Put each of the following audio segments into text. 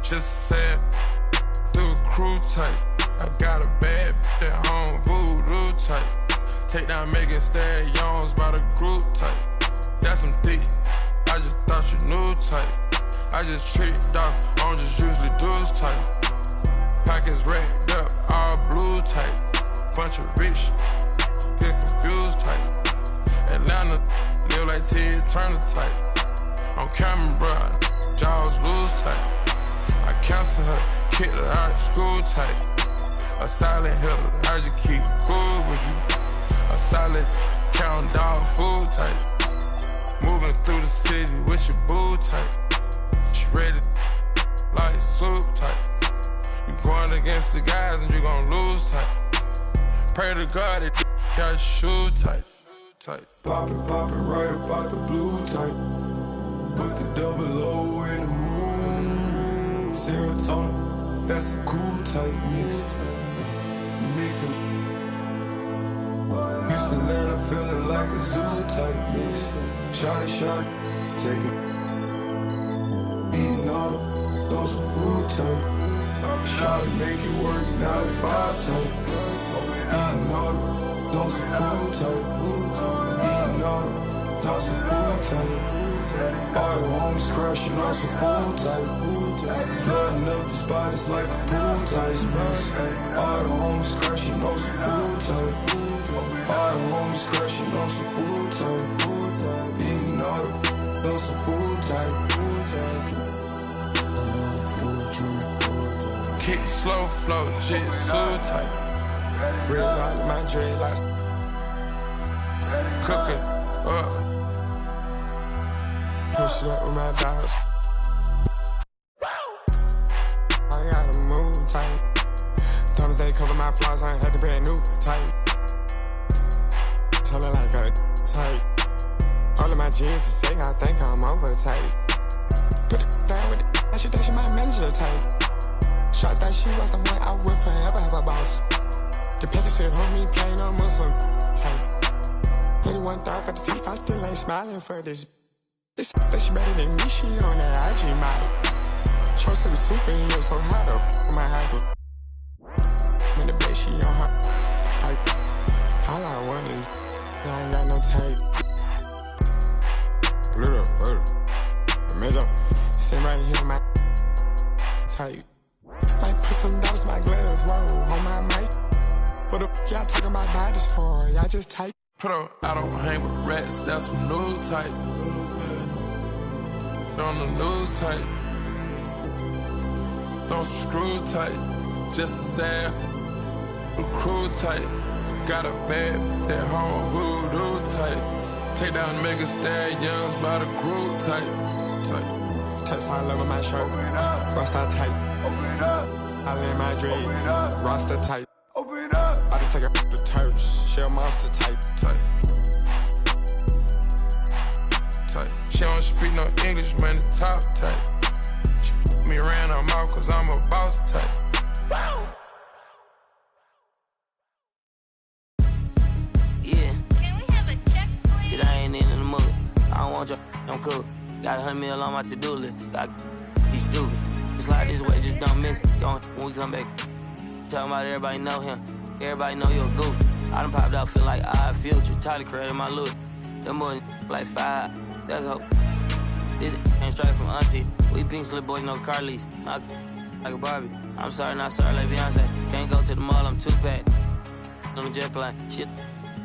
Just said, through a crew type. I got a bad bitch at home, voodoo type. Take down Megan Stallions by the group type. That's some thick, I just thought you knew type. I just tricked off, I don't just usually do this type. Pockets racked up, all blue type. Bunch of rich, get confused type. Atlanta, live like Ted Turner type. On camera, bruh, jaws loose type. I cancel her, kicked her out of school type. A silent hitter, I just keep cool Count dog food type. Moving through the city with your boo type. She ready like soup type. You going against the guys and you gon' lose type. Pray to God that got your shoe tight. Pop it right about the blue type. Put the double O in the room. Serotonin, that's a cool type mix. Mixing. Houston, Atlanta, feeling like a zoo type mix. Shot, take it. Eating all the, throw some food type. Shot it, make it work, 9 to 5 type. Eating all the, throw some food type. Eating all the, throw some food type. All the homies crashing on some food type. Flooding up the spot, it's like a pool type mix. All the homies crashing on some food type. All the homies crashing on some food type. Eating all the, throw some food type. Kick slow flow, jitsu type. Red light in my dreadlocks. Cook it up. Push it up with my dogs. I gotta move tight. Thomas they cover my flaws, I ain't had to brand new tight. Tell her like a tight. All of my jeans are sick, I think I'm over tight. Put it down with it, she think she my manager tight. Shot that she was the one I would forever have a boss. The paper said, homie, plain on Muslim tight. 81,000 for the teeth, I still ain't smiling for this. This that she better than me, she on that IG model. Chose to be super and look so hot up on my high. When the bed, she on her tight. All I want is, I ain't got no tape. Little, middle, sit right here on my tight. Might put some dollars in my gloves, whoa, on my mic. What the f y'all talking about bodies for? Y'all just type. Put up, I don't hang with rats, that's some new type. On the news type. Don't screw tight. Just sad, crew tight. Got a bad at home, voodoo type. Take down mega stallions by the crew type. Text high level my shirt. Rasta tight. I lay my dread. Rasta tight. I just take her to church. Shell monster type. She don't speak no English, man, the top type. She put me around her mouth cause I'm a boss type. Yeah. Can we have a check, please? Shit, I ain't in the mood. I don't want your, I'm cool. Got 100 mil on my to-do list. Got be stupid. It's like this way, just don't miss it. Don't when we come back. Talking about everybody know him. Everybody know you're a goof. I done popped out, feel like Odd Future. Tyler created my look. Them boys like 5. That's hope. This ain't straight from auntie. We pink slip boys, no car lease. Like a Barbie. I'm sorry, not sorry like Beyonce. Can't go to the mall, I'm too packed. On the jet plane, shit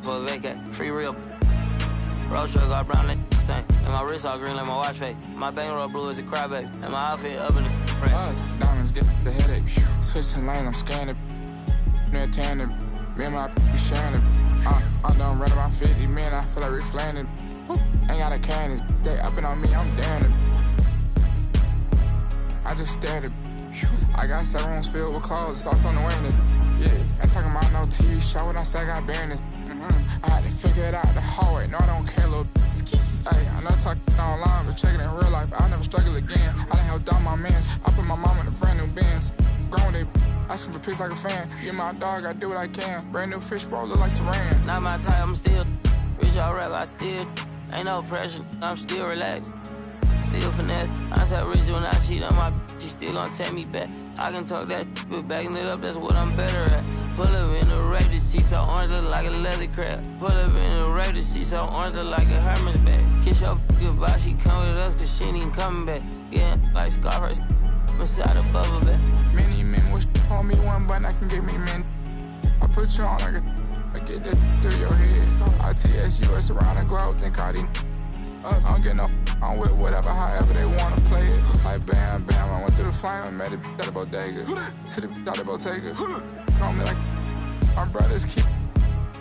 for a vacate. Free real. Road truck all brown like thing. And my wrist all green like my watch face. My bankroll blue as a crybaby. And my outfit up in the frame. Us, diamonds get the headache. Switching lanes, I'm scanning. Near tanning. Me and my be sharing it. I'm done running my 50, man, I feel like reflating. Ain't got a can, this they upping on me, I'm damn it. I just stared at. I got 7 rooms filled with clothes, it's also on the witness. Yeah, ain't talking about no TV show when I say I got bareness. I had to figure it out the hallway, no I don't care, little ski. Hey, I know talking online, but checking in real life, I'll never struggle again. I done helped out my mans, I put my mom in a brand new Benz. Grown they asking for pics like a fan. You my dog, I do what I can. Brand new fish bowl, look like Saran. Not my type, I'm still rich, all rap, I still ain't no pressure, I'm still relaxed. Still finesse, I said rich when I cheat on my bitch, she still gon' take me back. I can talk that but backing it up, that's what I'm better at. Pull up in the rape, the seat so orange look like a leather crab. Pull up in the rape, the seat so orange look like a Hermes bag. Kiss your goodbye, she come with us cause she ain't even coming back. Yeah, like Scarface, inside a bubble back. Many men wish on me one button, I can give me men. I put you on like I get this through your head. ITS around the globe, think all these us. I don't get no, I'm with whatever, however they wanna play it. Like bam, bam, I went through the flame and met it at the bodega. To the out of Bottega. Call me like my brothers keep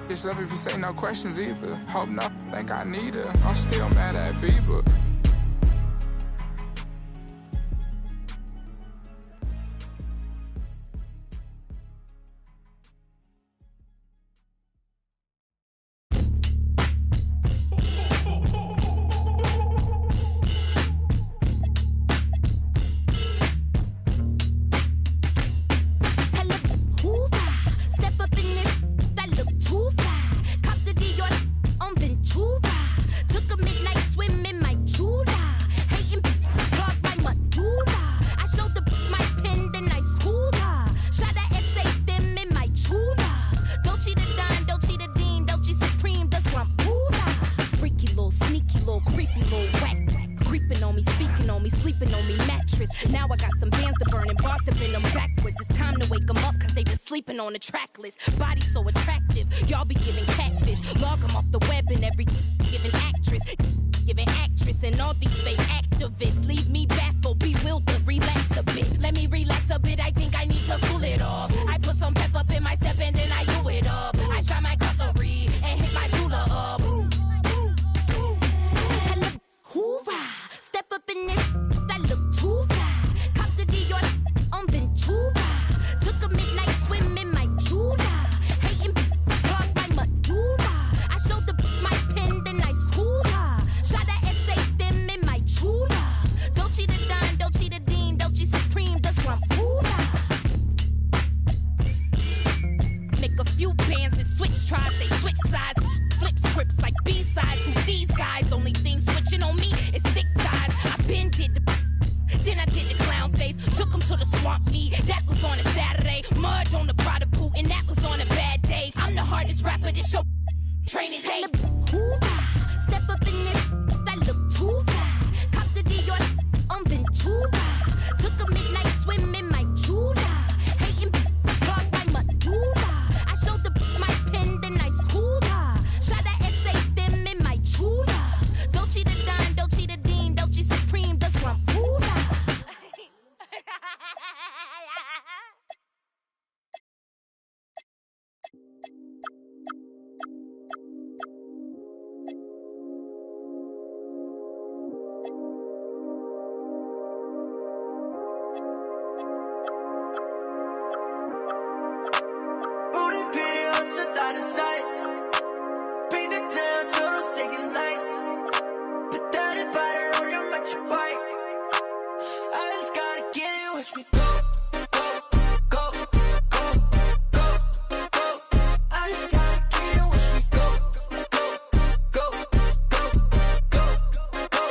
Just love if you say no questions either. Hope not think I need her. I'm still mad at Bieber. Sleeping on me mattress. Now I got some bands to burn and bars to bend them backwards. It's time to wake them up cause they been sleeping on the track list. Body so attractive, y'all be giving catfish. Log them off the web and every giving actress. Giving actress and all these fake activists. Leave me baffled, bewildered, relax a bit. Let me relax a bit, I think I need to cool it off. I put some pep up in my step and then I do it up. I try my cutlery and hit my jeweler up. Tell them, hoorah, step up in this. Too fly, cop the Dior on Ventura. Took a midnight swim in my Jula. Hating blocked by Madura. I showed the my pen, then I schooled her. Shot a essay them in my Chula. Dolce the Don, Dolce the Dean, Dolce Supreme, the Swampula. Make a few bands and switch tribes, they switch sides. Flip scripts like B-sides. Who these guys? Only thing switching on me is thick thighs. I been did the then I did the clown face, took him to the swamp meet. That was on a Saturday. Mud on the Prada boot, and that was on a bad day. I'm the hardest rapper this show training tape. Hoorah, step up in this, that look too fly. Cop the Dior on Ventura. Took a midnight swim in my Jula. Hating blocked by Madura. I showed the my pen, then I schooled her. Shot a essay them in my Chula. Dolce the Don, Dolce the Dean, Dolce Supreme, the Swampula. Watch me go, go, go, go, go, go. I just gotta get it. Watch me go, go, go, go, go, go.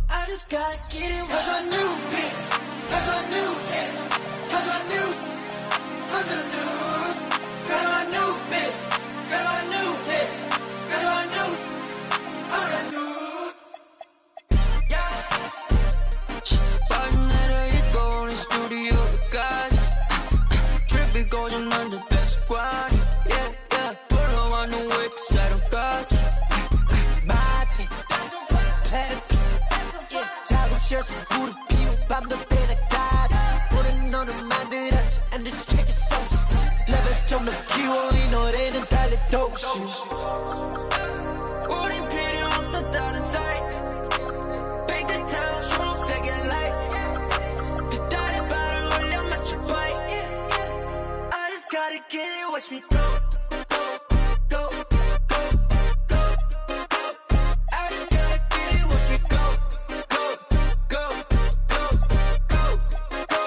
I just gotta get it. Cause I knew it, cause I knew it, cause I knew, cause I knew, cause I knew it, cause I knew it, cause I knew, cause I knew. Yeah. 고정난 the best squad, yeah, yeah. 불러와 no way 사랑까지 마치 작업실에서 불을 피워 밤도 때려까지 우린 너를 만들었지 and this track is so sick. 레벨 좀 더 키워 이 노래는 달려도 우린 필요 없어 다른 사이 Big the town 초록색의 lights 빛깔의 발을 올려 마치 bike. Gotta get it, watch me go, go, go, go, go, go. I just gotta get it, watch me go, go, go, go, go, go.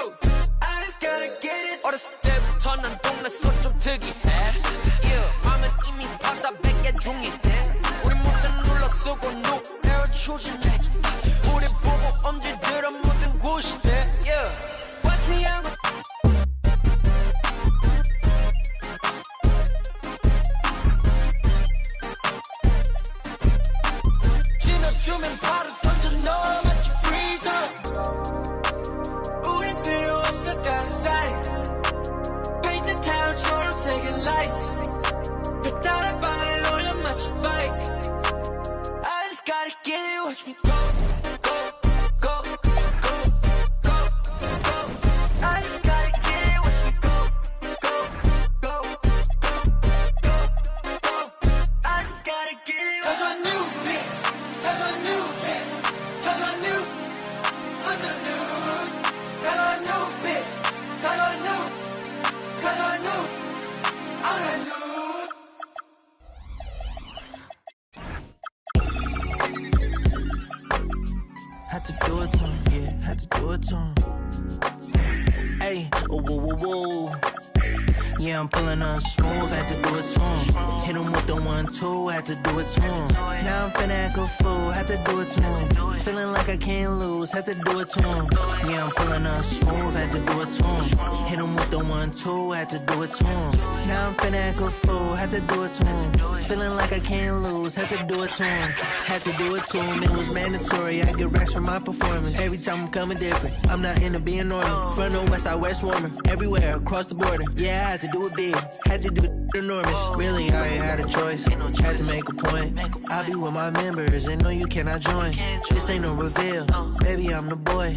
I just gotta get it. 어렸을 때부터 난 동네서 좀 특이해. Yeah, 맘은 이미 파스타 100개 중이대. 우리 모두 눌러 쓰고 노래를 추진해. 우리 보고 엄지들은 모든 곳이대. Yeah, watch me out. 주면 바로 던져 넣어 마치 freedom. 우린 필요 없어 다른 사이 Paint the town 초록색의 lights 별따라 발을 올려 마치 bike. I just gotta get it, watch me go. to do it to him. Hey, whoa, whoa, whoa. Yeah, I'm pulling up smooth, had to do it to him. Hit him with the 1-2, had to do it to him. Now I'm finna act a fool, had to do it to him. Feeling like I can't lose, had to do it to him. Yeah, I'm pulling up smooth, had to do it to him. Hit him with the 1-2, had to do it to him. Now I'm finna act a fool, had to do it to him. Feeling like I can't lose, had to do it to him. Had to do it to him, it was mandatory. I get racks from my performance. Every time I'm coming different, I'm not into being normal. Front or west side, west warmer. Everywhere, across the border. Yeah, I had to do it big, had to do it enormous. Really, I ain't had a choice, had to make a point. I'll be with my members and no, you cannot join. This ain't no reveal, baby, I'm the boy.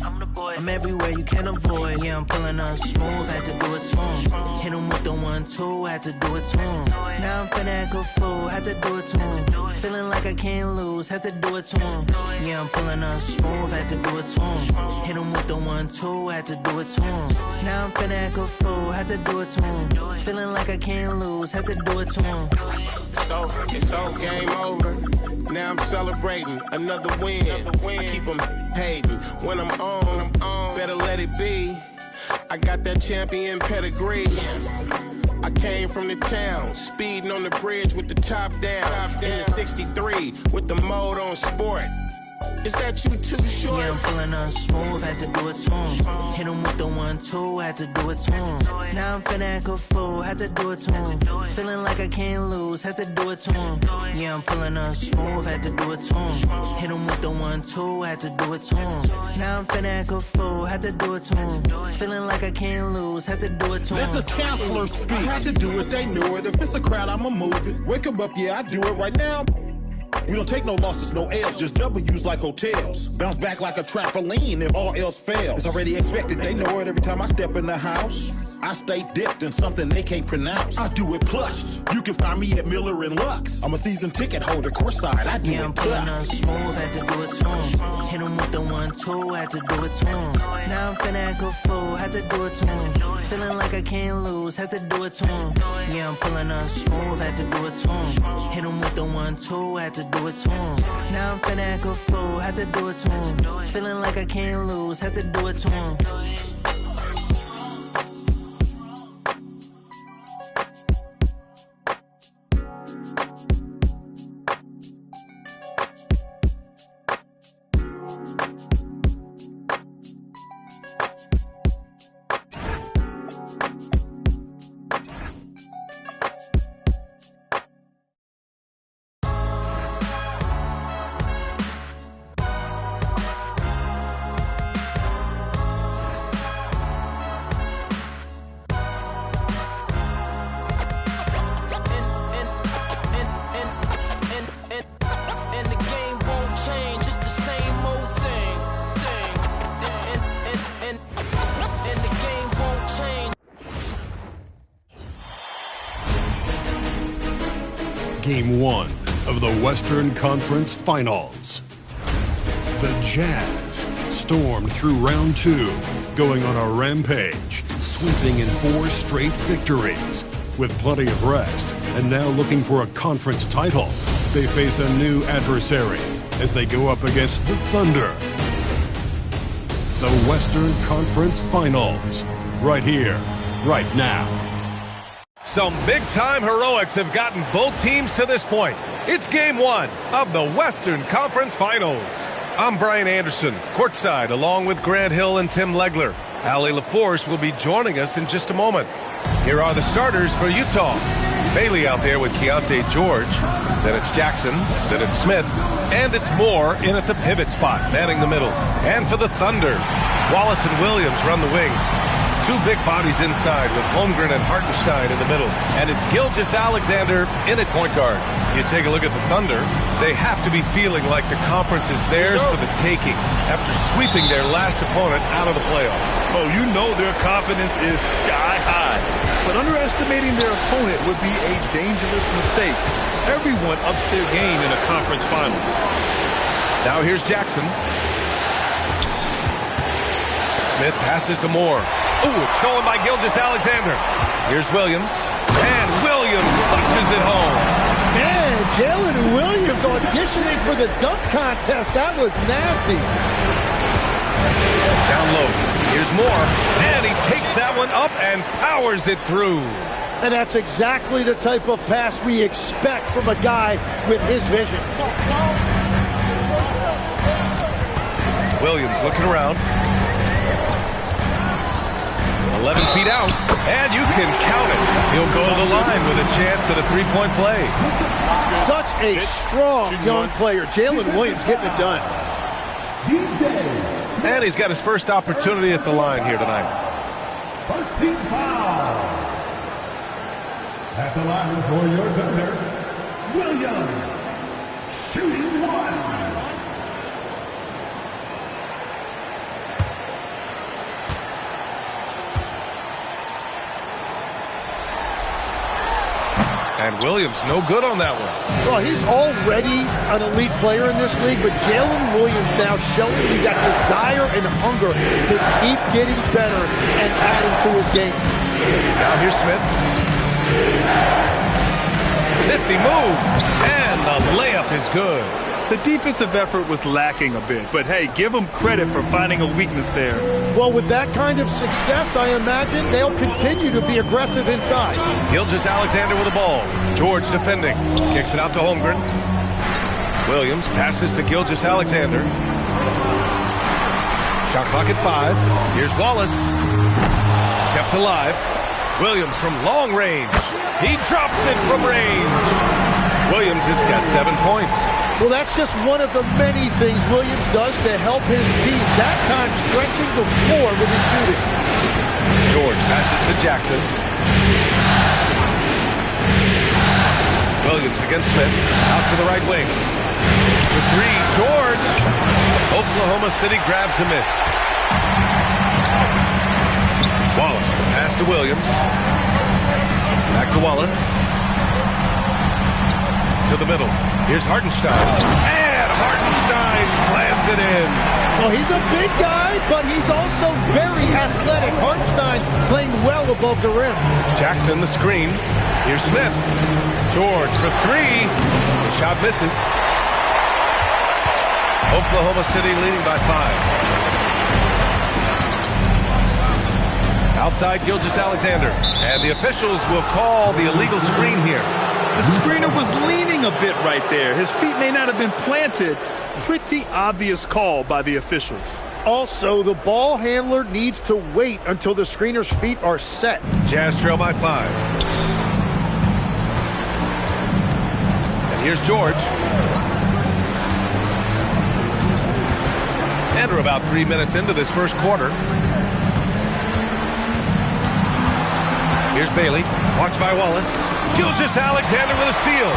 I'm everywhere you can avoid. Yeah, I'm pulling up smooth, had to do it to him. Hit him with the 1-2, had to do it to him. Now I'm finna act a fool, had to do it to him. Feeling like I can't lose, had to do it to him. Yeah, I'm pulling up smooth, had to do it to him. Hit him with the 1-2, had to do it to him. Now I'm finna act a fool, had to do it to him. Feeling like I can't lose, had to do it to him. It's all game over. Now I'm celebrating another win. I keep them hating. When I'm on, better let it be. I got that champion pedigree. I came from the town, speeding on the bridge with the top down. In the 63 with the mode on sport. Is that you too short? Yeah, I'm pulling up smooth, had to do it to him. Hit him with the 1-2, had to do it to him. Now I'm finna act a fool, had to do it to him. Feeling like I can't lose, had to do it to him. Yeah, I'm pulling up smooth, had to do it to him. Hit him with the 1-2, had to do it to him. Now I'm finna act a fool, had to do it to him. Feeling like I can't lose, had to do it to him. Let the counselor speak. I had to do it, they knew it. If it's a crowd, I'ma move it. Wake 'em up, yeah, I do it right now. We don't take no losses, no L's, just W's like hotels. Bounce back like a trampoline if all else fails. It's already expected, they know it every time I step in the house. I stay dipped in something they can't pronounce. I do it plush. You can find me at Miller and Lux. I'm a season ticket holder, courtside. I do yeah, it I'm pulling up smooth, had to do it to him. Hit him with the 1-2, had to do it to him. Now I'm finna act a fool, had to do it to him. Feeling like I can't lose, had to do it to him. Yeah, I'm pulling up smooth, had to do it to him. Hit him with the 1-2, had to do it to him. Now I'm finna act a fool, had to do it to him. Feeling like I can't lose, had to do it to him. Game 1 of the Western Conference Finals. The Jazz stormed through round 2, going on a rampage, sweeping in 4 straight victories. With plenty of rest, and now looking for a conference title, they face a new adversary as they go up against the Thunder. The Western Conference Finals, right here, right now. Some big-time heroics have gotten both teams to this point. It's Game 1 of the Western Conference Finals. I'm Brian Anderson, courtside, along with Grant Hill and Tim Legler. Allie LaForce will be joining us in just a moment. Here are the starters for Utah. Bailey out there with Keontae George. Then it's Jackson. Then it's Smith. And it's Moore in at the pivot spot, manning the middle. And for the Thunder, Wallace and Williams run the wings. 2 big bodies inside with Holmgren and Hartenstein in the middle. And it's Gilgeous-Alexander in at point guard. You take a look at the Thunder, they have to be feeling like the conference is theirs for the taking after sweeping their last opponent out of the playoffs. Oh, you know their confidence is sky high. But underestimating their opponent would be a dangerous mistake. Everyone ups their game in a conference finals. Now here's Jackson. Smith passes to Moore. Ooh, it's stolen by Gilgeous-Alexander. Here's Williams. And Williams punches it home. Man, Jalen Williams auditioning for the dunk contest. That was nasty. Down low. Here's more. And he takes that one up and powers it through. And that's exactly the type of pass we expect from a guy with his vision. Williams looking around. 11 feet out, and you can count it. He'll go to the line with a chance at a three-point play. Such a strong young player. Jalen Williams getting it done. And he's got his first opportunity at the line here tonight. First team foul. At the line for your defender, Williams. Shooting one. And Williams, no good on that one. Well, he's already an elite player in this league, but Jalen Williams now showing he got desire and hunger to keep getting better and adding to his game. Now here's Smith. Nifty move, and the layup is good. The defensive effort was lacking a bit, but hey, give them credit for finding a weakness there. Well, with that kind of success, I imagine they'll continue to be aggressive inside. Gilgeous-Alexander with the ball. George defending. Kicks it out to Holmgren. Williams passes to Gilgeous-Alexander. Shot clock at 5. Here's Wallace. Kept alive. Williams from long range. He drops it from range. Williams has got 7 points. Well, that's just one of the many things Williams does to help his team. That time stretching the floor with his shooting. George passes to Jackson. Williams against Smith. Out to the right wing. For 3, George. Oklahoma City grabs a miss. Wallace, the pass to Williams. Back to Wallace. To the middle. Here's Hartenstein. And Hartenstein slams it in. Well, he's a big guy, but he's also very athletic. Hartenstein playing well above the rim. Jackson the screen. Here's Smith. George for 3. The shot misses. Oklahoma City leading by 5. Outside Gilgeous-Alexander. And the officials will call the illegal screen here. The screener was leaning a bit right there. His feet may not have been planted. Pretty obvious call by the officials. Also, the ball handler needs to wait until the screener's feet are set. Jazz trail by 5. And here's George. And we're about 3 minutes into this first quarter. Here's Bailey. Watched by Wallace. Gilgeous-Alexander with a steal.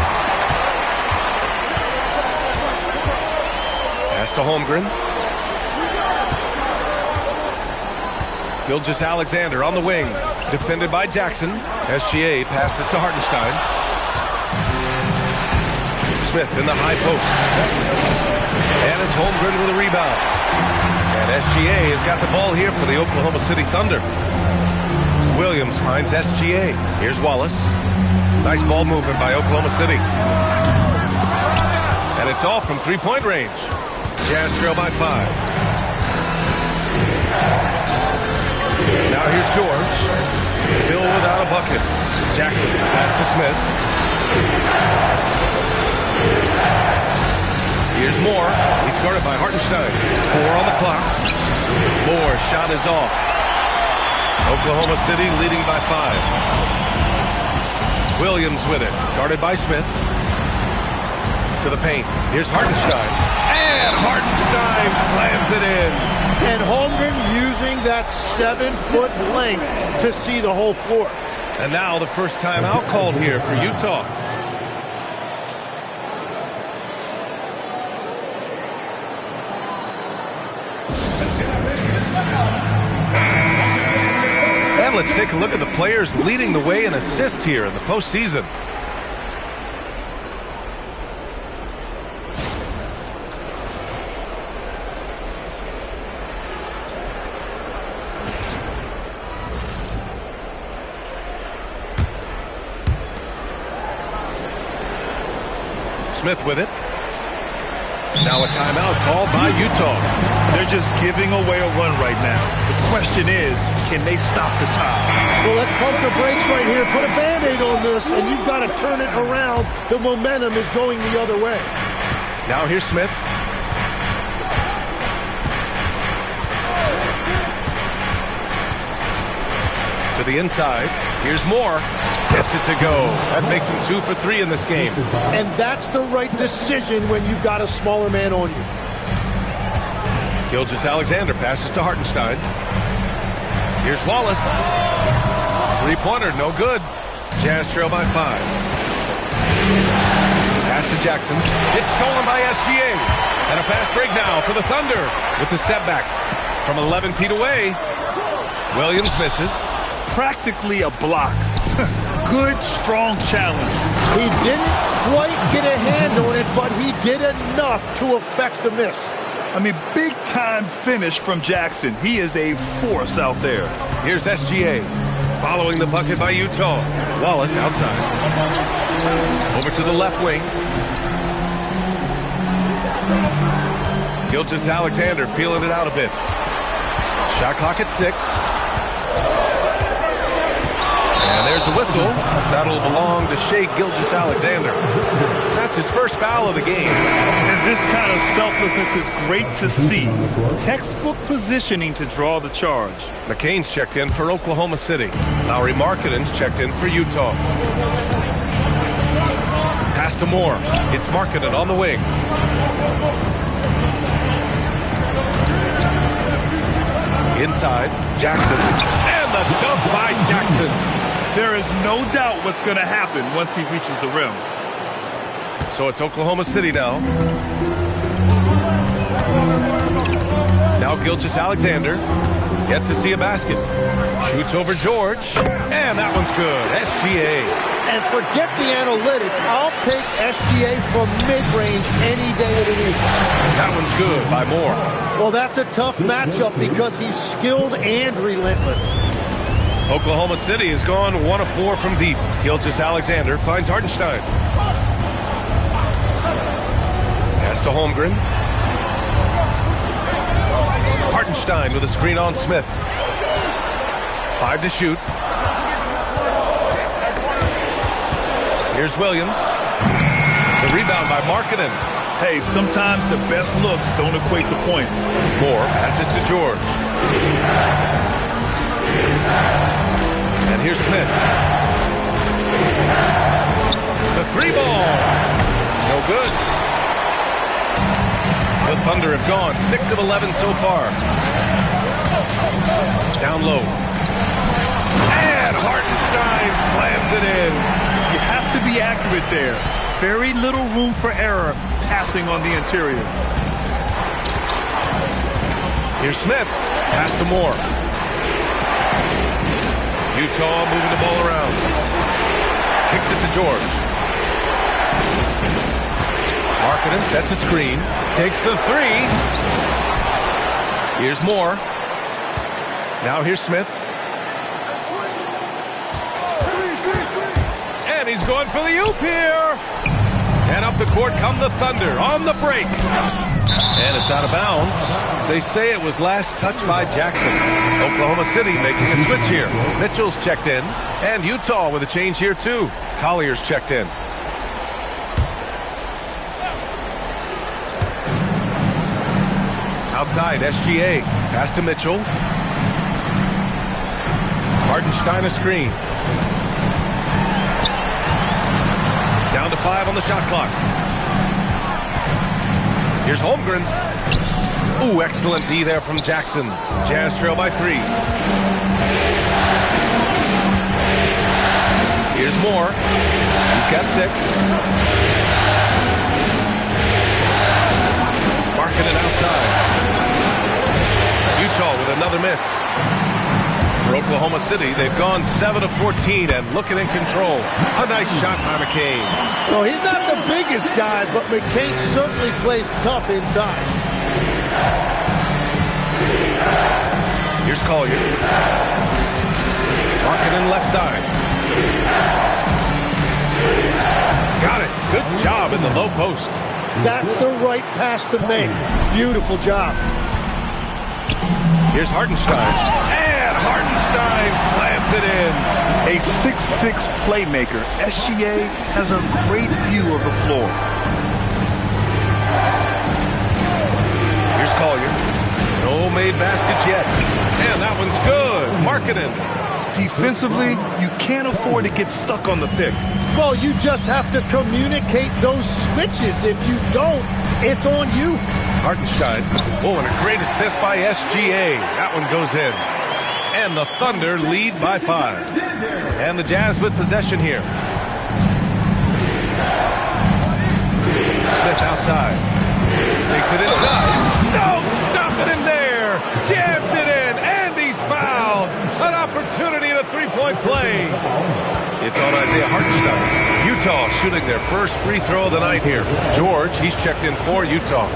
Pass to Holmgren. Gilgeous-Alexander on the wing. Defended by Jackson. SGA passes to Hartenstein. Smith in the high post. And it's Holmgren with a rebound. And SGA has got the ball here for the Oklahoma City Thunder. Williams finds SGA. Here's Wallace. Nice ball movement by Oklahoma City. And it's off from three-point range. Jazz trail by 5. Now here's George. Still without a bucket. Jackson pass to Smith. Here's Moore. He's guarded by Hartenstein. 4 on the clock. Moore's shot is off. Oklahoma City leading by 5. Williams with it. Guarded by Smith. To the paint. Here's Hartenstein. And Hartenstein slams it in. And Holmgren using that 7-foot length to see the whole floor. And now the first timeout called here for Utah. And let's take a look at the players leading the way in assists here in the postseason. Smith with it. Now a timeout called by Utah. They're just giving away a run right now. The question is, can they stop the tide? Well, let's pump the brakes right here. Put a Band-Aid on this, and you've got to turn it around. The momentum is going the other way. Now here's Smith. To the inside. Here's Moore. Gets it to go. That makes him 2 for 3 in this game. And that's the right decision when you've got a smaller man on you. Gilgeous-Alexander passes to Hartenstein. Here's Wallace. Three-pointer, no good. Jazz trail by 5. Pass to Jackson. It's stolen by SGA. And a fast break now for the Thunder with the step back. From 11 feet away, Williams misses. Practically a block. Good, strong challenge. He didn't quite get a hand on it, but he did enough to affect the miss. I mean, big-time finish from Jackson. He is a force out there. Here's SGA. Following the bucket by Utah. Wallace outside. Over to the left wing. Gilgeous-Alexander feeling it out a bit. Shot clock at 6. And there's the whistle. That'll belong to Shai Gilgeous-Alexander. That's his first foul of the game. And this kind of selflessness is great to see. Textbook positioning to draw the charge. McCain's checked in for Oklahoma City. Lauri Markkanen's checked in for Utah. Pass to Moore. It's Markkanen on the wing. Inside, Jackson. And the dunk by Jackson. There is no doubt what's going to happen once he reaches the rim. So it's Oklahoma City now. Now Gilgeous-Alexander. Yet to see a basket. Shoots over George. And that one's good. SGA. And forget the analytics. I'll take SGA from mid-range any day of the week. That one's good by Moore. Well, that's a tough matchup because he's skilled and relentless. Oklahoma City has gone 1 of 4 from deep. Gilgeous-Alexander finds Hartenstein. Pass to Holmgren. Hartenstein with a screen on Smith. 5 to shoot. Here's Williams. The rebound by Markkanen. Hey, sometimes the best looks don't equate to points. Moore passes to George. And here's Smith. The 3-ball. No good. The Thunder have gone 6 of 11 so far. Down low. And Hartenstein slams it in. You have to be accurate there. Very little room for error passing on the interior. Here's Smith. Pass to Moore. Utah moving the ball around. Kicks it to George. Markkanen sets a screen. Takes the 3. Here's Moore. Now here's Smith. And he's going for the oop here. And up the court come the Thunder on the break. And it's out of bounds. They say it was last touched by Jackson. Oklahoma City making a switch here. Mitchell's checked in. And Utah with a change here too. Collier's checked in. Outside, SGA. Pass to Mitchell. Hartenstein a screen. Down to 5 on the shot clock. Here's Holmgren. Ooh, excellent D there from Jackson. Jazz trail by 3. Here's Moore. He's got 6. Markkanen outside. Utah with another miss. For Oklahoma City, they've gone 7 of 14 and looking in control. A nice shot by McCain. Well, he's not the biggest guy, but McCain certainly plays tough inside. Here's Collier. Markkanen left side. Got it. Good job in the low post. That's the right pass to make. Beautiful job. Here's Hartenstein. And Hartenstein slams it in. A 6'6" playmaker, SGA has a great view of the floor. Here's Collier. No made baskets yet. And that one's good. Markkanen. Defensively, you can't afford to get stuck on the pick. Well, you just have to communicate those switches. If you don't, it's on you. Hartenstein. Oh, and a great assist by SGA. That one goes in. And the Thunder lead by 5. And the Jazz with possession here. Smith outside. Takes it inside. No, stop it in there. Jams it in. And he's fouled. An opportunity in a three-point play. It's on Isaiah Hartenstein. Utah shooting their first free throw of the night here. George, he's checked in for Utah.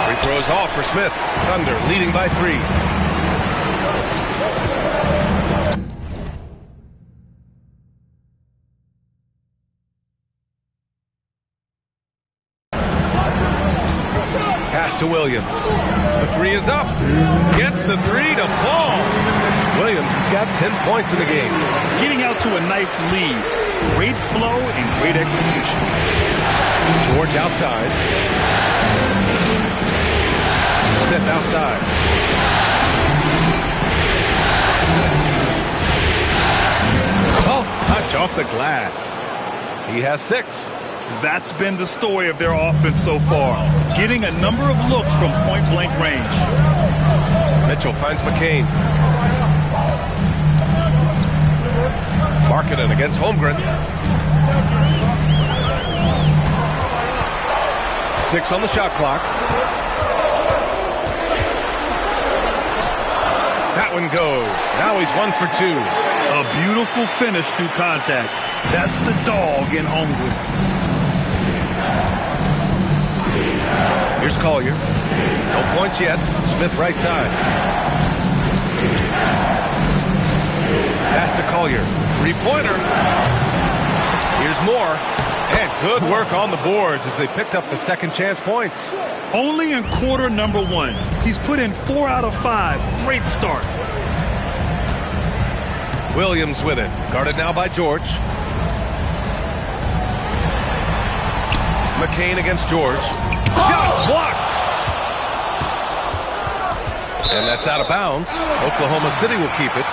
Free throws off for Smith. Thunder leading by 3. To Williams. The 3 is up. Gets the 3 to fall. Williams has got 10 points in the game. Getting out to a nice lead. Great flow and great execution. George outside. Smith outside. Soft touch off the glass. He has 6. That's been the story of their offense so far. Getting a number of looks from point-blank range. Mitchell finds McCain. Markkanen against Holmgren. 6 on the shot clock. That one goes. Now he's 1 for 2. A beautiful finish through contact. That's the dog in Holmgren. Here's Collier. No points yet. Smith right side. Pass to Collier. 3-pointer. Here's Moore. And good work on the boards as they picked up the second chance points. Only in quarter number 1. He's put in 4 out of 5. Great start. Williams with it. Guarded now by George. McCain against George. Shot blocked. And that's out of bounds. Oklahoma City will keep it.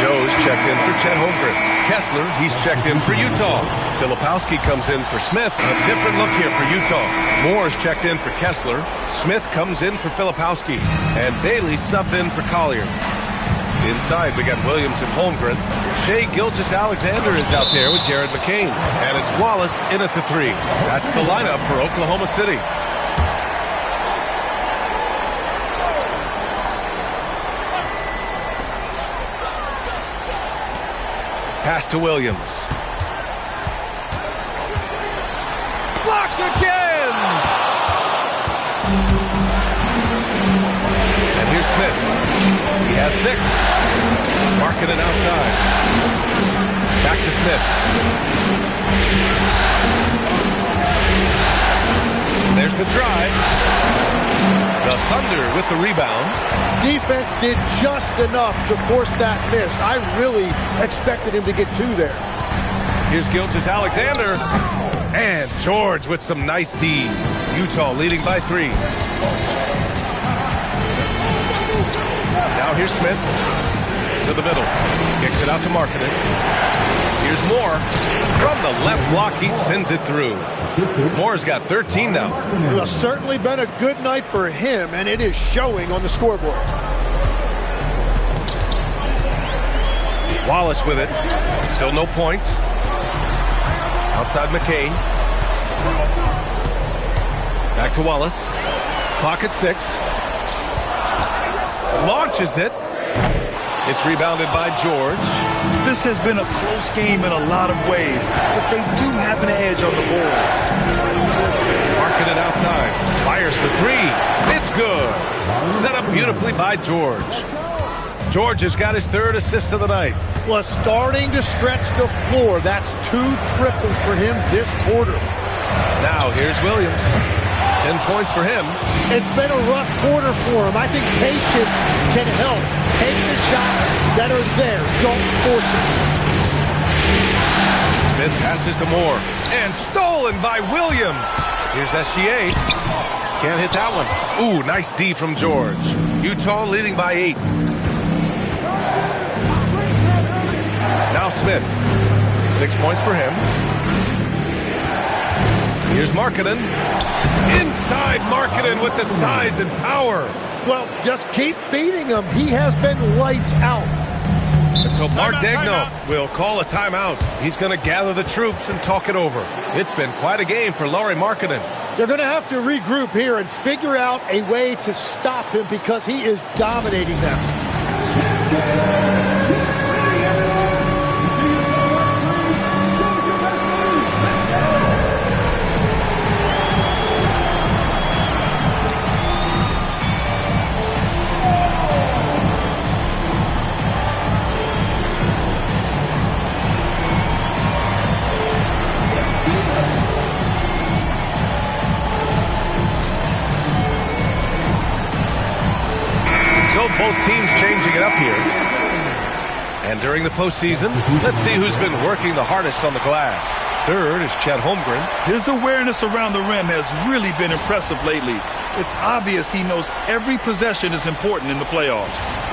Joe's checked in for Chet Holmgren. Kessler, he's checked in for Utah. Filipowski comes in for Smith. A different look here for Utah. Moore's checked in for Kessler. Smith comes in for Filipowski. And Bailey subbed in for Collier. Inside, we got Williams and Holmgren. Shai Gilgeous-Alexander is out there with Jared McCain. And it's Wallace in at the 3. That's the lineup for Oklahoma City. Pass to Williams. Blocked again! And here's Smith. He has 6. Markkanen outside. Back to Smith. There's the drive. The Thunder with the rebound. Defense did just enough to force that miss. I really expected him to get 2 there. Here's Gilgeous-Alexander. And George with some nice D. Utah leading by 3. Now here's Smith. To the middle. Kicks it out to Markkanen. Here's Moore. From the left block, he sends it through. Moore's got 13 now. It's certainly been a good night for him, and it is showing on the scoreboard. Wallace with it. Still no points. Outside McCain. Back to Wallace. Clock at 6. Launches it. It's rebounded by George. This has been a close game in a lot of ways, but they do have an edge on the boards. Marking it outside. Fires for three. It's good. Set up beautifully by George. George has got his third assist of the night. Was starting to stretch the floor. That's 2 triples for him this quarter. Now here's Williams. 10 points for him. It's been a rough quarter for him. I think patience can help. Take the shots that are there. Don't force it. Smith passes to Moore. And stolen by Williams. Here's SGA. Can't hit that one. Ooh, nice D from George. Utah leading by 8. Now Smith. 6 points for him. Here's Markkanen. Inside Markkanen with the size and power. Well, just keep feeding him. He has been lights out. And so Mark Daigneault will call a timeout. He's going to gather the troops and talk it over. It's been quite a game for Lauri Markkanen. They're going to have to regroup here and figure out a way to stop him because he is dominating them. Both teams changing it up here. And during the postseason, let's see who's been working the hardest on the glass. Third is Chet Holmgren. His awareness around the rim has really been impressive lately. It's obvious he knows every possession is important in the playoffs.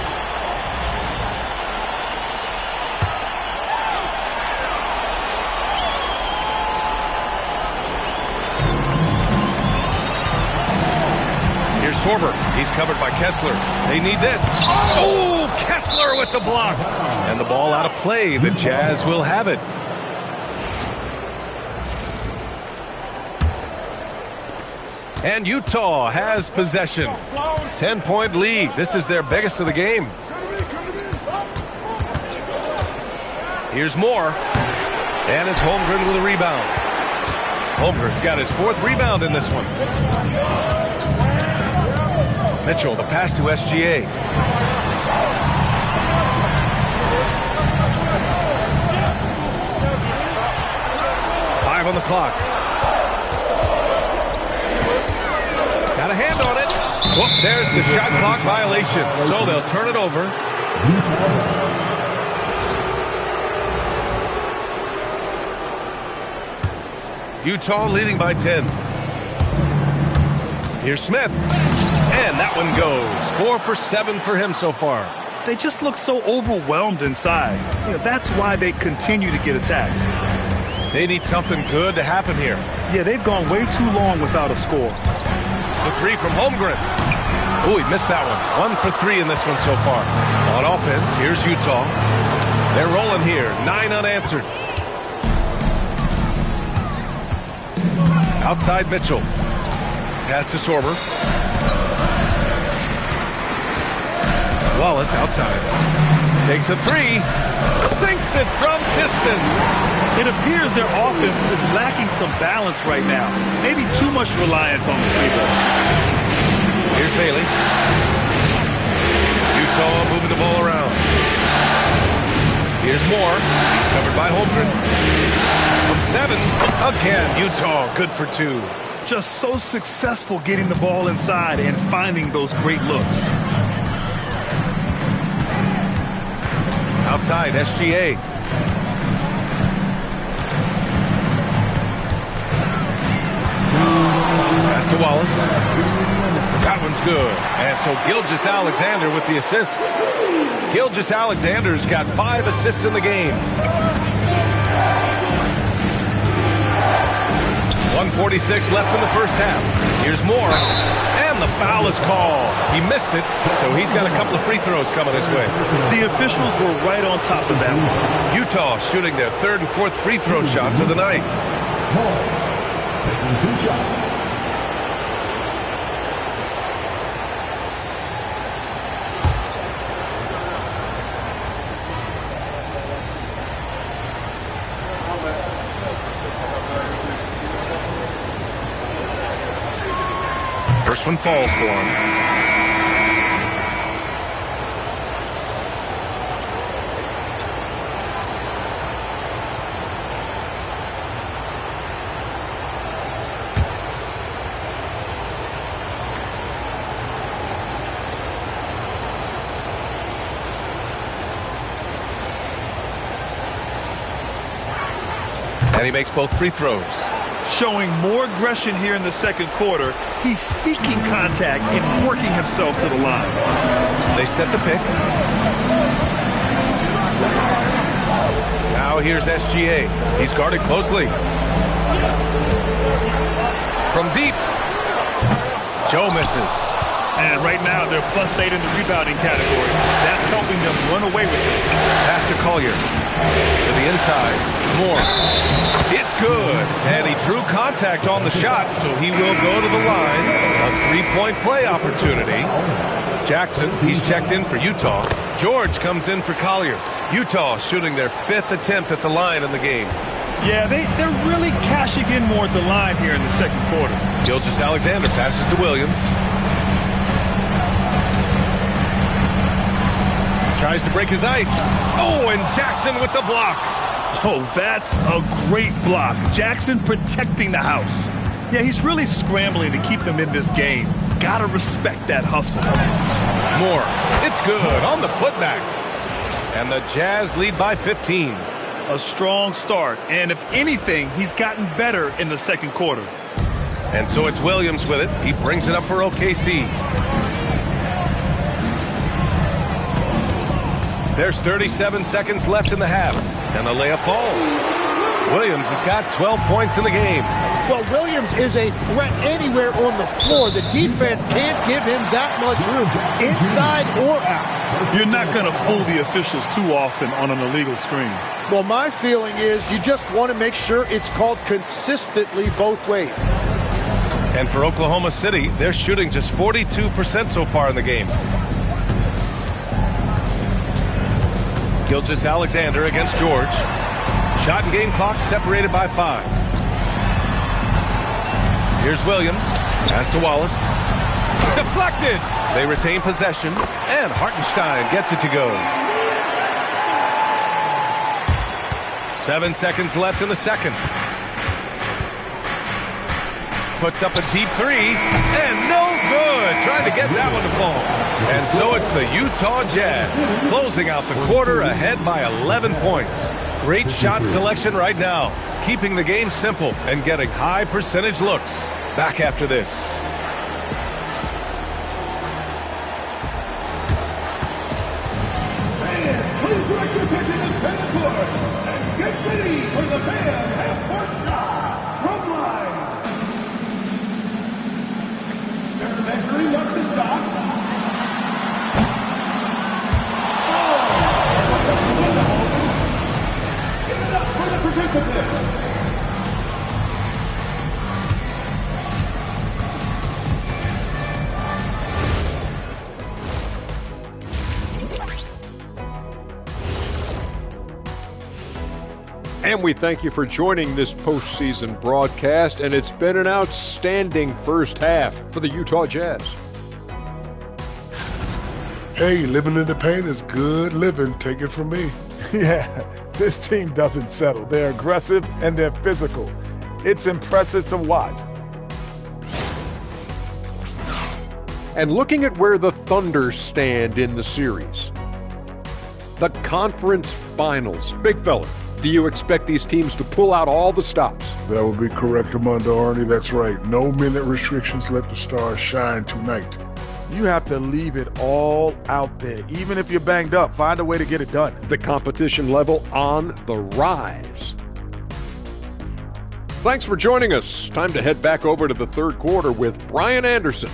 Sorber. He's covered by Kessler. They need this. Oh, Kessler with the block. And the ball out of play. The Jazz will have it. And Utah has possession. 10-point lead. This is their biggest of the game. Here's Moore. And it's Holmgren with a rebound. Holmgren's got his 4th rebound in this one. Mitchell, the pass to SGA. 5 on the clock. Got a hand on it. Whoop, there's the shot clock violation. So they'll turn it over. Utah leading by 10. Here's Smith. And that one goes. 4 for 7 for him so far. They just look so overwhelmed inside. That's why they continue to get attacked. They need something good to happen here. Yeah, they've gone way too long without a score. The 3 from Holmgren. Oh, he missed that one. 1 for 3 in this one so far. On offense, here's Utah. They're rolling here. 9 unanswered. Outside Mitchell. Pass to Sorber. Wallace outside. Takes a 3. Sinks it from distance. It appears their offense is lacking some balance right now. Maybe too much reliance on the free throw. Here's Bailey. Utah moving the ball around. Here's Moore. He's covered by Holmgren. From 7. Again, Utah good for 2. Just so successful getting the ball inside and finding those great looks. Outside, SGA. Pass to Wallace. That one's good. And so Gilgeous-Alexander with the assist. Gilgeous-Alexander's got 5 assists in the game. 1:46 left in the first half. Here's Moore. And the foul is called. He missed it, so he's got a couple of free throws coming his way. The officials were right on top of that one. Utah shooting their 3rd and 4th free throw shots of the night. Moore taking 2 shots. First one falls for him. And he makes both free throws. Showing more aggression here in the second quarter. He's seeking contact and working himself to the line. They set the pick. Now here's SGA. He's guarded closely. From deep. Joe misses. And right now, they're +8 in the rebounding category. That's helping them run away with it. Pass to Collier. To the inside. Moore. It's good. And he drew contact on the shot, so he will go to the line. A three-point play opportunity. Jackson, he's checked in for Utah. George comes in for Collier. Utah shooting their 5th attempt at the line in the game. Yeah, they're really cashing in more at the line here in the second quarter. Gilgeous-Alexander passes to Williams. Tries to break his ice. Oh, and Jackson with the block. Oh, that's a great block. Jackson protecting the house. Yeah, he's really scrambling to keep them in this game. Gotta respect that hustle. Moore. It's good on the putback. And the Jazz lead by 15. A strong start. And if anything, he's gotten better in the second quarter. And so it's Williams with it. He brings it up for OKC. There's 37 seconds left in the half, and the layup falls. Williams has got 12 points in the game. Well, Williams is a threat anywhere on the floor. The defense can't give him that much room, inside or out. You're not going to fool the officials too often on an illegal screen. Well, my feeling is you just want to make sure it's called consistently both ways. And for Oklahoma City, they're shooting just 42% so far in the game. Gilgeous-Alexander against George. Shot and game clock separated by 5. Here's Williams. Pass to Wallace. Deflected. They retain possession, and Hartenstein gets it to go. 7 seconds left in the second. Puts up a deep three, and no good. Trying to get that one to fall. And so it's the Utah Jazz closing out the quarter ahead by 11 points. Great shot selection right now, keeping the game simple and getting high percentage looks. Back after this. Fans, please direct your attention to center court and get ready for the fan half-court shot from line. They're measuring up the shot. Give it up for the participants. And we thank you for joining this postseason broadcast, and it's been an outstanding first half for the Utah Jazz. Hey, living in the paint is good living. Take it from me. Yeah, this team doesn't settle. They're aggressive and they're physical. It's impressive to watch. And looking at where the Thunder stand in the series, the conference finals. Big fella, do you expect these teams to pull out all the stops? That would be correct, Armando Arnie. That's right. No minute restrictions. Let the stars shine tonight. You have to leave it all out there. Even if you're banged up, find a way to get it done. The competition level on the rise. Thanks for joining us. Time to head back over to the third quarter with Brian Anderson.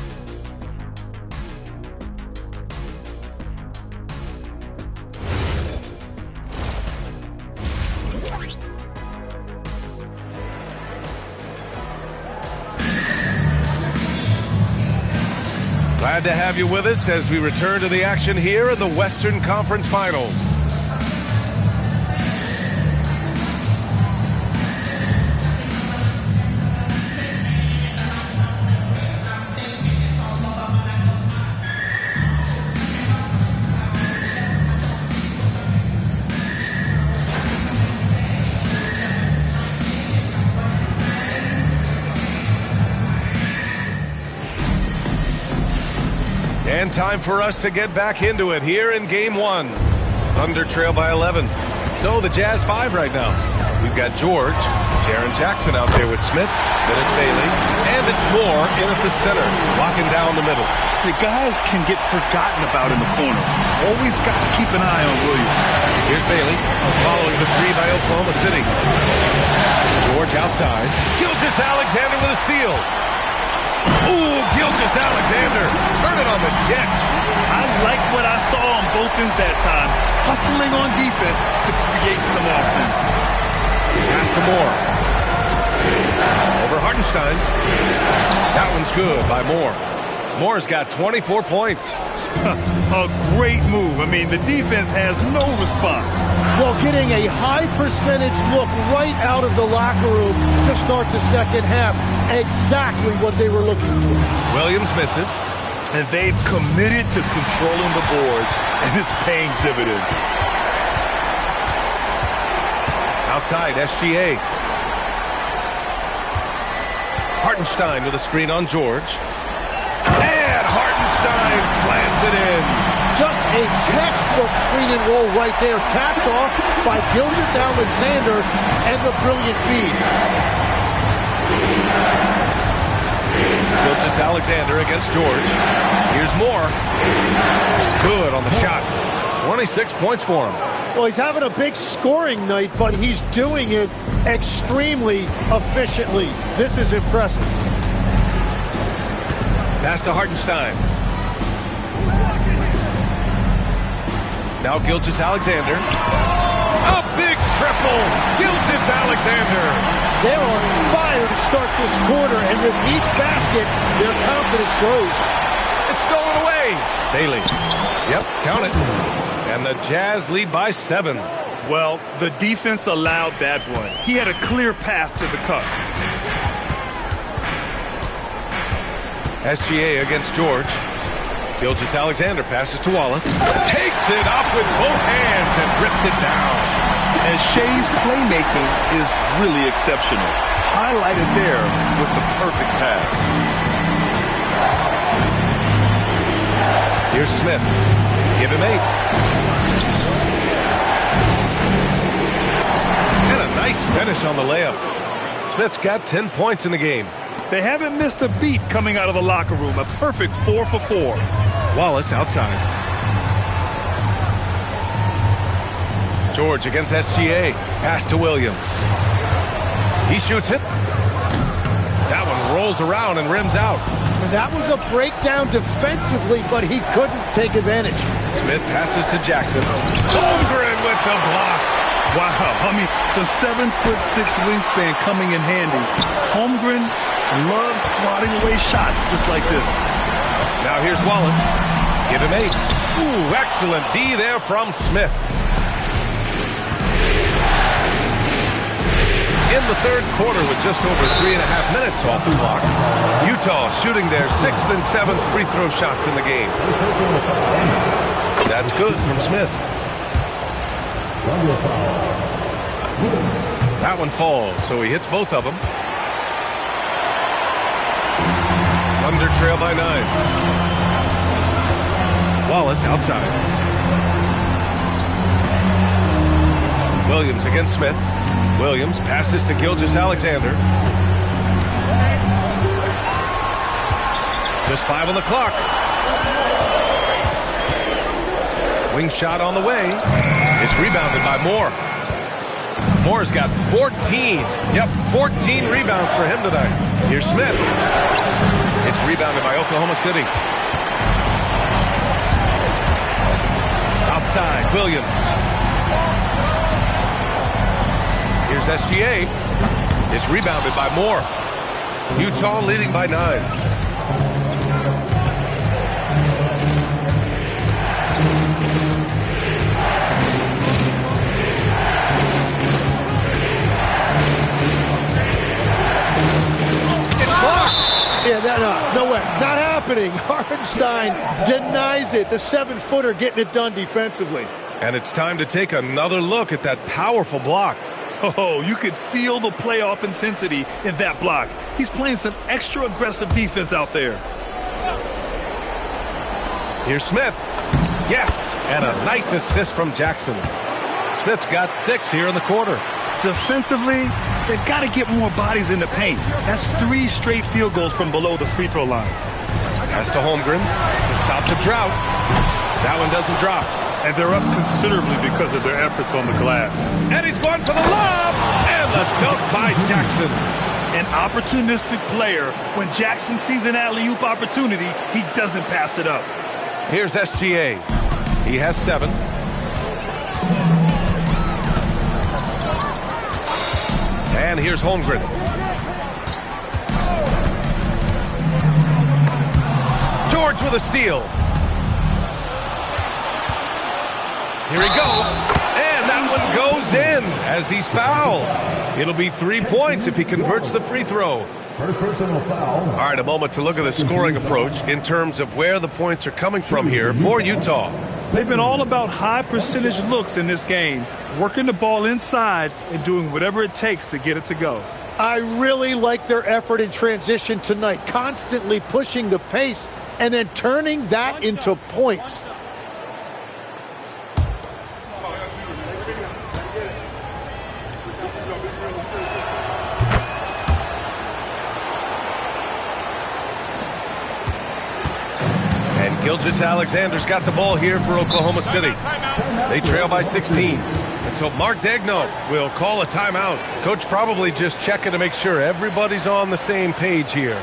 Glad to have you with us as we return to the action here in the Western Conference Finals. And time for us to get back into it here in Game 1. Thunder trail by 11. So the Jazz 5 right now. We've got George, Jaren Jackson out there with Smith. Then it's Bailey. And it's Moore in at the center, locking down the middle. The guys can get forgotten about in the corner. Always got to keep an eye on Williams. Here's Bailey, following the three by Oklahoma City. George outside. Gilgeous-Alexander with a steal. Ooh, Gilgeous-Alexander. Turn it on the Jets. I like what I saw on both ends that time. Hustling on defense to create some offense. Pass to Moore. Over Hartenstein. That one's good by Moore. Moore's got 24 points. A great move. I mean, the defense has no response. Well, getting a high percentage look right out of the locker room to start the second half. Exactly what they were looking for. Williams misses. And they've committed to controlling the boards, and it's paying dividends. Outside, SGA. Hartenstein with a screen on George. And Hartenstein slams it in. Just a textbook screen and roll right there, capped off by Gilgeous-Alexander and the brilliant feed. Gilgeous-Alexander against George. Here's Moore. Good on the shot. 26 points for him. Well, he's having a big scoring night, but he's doing it extremely efficiently. This is impressive. Pass to Hartenstein. Now Gilgeous-Alexander. A big triple. Gilgeous-Alexander. They're on fire to start this quarter, and with each basket, their confidence grows. It's stolen away. Bailey. Yep, count it. And the Jazz lead by 7. Well, the defense allowed that one. He had a clear path to the cup. SGA against George. Gilgeous-Alexander passes to Wallace. Takes it up with both hands and rips it down. And Shea's playmaking is really exceptional. Highlighted there with the perfect pass. Here's Smith. Give him 8. And a nice finish on the layup. Smith's got 10 points in the game. They haven't missed a beat coming out of the locker room. A perfect 4 for 4. Wallace outside. George against SGA. Pass to Williams. He shoots it. That one rolls around and rims out. And that was a breakdown defensively, but he couldn't take advantage. Smith passes to Jackson. Holmgren with the block. Wow, I mean, the 7'6" wingspan coming in handy. Holmgren loves swatting away shots just like this. Now here's Wallace. Give him 8. Ooh, excellent D there from Smith. In the third quarter with just over 3.5 minutes off the clock. Utah shooting their 6th and 7th free throw shots in the game. That's good from Smith. That one falls, so he hits both of them. Thunder trail by 9. Wallace outside. Williams against Smith. Williams passes to Gilgeous-Alexander. Just 5 on the clock. Wing shot on the way. It's rebounded by Moore. Moore's got 14. Yep, 14 rebounds for him tonight. Here's Smith. It's rebounded by Oklahoma City. Outside, Williams. Here's SGA. It's rebounded by Moore. Utah leading by 9. Yeah, no way. Not happening. Hartenstein denies it. The 7-footer getting it done defensively. And it's time to take another look at that powerful block. Oh, you could feel the playoff intensity in that block. He's playing some extra aggressive defense out there. Here's Smith. Yes, and a nice assist from Jackson. Smith's got 6 here in the quarter. Defensively, they've got to get more bodies in the paint. That's 3 straight field goals from below the free throw line. Pass to Holmgren to stop the drought. That one doesn't drop. And they're up considerably because of their efforts on the glass. And he's going for the lob! And the dunk by Jackson. An opportunistic player. When Jackson sees an alley-oop opportunity, he doesn't pass it up. Here's SGA. He has 7. And here's Holmgren. George with a steal. Here he goes. And that one goes in as he's fouled. It'll be 3 points if he converts the free throw. First personal foul. All right, a moment to look at the scoring approach in terms of where the points are coming from here for Utah. They've been all about high percentage looks in this game, working the ball inside and doing whatever it takes to get it to go. I really like their effort in transition tonight, constantly pushing the pace and then turning that into points. Gilgeous-Alexander's got the ball here for Oklahoma City. They trail by 16. And so Mark Daigneault will call a timeout. Coach probably just checking to make sure everybody's on the same page here.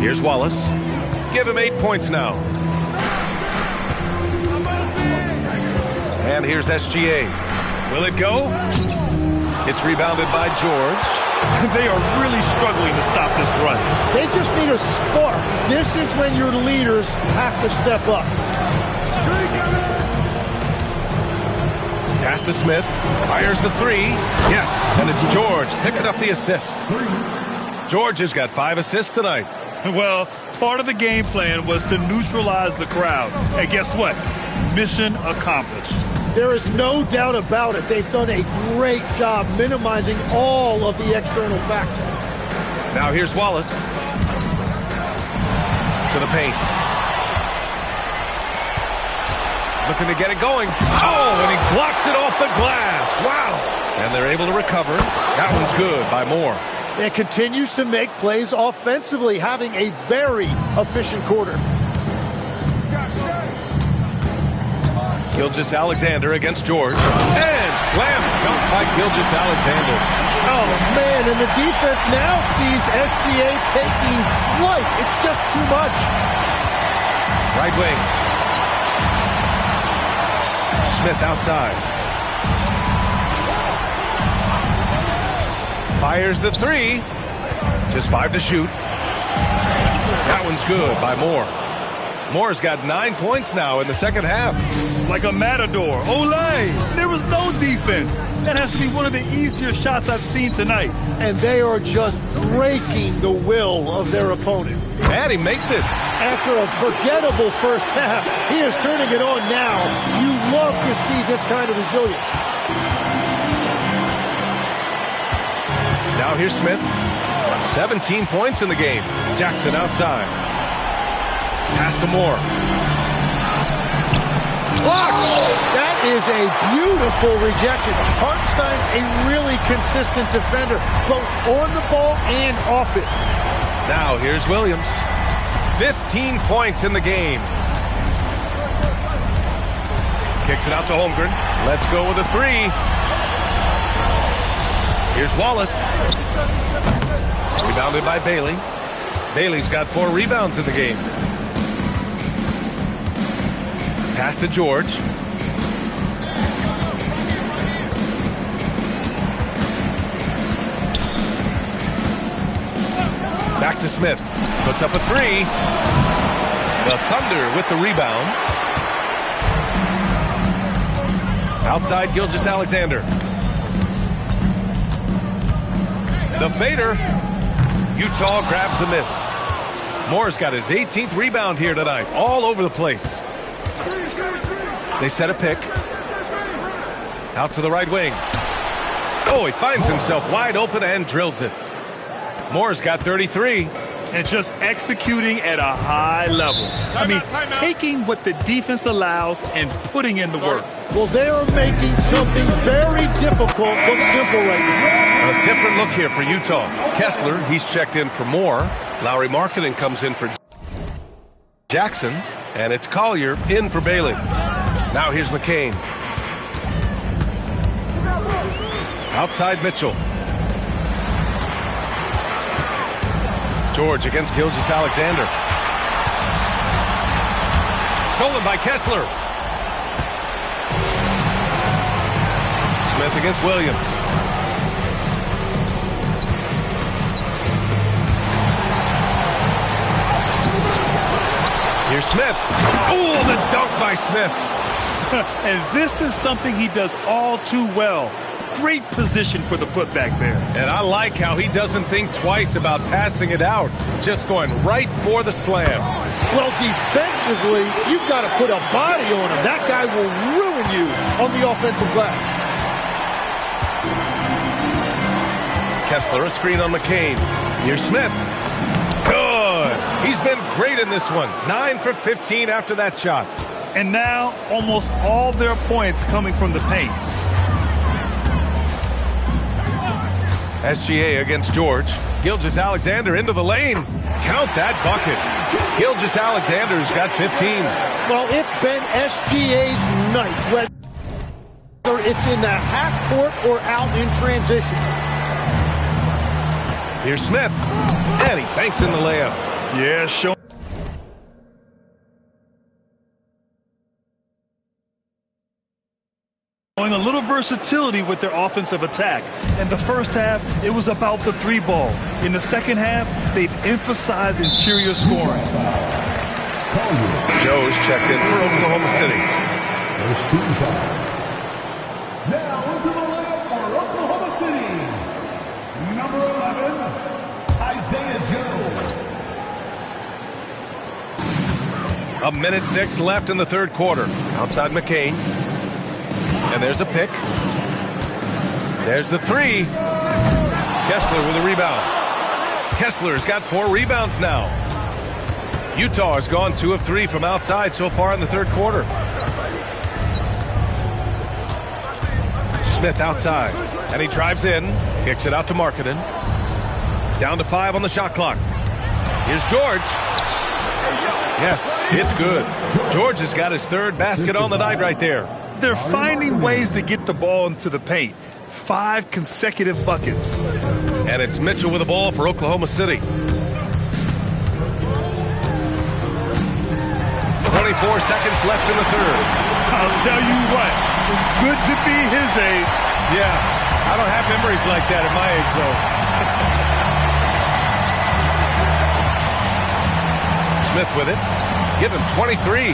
Here's Wallace. Give him 8 points now. And here's SGA. Will it go? It's rebounded by George. They are really struggling to stop this run. They just need a spark. This is when your leaders have to step up. Pass to Smith. Fires the 3. Yes, and it's George picking up the assist. George has got 5 assists tonight. Well, part of the game plan was to neutralize the crowd. And guess what? Mission accomplished. There is no doubt about it. They've done a great job minimizing all of the external factors. Now here's Wallace. To the paint. Looking to get it going. Oh, and he blocks it off the glass. Wow. And they're able to recover. That one's good by Moore. And continues to make plays offensively, having a very efficient quarter. Gilgeous-Alexander against George. And slam dunk by Gilgeous-Alexander. Oh, man, and the defense now sees SGA taking flight. It's just too much. Right wing. Smith outside. Fires the 3. Just 5 to shoot. That one's good by Moore. Moore's got 9 points now in the second half. Like a matador. Olay! There was no defense. That has to be one of the easier shots I've seen tonight. And they are just breaking the will of their opponent. And he makes it. After a forgettable first half, he is turning it on now. You love to see this kind of resilience. Now here's Smith. 17 points in the game. Jackson outside. Pass to Moore. Blocked! That is a beautiful rejection. Hartenstein's a really consistent defender, both on the ball and off it. Now here's Williams. 15 points in the game. Kicks it out to Holmgren. Let's go with a three. Here's Wallace. Rebounded by Bailey. Bailey's got 4 rebounds in the game. Pass to George. Back to Smith. Puts up a three. The Thunder with the rebound. Outside Gilgeous-Alexander. The fader. Utah grabs the miss. Moore's got his 18th rebound here tonight. All over the place. They set a pick. Out to the right wing. Oh, he finds himself wide open and drills it. Moore's got 33. And just executing at a high level. I mean, taking what the defense allows and putting in the work. Well, they are making something very difficult look simple right now. A different look here for Utah. Kessler, he's checked in for Moore. Lowry Markkanen comes in for Jackson. And it's Collier in for Bailey. Now here's McCain. Outside Mitchell. George against Gilgeous-Alexander. Stolen by Kessler. Smith against Williams. Here's Smith. Oh, the dunk by Smith. And this is something he does all too well. Great position for the putback there. And I like how he doesn't think twice about passing it out. Just going right for the slam. Well, defensively, you've got to put a body on him. That guy will ruin you on the offensive glass. Kessler, a screen on McCain. Here's Smith. Good. He's been great in this one. 9 for 15 after that shot. And now, almost all their points coming from the paint. SGA against George. Gilgeous-Alexander into the lane. Count that bucket. Gilgeous-Alexander's got 15. Well, it's been SGA's night, whether it's in the half court or out in transition. Here's Smith. And he banks in the layup. Yeah, showing a little versatility with their offensive attack. In the first half, it was about the three ball. In the second half, they've emphasized interior scoring. Joe's checked in for Oklahoma City. Now into the lineup for Oklahoma City. Number 11, Isaiah Joe. 1:06 left in the third quarter. Outside McCain. And there's a pick. There's the three. Kessler with a rebound. Kessler's got 4 rebounds now. Utah has gone 2 of 3 from outside so far in the third quarter. Smith outside. And he drives in. Kicks it out to Markkanen. Down to 5 on the shot clock. Here's George. Yes, it's good. George has got his 3rd basket on the night right there. They're finding ways to get the ball into the paint. 5 consecutive buckets. And it's Mitchell with the ball for Oklahoma City. 24 seconds left in the third. I'll tell you what, it's good to be his age. Yeah, I don't have memories like that at my age, though. Smith with it. Give him 23.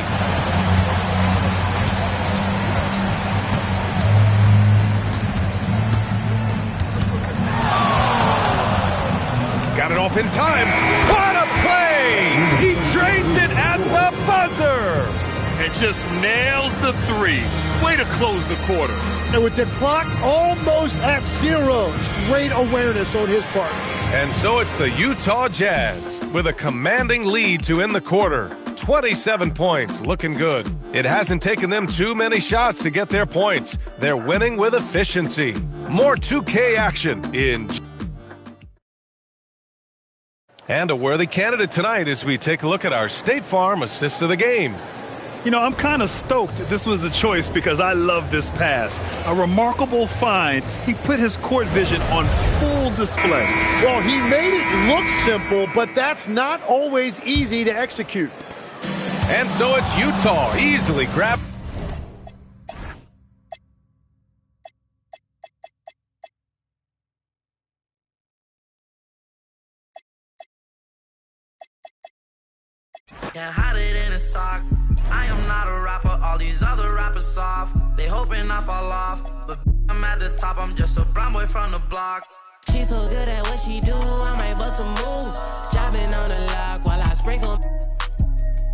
Got it off in time. What a play! He drains it at the buzzer! And just nails the three. Way to close the quarter. And with the clock almost at zero, great awareness on his part. And so it's the Utah Jazz with a commanding lead to end the quarter. 27 points, looking good. It hasn't taken them too many shots to get their points. They're winning with efficiency. More 2K action in... And a worthy candidate tonight as we take a look at our State Farm assist of the game. You know, I'm kind of stoked this was a choice because I love this pass. A remarkable find. He put his court vision on full display. Well, he made it look simple, but that's not always easy to execute. And so it's Utah easily grabbed. Can't hide it in a sock. I am not a rapper, all these other rappers soft. They hoping I fall off, but I'm at the top, I'm just a brown boy from the block. She so good at what she do, I might bust a move. Driving on the lock while I sprinkle.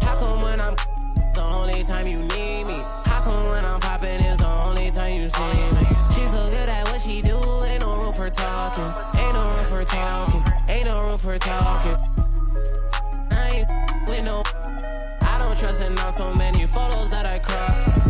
How come when I'm the only time you need me? How come when I'm popping is the only time you see me? She so good at what she do, ain't no room for talking. Ain't no room for talking, ain't no room for talking. I ain't with no, I don't trust in not so many photos that I cropped.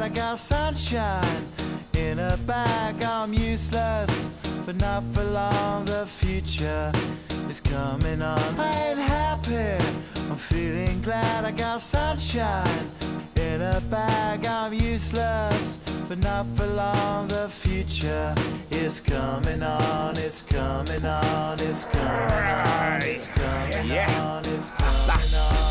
I got sunshine in a bag. I'm useless, but not for long. The future is coming on. I ain't happy. I'm feeling glad I got sunshine in a bag. I'm useless, but not for long. The future is coming on. It's coming on. It's coming on. It's coming on. It's coming on.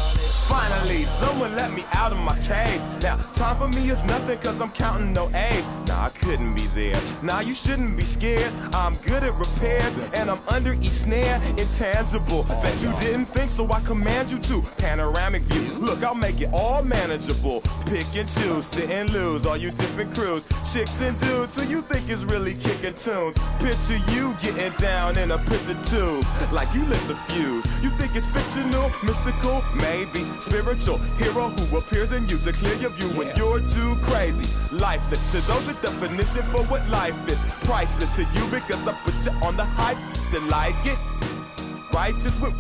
Finally, someone let me out of my cage. Now, time for me is nothing cause I'm counting no A's. Nah, I couldn't be there. Nah, you shouldn't be scared. I'm good at repairs and I'm under each snare. Intangible, bet you didn't think, so I command you to. Panoramic view, look, I'll make it all manageable. Pick and choose, sit and lose, all you different crews. Chicks and dudes who you think is really kicking tunes. Picture you getting down in a picture tube, like you lit the fuse. You think it's fictional, mystical, maybe spiritual hero who appears in you to clear your view when you're too crazy. Lifeless to those, the definition for what life is. Priceless to you because I put you on the hype to like it. Righteous with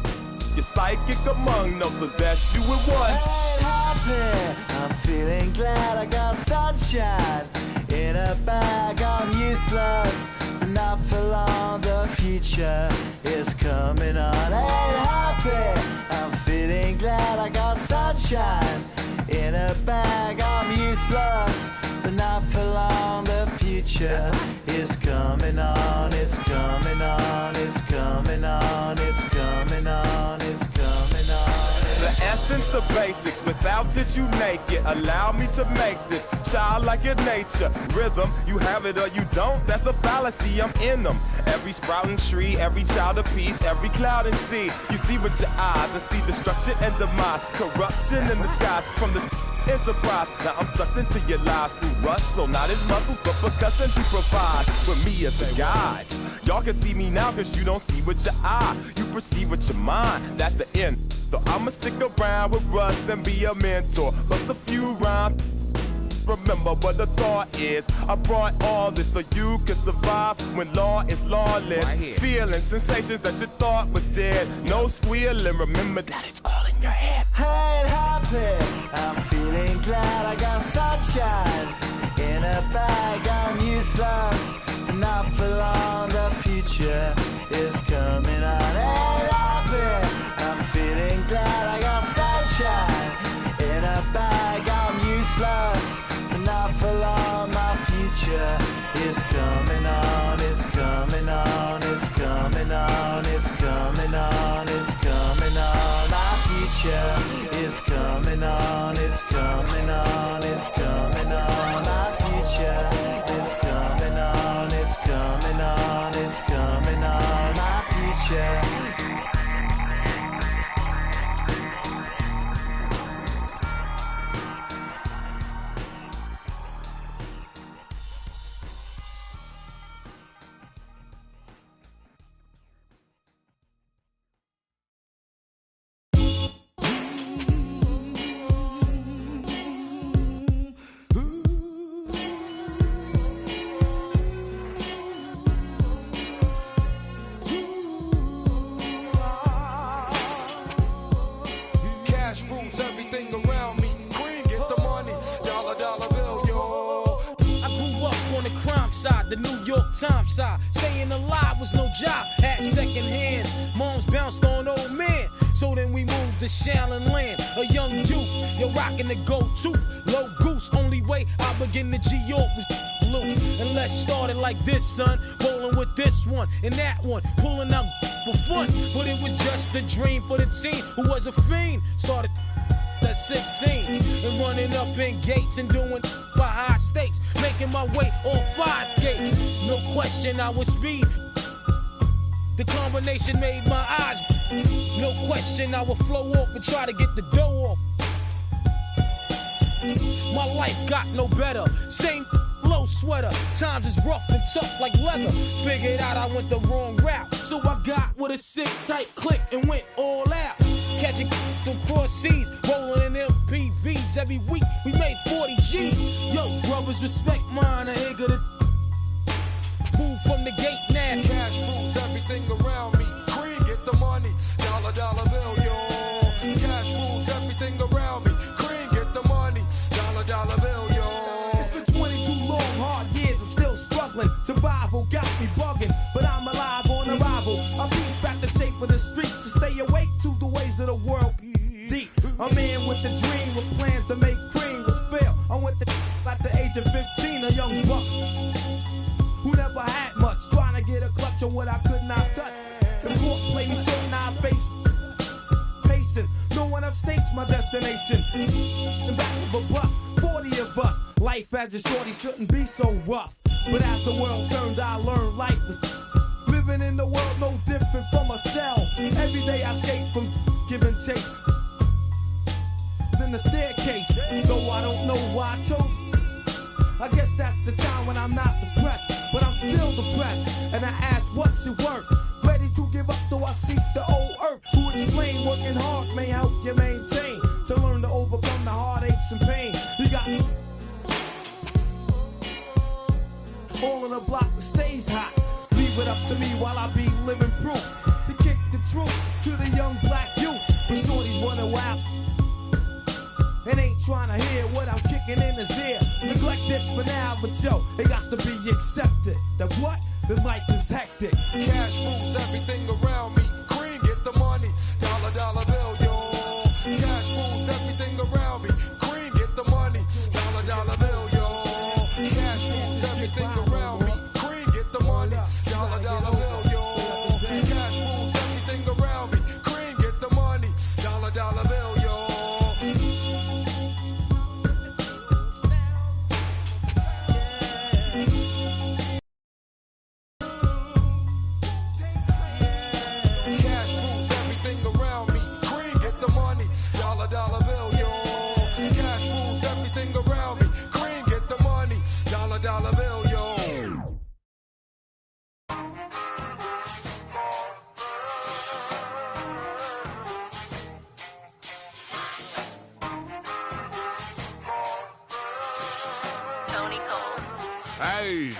your psychic among no possess you with one. I ain't happy. I'm feeling glad I got sunshine in a bag. I'm useless, but not for long. The future is coming on. I ain't happy. I'm feeling glad I got sunshine in a bag. I'm useless, but not for long. The future is coming on. It's coming on. It's coming on. It's coming on. It's coming on. The essence, the basics, without it you naked. Allow me to make this childlike in nature. Rhythm, you have it or you don't, that's a fallacy, I'm in them. Every sprouting tree, every child of peace, every cloud and sea. You see with your eyes and see destruction and demise. Corruption in the skies from this enterprise. Now I'm sucked into your lives through rust, so not as muscles, but percussion to provide for me as a guide. Y'all can see me now cause you don't see with your eye. You perceive with your mind, that's the end. So I'ma stick around with Russ and be a mentor. Bust a few rhymes. Remember what the thought is. I brought all this so you can survive when law is lawless. Feeling sensations that you thought was dead. No squealing, remember that it's all in your head. I ain't happy. I'm feeling glad I got sunshine in a bag. I'm useless, but not for long. The future is coming on. I ain't happy. I'm feeling glad I got sunshine in a bag. I'm useless, but not for long. My future is coming on. It's coming on. It's coming on. It's coming on. future is coming on, it's coming on, it's coming on. My future is coming on, it's coming on, it's coming on. My future. The New York Times side, staying alive was no job, had second hands. Moms bounced on old men, so then we moved to Shaolin Land. A young youth, you're rocking the gold tooth, low goose. Only way I begin to G-York was loot. And let's start it like this, son. Rolling with this one and that one, pulling out for fun. But it was just a dream for the teen who was a fiend. Started at 16 and running up in gates and doing by high stakes, making my way on fire skates. No question I was speed. The combination made my eyes. No question I would flow off and try to get the dough off. My life got no better. Same low sweater. Times is rough and tough like leather. Figured out I went the wrong route, so I got with a sick tight click and went all out. Catching from cross seas, rolling in MPVs. Every week we made 40 G. Yo, brothers, respect mine. I ain't gonna move from the gate now. Cash rules everything around me. Cream, get the money. Dollar, dollar bill, yo. Cash rules everything around me. Cream, get the money. Dollar, dollar bill, yo. It's been 22 long, hard years. I'm still struggling. Survival got me bugging, but I'm alive on arrival. I peep at the shape of the streets to stay awake to the ways of the world. Deep. A man with a dream, with plans to make cream was fail. I went to at the age of 15, a young buck who never had much, trying to get a clutch on what I could not touch. The court played me so now I face pacing. No one upstates my destination. In back of a bus, 40 of us. Life as a shorty shouldn't be so rough. But as the world turned, I learned life was living in the world no different from a cell. Every day I escape from giving chase. In the staircase, though I don't know why I chose. I guess that's the time when I'm not depressed, but I'm still depressed. And I ask, what's your work? Ready to give up, so I seek the old earth. Who explain working hard may help you maintain, to learn to overcome the heartaches and pain. You got all in the block that stays hot. Leave it up to me while I be living proof to kick the truth to the young black youth. When shorties running wild and ain't trying to hear what I'm kicking in his ear. Neglected for now, but yo, it got to be accepted. That what? The life is hectic. Cash rules everything around me. Cream, get the money. Dollar, dollar bill, yo. Cash rules everything around me. Cream, get the money. Dollar, dollar bill, yo. Cash rules everything around me. Cream, get the money. Dollar, dollar bill, yo. Cash rules everything around me. Cream, get the money. Dollar, dollar bill, yo. Dollar bill, yo. Cash rules everything around me. Cream, get the money. Dollar, dollar bill, yo. Tony Coles. Hey,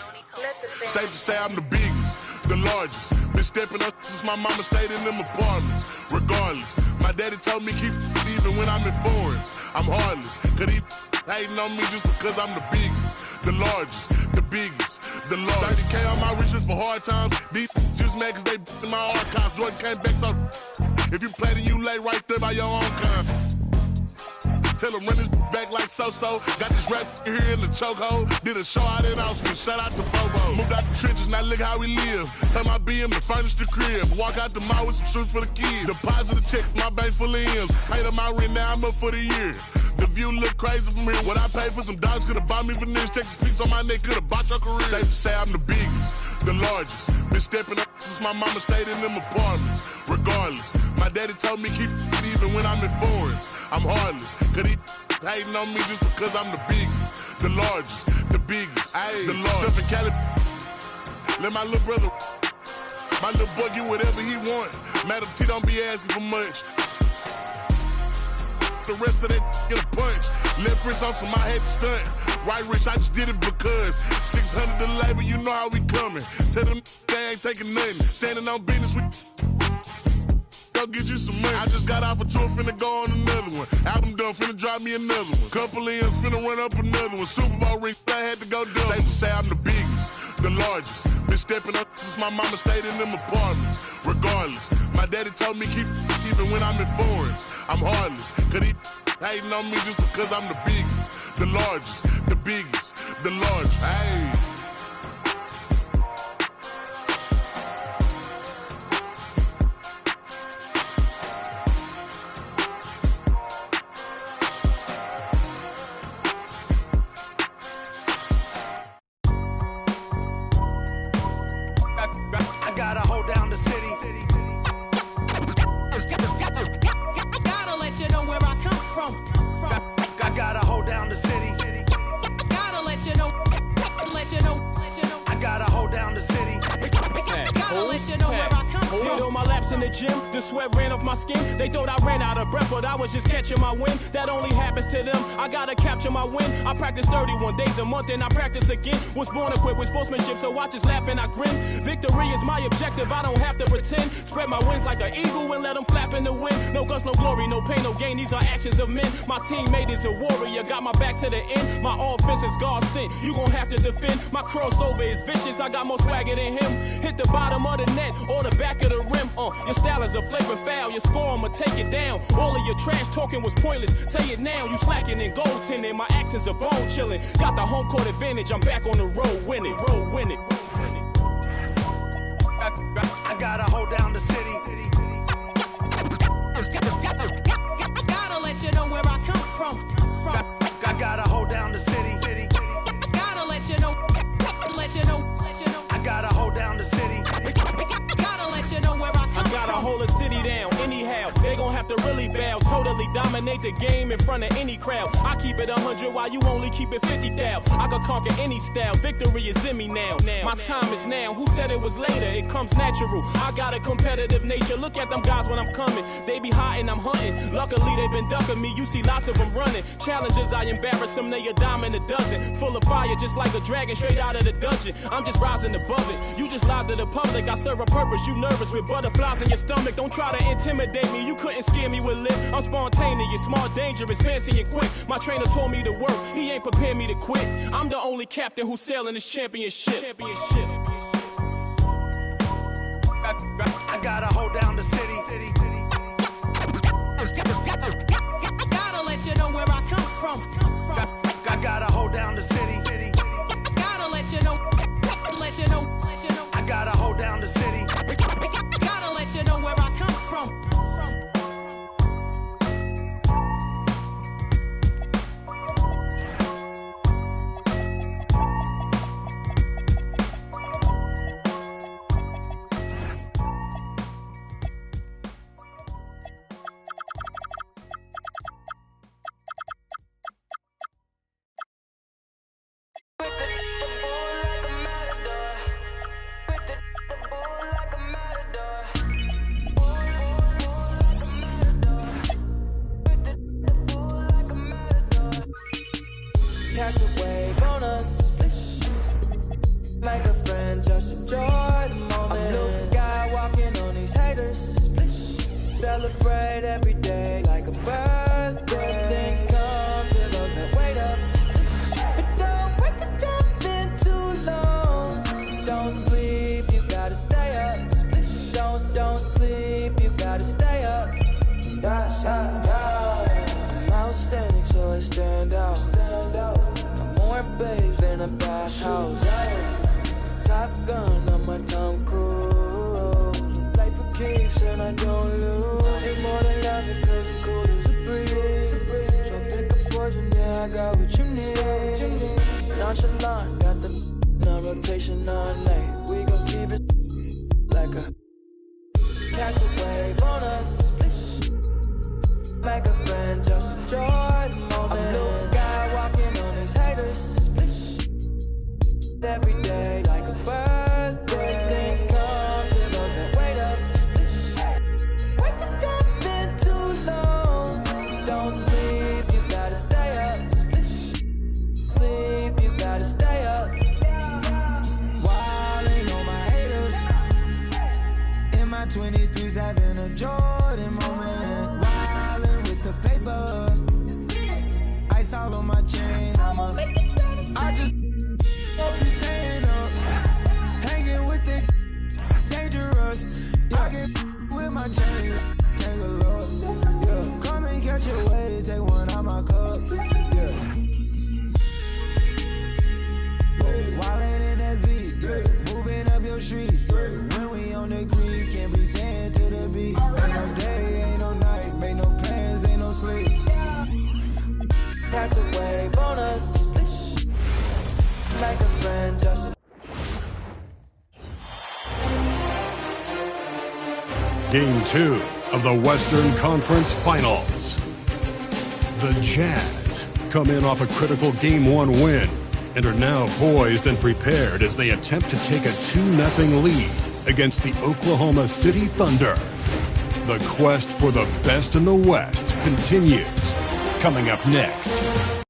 safe to say I'm the biggest, the largest. Been stepping up since my mama stayed in them apartments. Regardless, my daddy told me keep even when I'm in foreigns. I'm heartless, cause he hating on me just because I'm the biggest, the largest, the biggest, the largest. 30K on my riches for hard times. These just mad cause they in my archives. Jordan came back, so if you play then you lay right there by your own kind. Tell him run his back like so-so. Got this rap here in the chokehold. Did a show out in Austin. Shout out to Bobo. Moved out the trenches, now look how we live. Turn my BM to furnish the crib. Walk out the mall with some shoes for the kids. Deposit a check, my bank full of M's. Paid on my rent, now I'm up for the year. The view look crazy from here. What I paid for some dogs could've bought me veneers. Texas piece on my neck could've bought your career. Safe to say I'm the biggest, the largest. Been stepping up since my mama stayed in them apartments. Regardless, my daddy told me keep it even when I'm in foreigns. I'm heartless, cause he hating on me just because I'm the biggest, the largest, the biggest, the largest. Stuff in Cali, let my little brother, my little boy get whatever he want. Madam T don't be asking for much. The rest of that get a punch. Left wrist on some I had to stunt. Right wrist, I just did it because 600 the labor, you know how we coming. Tell them they ain't taking nothing. Standing on business with go get you some money. I just got off a tour, finna go on another one. Album done, finna drop me another one. Couple M's, finna run up another one. Super Bowl ring, I had to go double. Safe to say I'm the biggest, the largest. Been stepping up since my mama stayed in them apartments. Regardless, my daddy told me keep it even when I'm in foreigns. I'm heartless, cause he hating on me just because I'm the biggest, the largest, the biggest, the largest. Hey. I gotta hold down the city. Gotta let you know where I come from. I gotta hold down the city. Gotta let you know. I gotta hold down the city. Gotta let you know where I come from. Did all my laps in the gym, the sweat ran off my skin. They thought I ran out of breath, but I was just catching my wind. That only happens to them. I gotta capture my win. I practice 31 days a month and I practice again. Was born equipped with sportsmanship, so I just laugh and I grin. Victory is my objective, I don't have to pretend. Spread my wings like an eagle and let them flap in the wind. No guts, no glory, no pain, no gain. These are actions of men. My teammate is a warrior, got my back to the end. My offense is God sent. You gon' have to defend. My crossover is vicious, I got more swagger than him. Hit the bottom of the net or the back of the rim. Your style is a flagrant foul. Your score, I'ma take it down. All of your trash talking was pointless. Say it now, you slacking in goaltending. My actions are bone chilling. Got the home court advantage. I'm back on the road winning. I gotta hold down the city. Gotta let you know where I come from. I gotta hold down the city. Gotta let you know. I gotta hold down the city. Gotta let you know where I come from. I gotta hold a city down. Anyhow, they gon' have to really bow. Totally dominate the game in front of any crowd. I keep it 100 while you only keep it 50 thou. I could conquer any style. Victory is in me now. My time is now. Who said it was later? It comes natural. I got a competitive nature. Look at them guys when I'm coming. They be hot and I'm hunting. Luckily they been ducking me. You see lots of them running. Challenges, I embarrass them. They a dime in a dozen. Full of fire just like a dragon straight out of the dungeon. I'm just rising above it. You just lied to the public. I serve a purpose. You nervous with butterflies in your stomach. Don't try to intimidate me. You couldn't scare me with lip. I'm spontaneous, smart, dangerous, fancy and quick. My trainer told me to work. He ain't prepared me to quit. I'm the only captain who's sailing this championship. I gotta hold down the city. Gotta let you know where I come from. I gotta hold down the city. Gotta let you know. I gotta hold down the city. Gotta let you know where I come from. Catch a wave on us, splish. Like a friend, just enjoy the moment. I'm blue sky walking on these haters, splish. Celebrate every day like a birthday. Good things come to those that wait up. But don't wait to jump in too long. Don't sleep, you gotta stay up. Splish. Don't sleep, you gotta stay up. Yeah. I'm outstanding, so a bathhouse. Top gun on my Tom Cruise. Life for keeps and I don't lose. You're more than love it cause you're cool as a breeze. So pick a poison, yeah, I got what you need. Nonchalant, got the on rotation all night. We gon' keep it like a catch a wave on us. Make a friend, just enjoy the moment. I'm blue sky walking on these haters. Every day like a birthday. Things come to those that wait up. Wait to jump in too long. Don't sleep, you gotta stay up. Sleep, you gotta stay up. Wildin' on my haters. In my 23s having a Jordan moment. Wildin' with the paper. Ice all on my chain. I just hope you staying up. Hanging with the dangerous. Y'all get with my chain. Take a look. Yeah. Come and catch your wave. Take one out my cup. Yeah. Wildin' in SV. Yeah. Moving up your street. When we on the creek, can't be saying to the beat. Ain't no day, ain't no night. Make no plans, ain't no sleep. Catch a wave on us. Like a friend, just Game 2 of the Western Conference Finals. The Jazz come in off a critical Game 1 win and are now poised and prepared as they attempt to take a 2-0 lead against the Oklahoma City Thunder. The quest for the best in the West continues. Coming up next.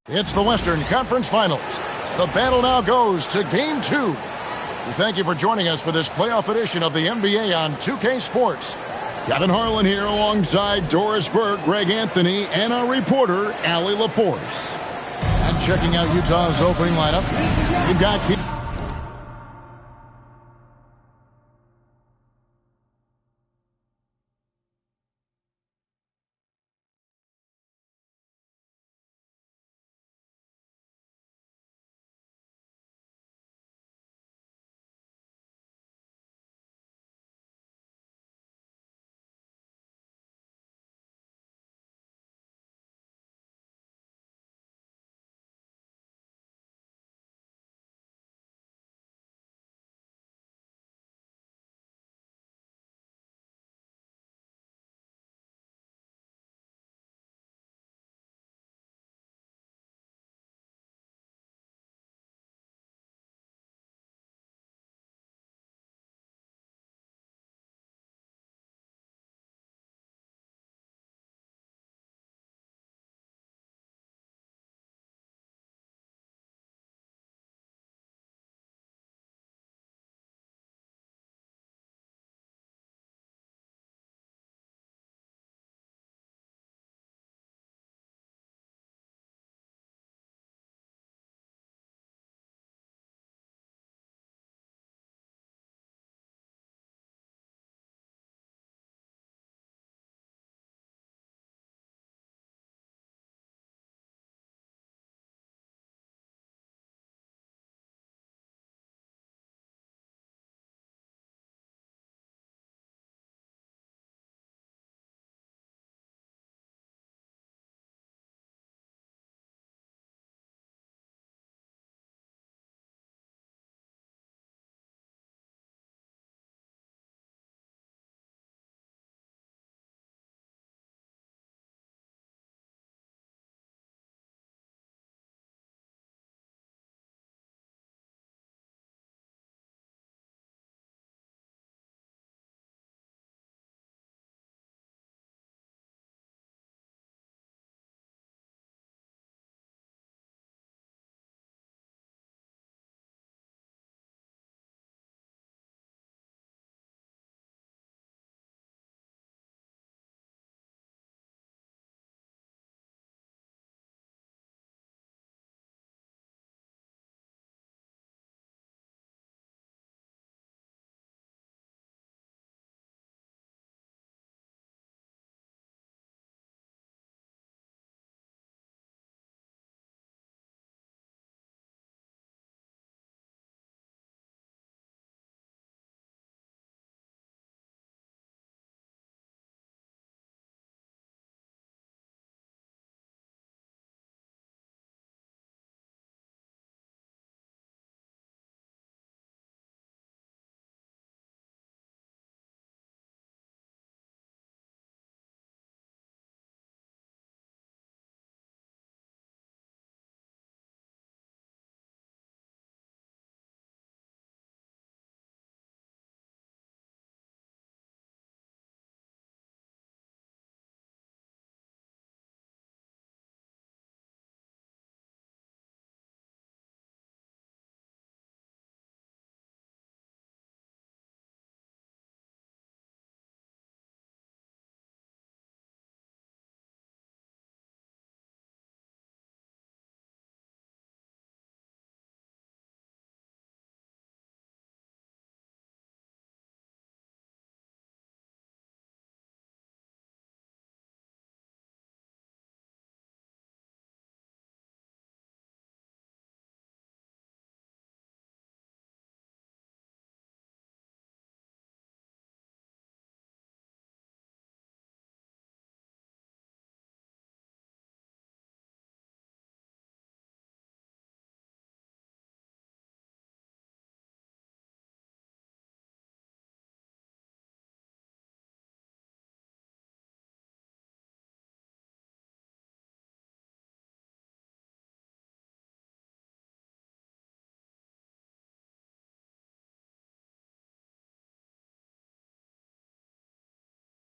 It's the Western Conference Finals. The battle now goes to Game 2. We thank you for joining us for this playoff edition of the NBA on 2K Sports. Kevin Harlan here alongside Doris Burke, Greg Anthony, and our reporter, Allie LaForce. And checking out Utah's opening lineup, we've got...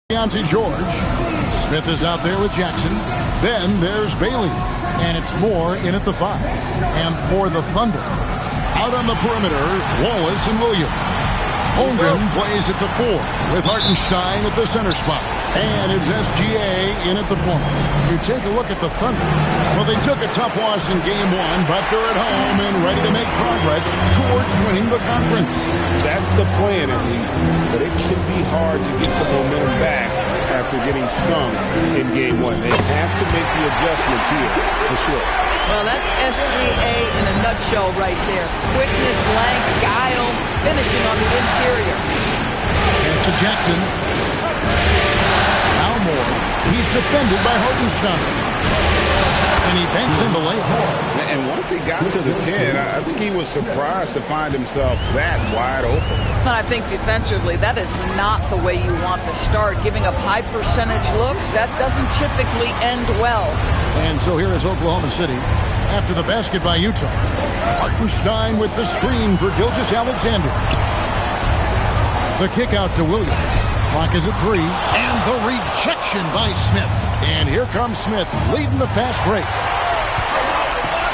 Keontae George. Smith is out there with Jackson. Then there's Bailey. And it's Moore in at the 5. And for the Thunder, out on the perimeter, Wallace and Williams. Holmgren plays at the 4 with Hartenstein at the center spot. And it's SGA in at the point. You take a look at the Thunder. Well, they took a tough loss in Game 1, but they're at home and ready to make progress towards winning the conference. That's the plan, at least. But it can be hard to get the momentum back after getting stung in Game 1. They have to make the adjustments here, for sure. Well, that's SGA in a nutshell right there. Quickness, length, guile, finishing on the interior. Here's to Jackson. Now Moore. He's defended by Hartenstein. And he banks in the layup. And once he got to the 10, I think he was surprised to find himself that wide open. I think defensively, that is not the way you want to start. Giving up high percentage looks, that doesn't typically end well. And so here is Oklahoma City after the basket by Utah. Hartenstein with the screen for Gilgeous-Alexander. The kick out to Williams. Clock is at 3. And the rejection by Smith. And here comes Smith leading the fast break.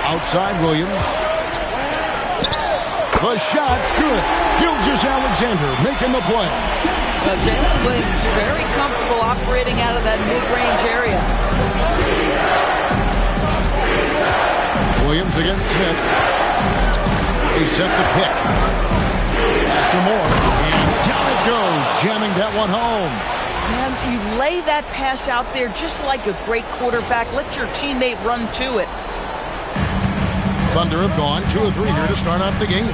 Outside Williams. The shot's good. Gilgeous-Alexander making the play. Jalen Williams very comfortable operating out of that mid-range area. Williams against Smith. He set the pick. Pass to Moore. And down it goes, jamming that one home. Man, you lay that pass out there just like a great quarterback. Let your teammate run to it. Thunder have gone 2 of 3 here to start out the game.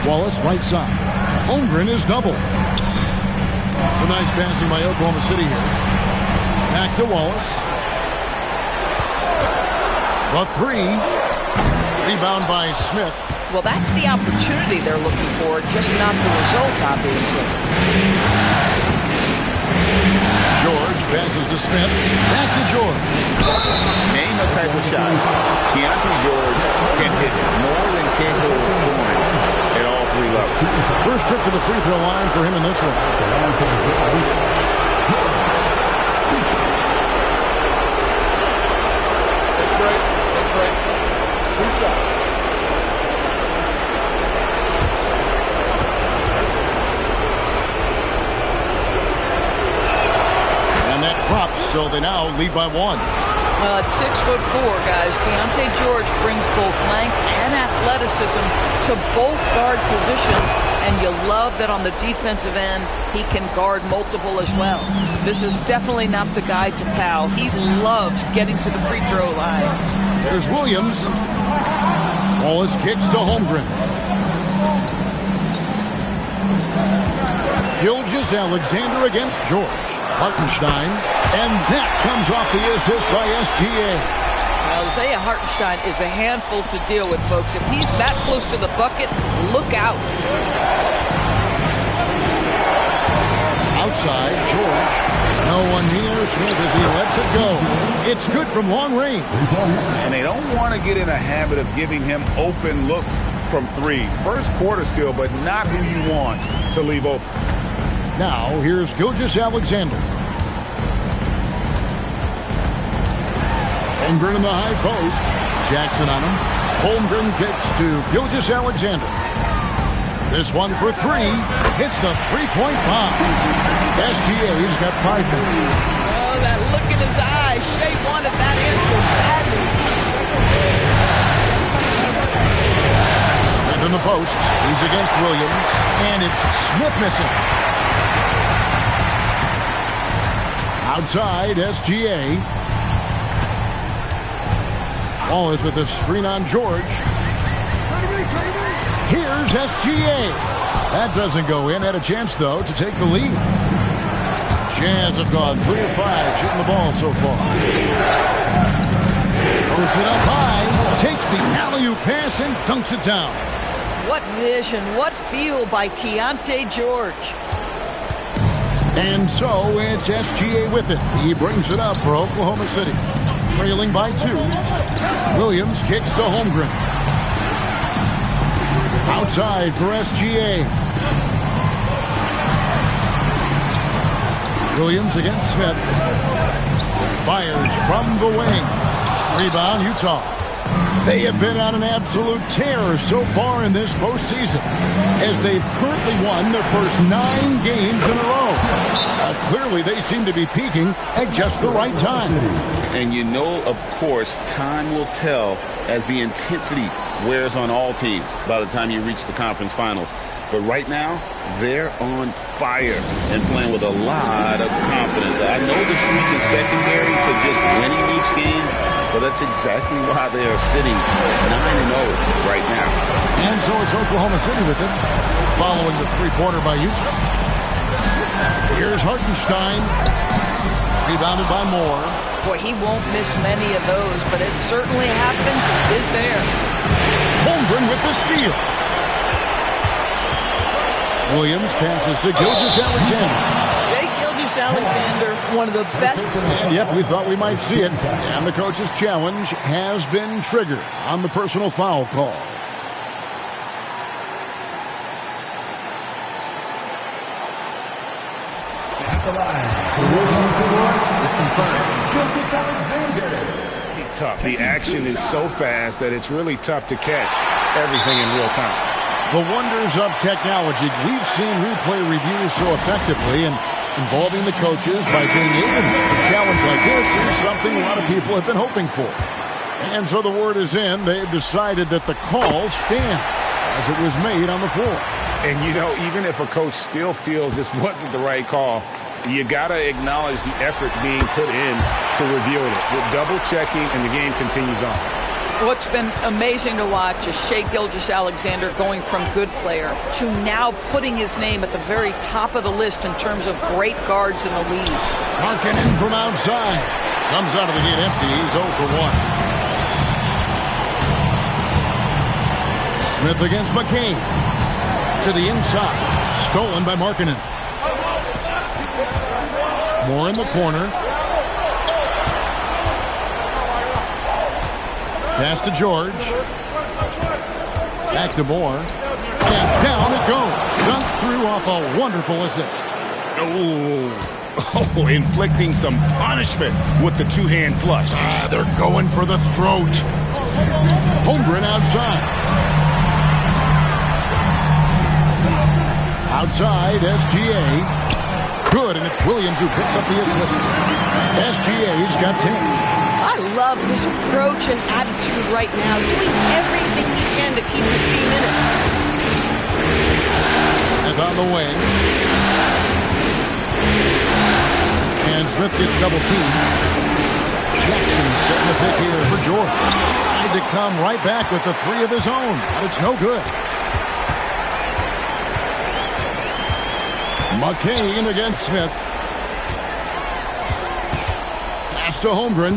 Wallace right side. Holmgren is double. Some nice passing by Oklahoma City here. Back to Wallace. The 3. Rebound by Smith. Well, that's the opportunity they're looking for, just not the result, obviously. George passes to Smith. Back to George. Name a type of shot Keontae George can hit more than capable of scoring at all 3 levels. First trip to the free throw line for him in this one. Take a break. 2 shots. Props, so they now lead by 1. Well, at 6'4", guys, Keontae George brings both length and athleticism to both guard positions, and you love that on the defensive end, he can guard multiple as well. This is definitely not the guy to foul. He loves getting to the free throw line. There's Williams. Wallace kicks to Holmgren. Gilgeous-Alexander against George. Hartenstein, and that comes off the assist by SGA. Well, Isaiah Hartenstein is a handful to deal with, folks. If he's that close to the bucket, look out. Outside, George. No one near Smith as he lets it go. It's good from long range. And they don't want to get in a habit of giving him open looks from 3. First quarter still, but not who you want to leave open. Now, here's Gilgeous-Alexander. Holmgren in the high post. Jackson on him. Holmgren kicks to Gilgeous-Alexander. This one for 3. Hits the 3-point bomb. SGA's got 5 minutes. Oh, that look in his eye. Shea wanted that answer badly. Smith in the post. He's against Williams. And it's Smith missing. Outside, SGA. Wallace with the screen on George. Here's SGA. That doesn't go in. Had a chance, though, to take the lead. Jazz have gone 3 of 5, shooting the ball so far. Throws it up high. Takes the alley-oop pass and dunks it down. What vision, what feel by Keontae George. And so it's SGA with it. He brings it up for Oklahoma City. Trailing by 2. Williams kicks to Holmgren. Outside for SGA. Williams against Smith. Fires from the wing. Rebound, Utah. They have been on an absolute tear so far in this postseason, as they've currently won their first 9 games in a row. Clearly, they seem to be peaking at just the right time. And you know, of course, time will tell as the intensity wears on all teams by the time you reach the conference finals. But right now, they're on fire and playing with a lot of confidence. I know the streak is secondary to just winning each game, but that's exactly why they are sitting 9-0 right now. And so it's Oklahoma City with it, following the three-pointer by Utah. Here's Hartenstein, rebounded by Moore. Boy, he won't miss many of those, but it certainly happens. He did there. Holmgren with the steal. Williams passes to Gilgeous-Alexander. Jake Gilgeous-Alexander, one of the best. And yep, we thought we might see it. And the coach's challenge has been triggered on the personal foul call. At the line, the rookie is confirmed. Tough. The action is so fast that it's really tough to catch everything in real time. The wonders of technology. We've seen replay reviews so effectively, and involving the coaches by being able to make a challenge like this is something a lot of people have been hoping for. And so the word is in. They've decided that the call stands as it was made on the floor. And, you know, even if a coach still feels this wasn't the right call, you got to acknowledge the effort being put in to reviewing it. With double-checking, and the game continues on. What's been amazing to watch is Shai Gilgeous-Alexander going from good player to now putting his name at the very top of the list in terms of great guards in the league. Markkanen from outside. Comes out of the gate empty. He's 0 for 1. Smith against McCain. To the inside. Stolen by Markkanen. Moore in the corner. Pass to George. Back to Moore. And down it goes. Dunked through off a wonderful assist. Oh, inflicting some punishment with the two-hand flush. They're going for the throat. Holmgren outside. Outside, SGA. Good, and it's Williams who picks up the assist. SGA's got 10. I love his approach and attitude right now, doing everything he can to keep his team in it. Smith on the wing. And Smith gets double teamed. Jackson setting the pick here for George. Tried to come right back with the 3 of his own, but it's no good. McCain against Smith. Pass to Holmgren.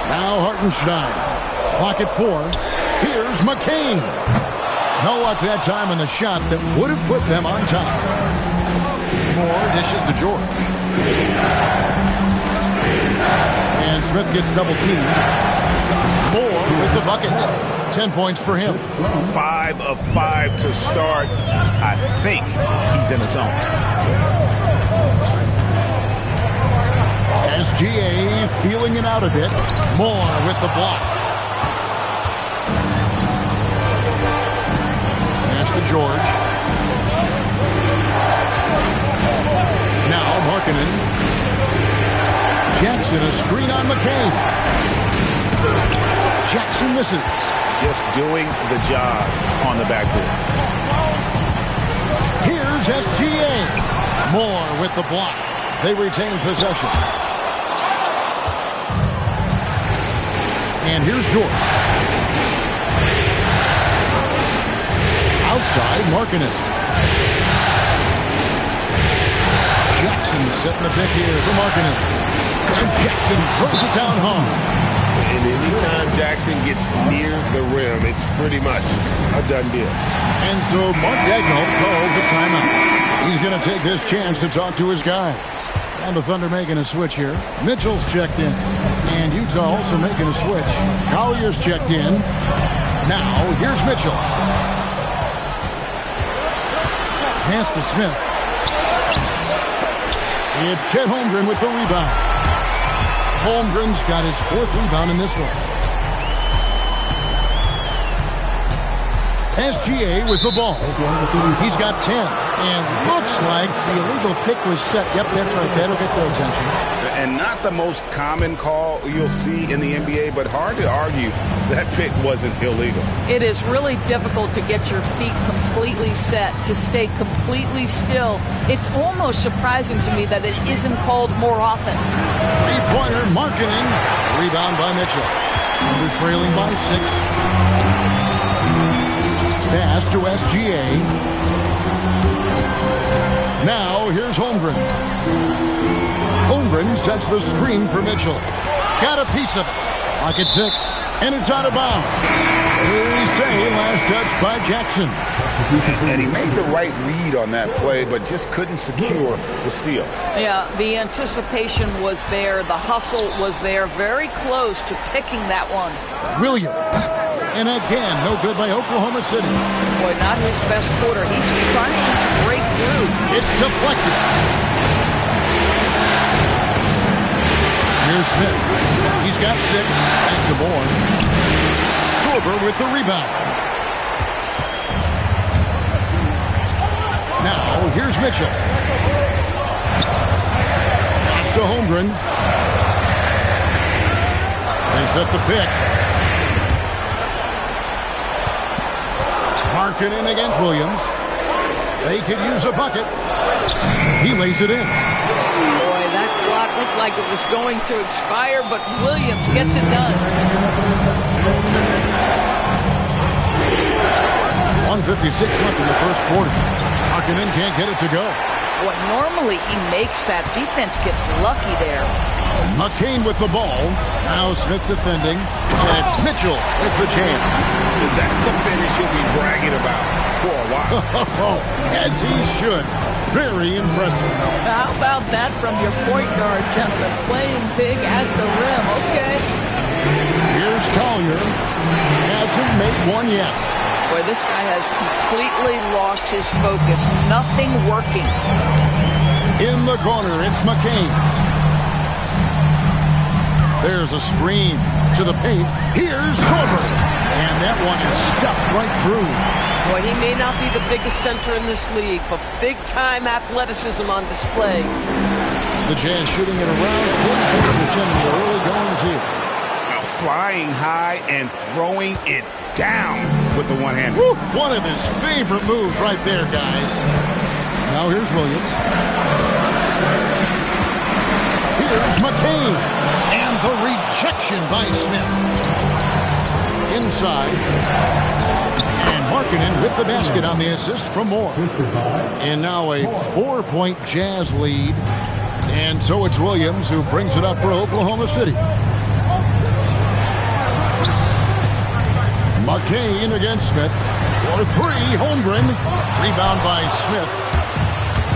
Now Hartenstein. Clock at 4. Here's McCain. No luck that time on the shot that would have put them on top. Moore dishes to George. And Smith gets double teamed. Moore with the bucket. 10 points for him. 5 of 5 to start. I think he's in the zone. SGA feeling it out a bit. Moore with the block. Pass to George. Now Markkanen. Jackson, a screen on McCain. Jackson misses. Just doing the job on the backboard. Here's SGA. Moore with the block. They retain possession. And here's George. Outside, Markkanen. Jackson setting the pick here for Markkanen. And Jackson throws it down hard. And anytime Jackson gets near the rim, it's pretty much a done deal. And so Mark Daigneault calls a timeout. He's going to take this chance to talk to his guys. And the Thunder making a switch here. Mitchell's checked in. And Utah also making a switch. Collier's checked in. Now, here's Mitchell. pass to Smith. It's Chet Holmgren with the rebound. Holmgren's got his 4th rebound in this one. SGA with the ball. He's got 10. And looks like the illegal pick was set. Yep, that's right. That'll get their attention. And not the most common call you'll see in the NBA, but hard to argue that pick wasn't illegal. It is really difficult to get your feet completely set, to stay completely still. It's almost surprising to me that it isn't called more often. Three-pointer marketing. Rebound by Mitchell. Under trailing by 6. Pass to SGA. Now here's Holmgren. Holmgren sets the screen for Mitchell. Got a piece of it. Clock at 6. And it's out of bounds. We say last touch by Jackson. And he made the right read on that play, but just couldn't secure the steal. Yeah, the anticipation was there. The hustle was there. Very close to picking that one. Williams. And again, no good by Oklahoma City. Boy, not his best quarter. He's trying to break through. It's deflected. Here's Smith. He's got 6. Back to Bourne. Sorber with the rebound. Now, here's Mitchell. Pass to Holmgren. They set the pick. Markkanen against Williams. They could use a bucket. He lays it in. Boy, that clock looked like it was going to expire, but Williams gets it done. 1:56 left in the first quarter. Markkanen can't get it to go. Boy, normally he makes that. Defense gets lucky there. McCain with the ball. Now Smith defending. And it's Mitchell with the jam. That's the finish he'll be bragging about for a while. As he should. Very impressive. How about that from your point guard, gentlemen? Playing big at the rim. Okay. Here's Collier. Hasn't made one yet. Boy, this guy has completely lost his focus. Nothing working. In the corner, it's McCain. There's a screen to the paint. Here's Sorber. And that one is stuffed right through. Boy, he may not be the biggest center in this league, but big-time athleticism on display. The Jazz shooting at around 44% in the early goings here. Flying high and throwing it down with the one-hand. One of his favorite moves right there, guys. Now here's Williams. Here's McCain. And the rejection by Smith. Inside. And Markkanen with the basket on the assist from Moore. And now a 4-point Jazz lead. And so it's Williams who brings it up for Oklahoma City. McCain against Smith. For 3, Holmgren. Rebound by Smith.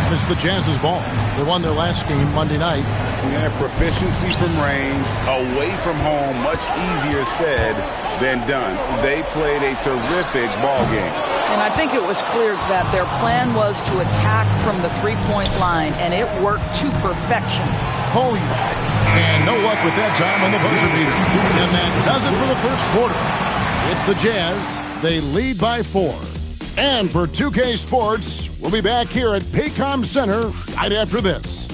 And it's the Jazz's ball. They won their last game Monday night. Yeah, proficiency from range, away from home, much easier said than done. They played a terrific ball game. And I think it was clear that their plan was to attack from the three-point line, and it worked to perfection. Holy. And no luck with that time on the buzzer beater. And that does it for the first quarter. It's the Jazz. They lead by 4. And for 2K Sports, we'll be back here at Paycom Center right after this.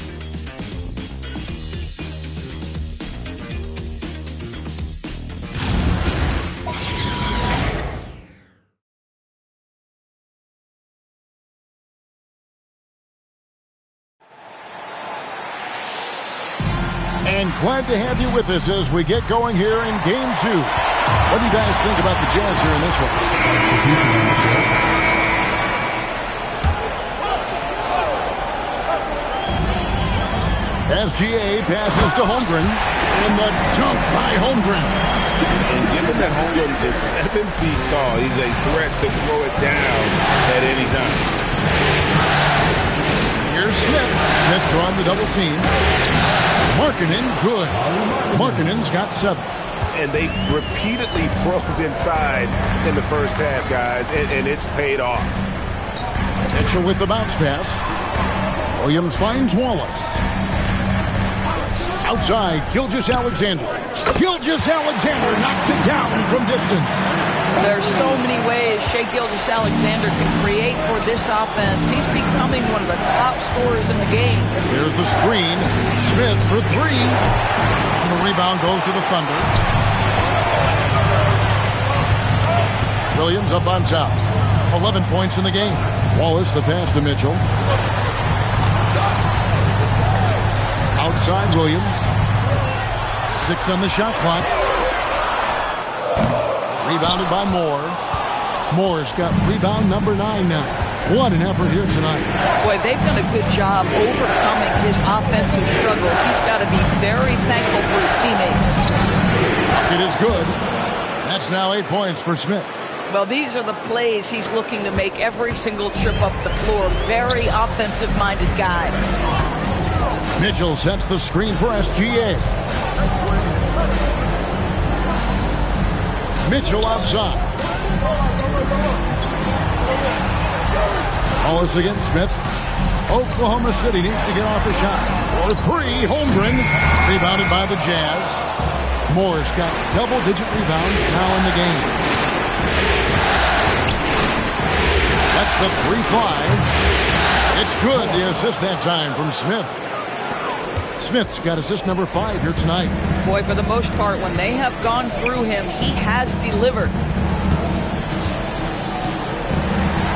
And glad to have you with us as we get going here in Game 2. What do you guys think about the Jazz here in this one? SGA passes to Holmgren. And the dunk by Holmgren. And given that Holmgren is 7 feet tall, he's a threat to throw it down at any time. Here's Smith. Smith drawing the double team. Markkanen, good. Markkanen's got 7. And they repeatedly probed inside in the first half, guys, and it's paid off. Mitchell with the bounce pass. Williams finds Wallace. Outside, Gilgeous-Alexander. Gilgeous-Alexander knocks it down from distance. There's so many ways Shai Gilgeous-Alexander can create for this offense. He's becoming one of the top scorers in the game. Here's the screen. Smith for three. And the rebound goes to the Thunder. Williams up on top. 11 points in the game. Wallace the pass to Mitchell. Outside Williams. 6 on the shot clock. Rebounded by Moore. Moore's got rebound number 9 now. What an effort here tonight. Boy, they've done a good job overcoming his offensive struggles. He's got to be very thankful for his teammates. It is good. That's now 8 points for Smith. Well, these are the plays he's looking to make every single trip up the floor. Very offensive-minded guy. Mitchell sets the screen for SGA. Mitchell outside. Wallace against Smith. Oklahoma City needs to get off a shot. For three, Holmgren. Rebounded by the Jazz. Moore's got double-digit rebounds now in the game. That's the 3-5. It's good, the assist that time from Smith. Smith's got assist number 5 here tonight. Boy, for the most part, when they have gone through him, he has delivered.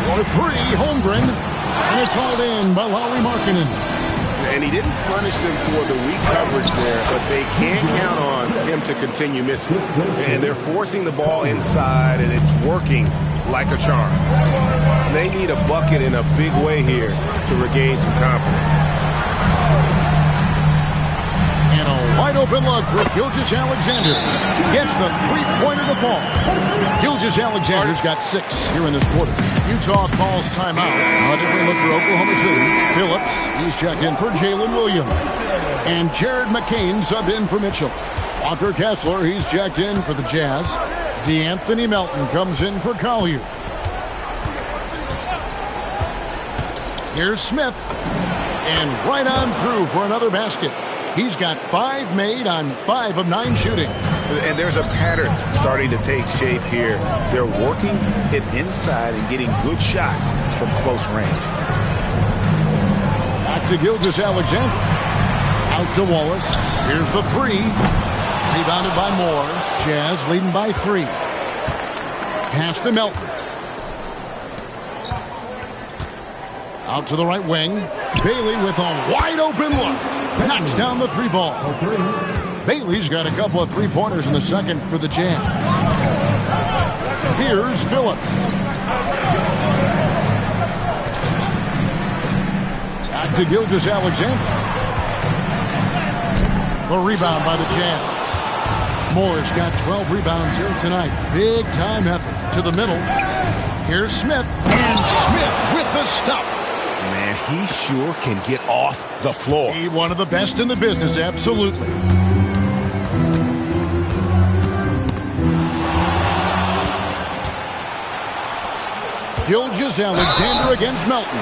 For three, Holmgren. And it's hauled in by Lauri Markkanen. And he didn't punish them for the weak coverage there, but they can't count on him to continue missing. And they're forcing the ball inside, and it's working like a charm. They need a bucket in a big way here to regain some confidence. And a wide open look for Gilgeous-Alexander. Gets the three-pointer to fall. Gilgeous-Alexander's got 6 here in this quarter. Utah calls timeout. A different look for Oklahoma City. Phillips, he's checked in for Jalen Williams. And Jared McCain subbed in for Mitchell. Walker Kessler, he's checked in for the Jazz. DeAnthony Melton comes in for Collier. Here's Smith. And right on through for another basket. He's got 5 made on 5 of 9 shooting. And there's a pattern starting to take shape here. They're working it inside and getting good shots from close range. Back to Gilgeous-Alexander. Out to Wallace. Here's the 3. Rebounded by Moore. Jazz leading by 3. Pass to Melton. Out to the right wing. Bailey with a wide open look. Knocks down the 3 ball. Bailey's got a couple of 3-pointers in the second for the Jazz. Here's Phillips. Back to Gilgeous-Alexander. The rebound by the Jazz. Moore's got 12 rebounds here tonight. Big time effort to the middle. Here's Smith. And Smith with the stuff. Man, he sure can get off the floor. He's one of the best in the business, absolutely. Gilgeous-Alexander against Melton.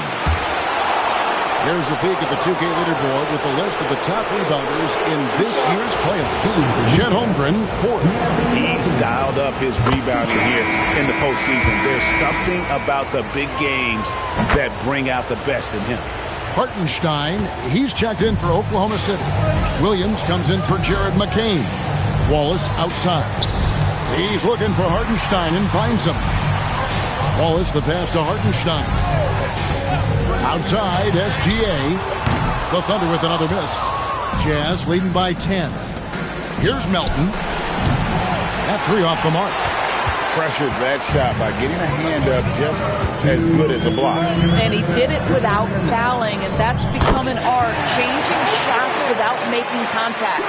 Here's a peek at the 2K leaderboard with the list of the top rebounders in this year's playoffs. Chet Holmgren, 4th. He's dialed up his rebounding here in the postseason. There's something about the big games that bring out the best in him. Hartenstein, he's checked in for Oklahoma City. Williams comes in for Jared McCain. Wallace outside. He's looking for Hartenstein and finds him. Wallace the pass to Hartenstein. Outside, SGA. The Thunder with another miss. Jazz leading by 10. Here's Melton. That 3 off the mark. Pressured that shot by getting a hand up just as good as a block. And he did it without fouling, and that's become an art, changing shots without making contact.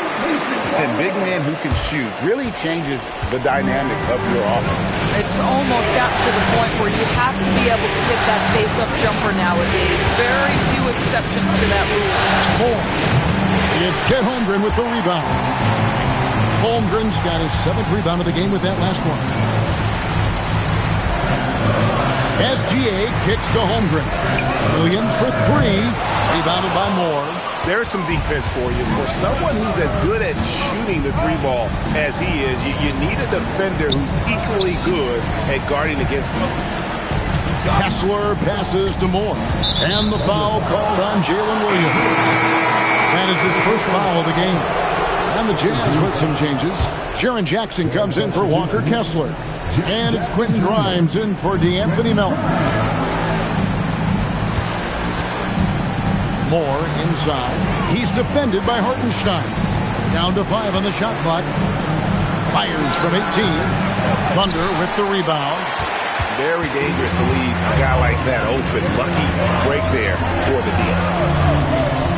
And big man who can shoot really changes the dynamic of your offense. It's almost got to the point where you have to be able to hit that face-up jumper nowadays. Very few exceptions to that rule. It's Chet Holmgren with the rebound. Holmgren's got his 7th rebound of the game with that last one. SGA kicks to Holmgren. Williams for three. Rebounded by Moore. There's some defense for you. For someone who's as good at shooting the three ball as he is, you need a defender who's equally good at guarding against him. Kessler passes to Moore. And the foul called on Jalen Williams. That is his first foul of the game. And the Jazz with some changes. Jaren Jackson comes in for Walker Kessler. And it's Quentin Grimes in for DeAnthony Melton. Moore inside. He's defended by Hartenstein. Down to 5 on the shot clock. Fires from 18. Thunder with the rebound. Very dangerous to leave a guy like that open. Lucky break there for the deal.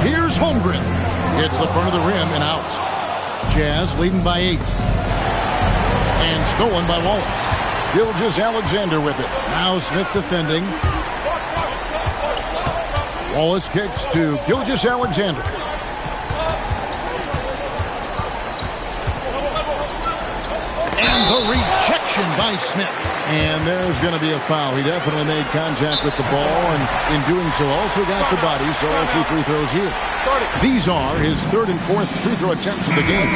Here's Holmgren. It's the front of the rim and out. Jazz leading by 8. And stolen by Wallace. Gilgeous-Alexander with it. Now Smith defending. Wallace kicks to Gilgeous-Alexander. And the rejection by Smith. And there's going to be a foul. He definitely made contact with the ball, and in doing so also got the body, so we'll see free throws here. These are his third and fourth free throw attempts of the game.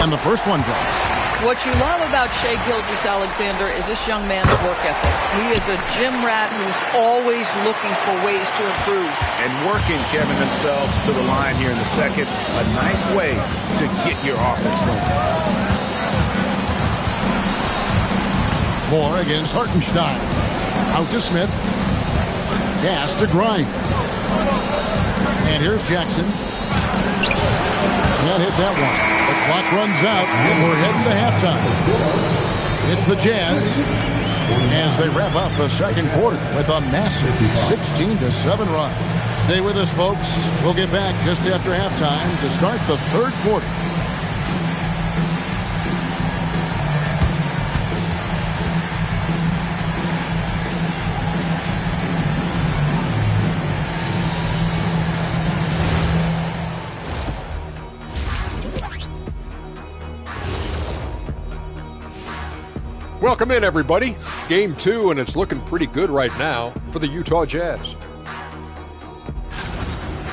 And the first one drops. What you love about Shai Gilgeous-Alexander is this young man's work ethic. He is a gym rat who's always looking for ways to improve. And working, Kevin, themselves to the line here in the second. A nice way to get your offense moving. Moore against Hartenstein. Out to Smith. Pass to Grimes. And here's Jackson. Can't hit that one. The clock runs out, and we're heading to halftime. It's the Jazz as they wrap up the second quarter with a massive 16-7 run. Stay with us, folks. We'll get back just after halftime to start the third quarter. Welcome in, everybody. Game 2, and it's looking pretty good right now for the Utah Jazz.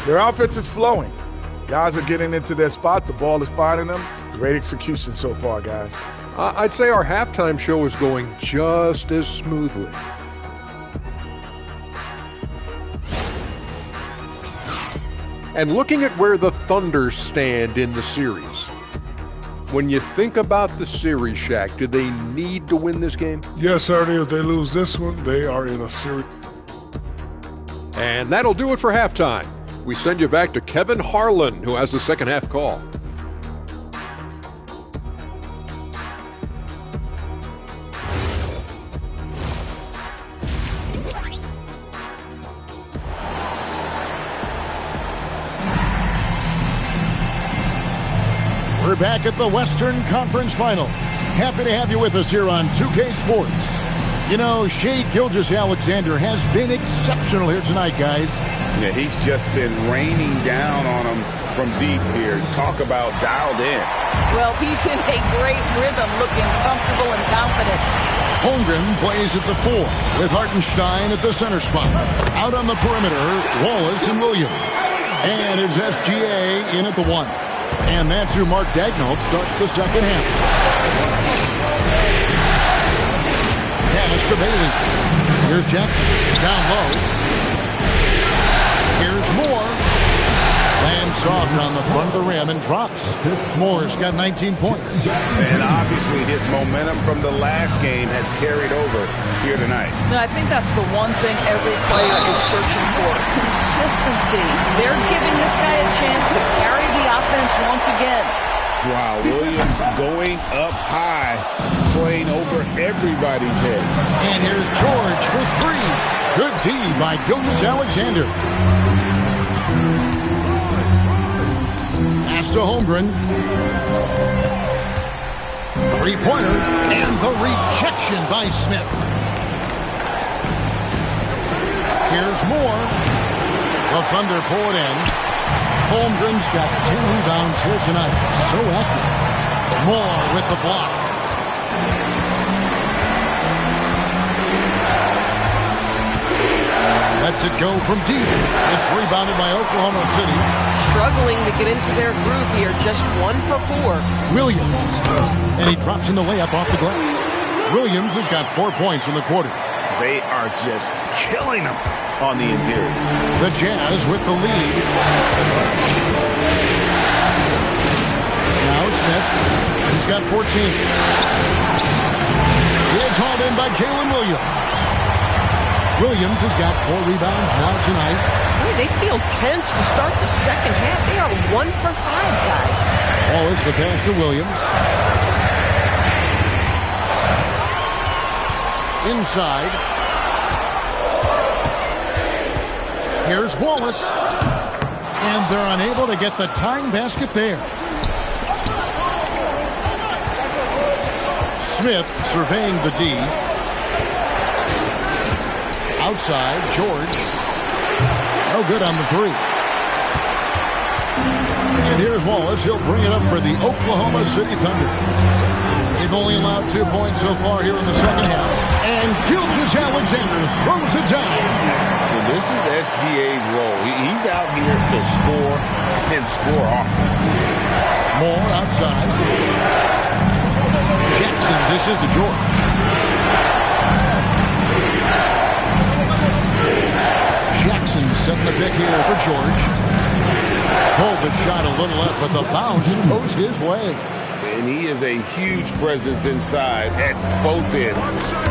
Their offense is flowing. Guys are getting into their spot. The ball is finding them. Great execution so far, guys. I'd say our halftime show is going just as smoothly. And looking at where the Thunder stand in the series, when you think about the series, Shaq, do they need to win this game? Yes, Ernie. If they lose this one, they are in a series. And that'll do it for halftime. We send you back to Kevin Harlan, who has the second half call. We're back at the Western Conference Final. Happy to have you with us here on 2K Sports. You know, Shai Gilgeous-Alexander has been exceptional here tonight, guys. Yeah, he's just been raining down on them from deep here. Talk about dialed in. Well, he's in a great rhythm, looking comfortable and confident. Holmgren plays at the 4 with Hartenstein at the center spot. Out on the perimeter, Wallace and Williams. And it's SGA in at the 1. And that's who Mark Daigneault starts the second half. Pass to Bailey. Here's Jackson. Down low. Here's Moore. Lands soft on the front of the rim and drops. Moore's got 19 points. And obviously his momentum from the last game has carried over here tonight. And I think that's the one thing every player is searching for. Consistency. They're giving this guy a chance to carry the offense once again. Wow, Williams going up high, playing over everybody's head. And here's George for 3. Good D by Gilgeous-Alexander. Pass to Holmgren. Three-pointer, and the rejection by Smith. Here's Moore. The Thunder pull it in. Holmgren's got 10 rebounds here tonight. So active. Moore with the block. Lets it go from deep. It's rebounded by Oklahoma City. Struggling to get into their groove here. Just 1 for 4. Williams. And he drops in the layup off the glass. Williams has got 4 points in the quarter. They are just killing them on the interior. The Jazz with the lead. Now Smith. He's got 14. It's hauled in by Jalen Williams. Williams has got 4 rebounds now tonight. Boy, they feel tense to start the second half. They are 1 for 5, guys. Wallace the pass to Williams. Inside. Here's Wallace. And they're unable to get the tying basket there. Smith surveying the D. Outside, George. No good on the 3. And here's Wallace. He'll bring it up for the Oklahoma City Thunder. They've only allowed 2 points so far here in the second half. And Gilgeous-Alexander throws it down. And this is SGA's role. He's out here to score and score often. Moore outside. Jackson dishes to George. Jackson setting the pick here for George. Pulled the shot a little left, but the bounce goes his way. And he is a huge presence inside at both ends.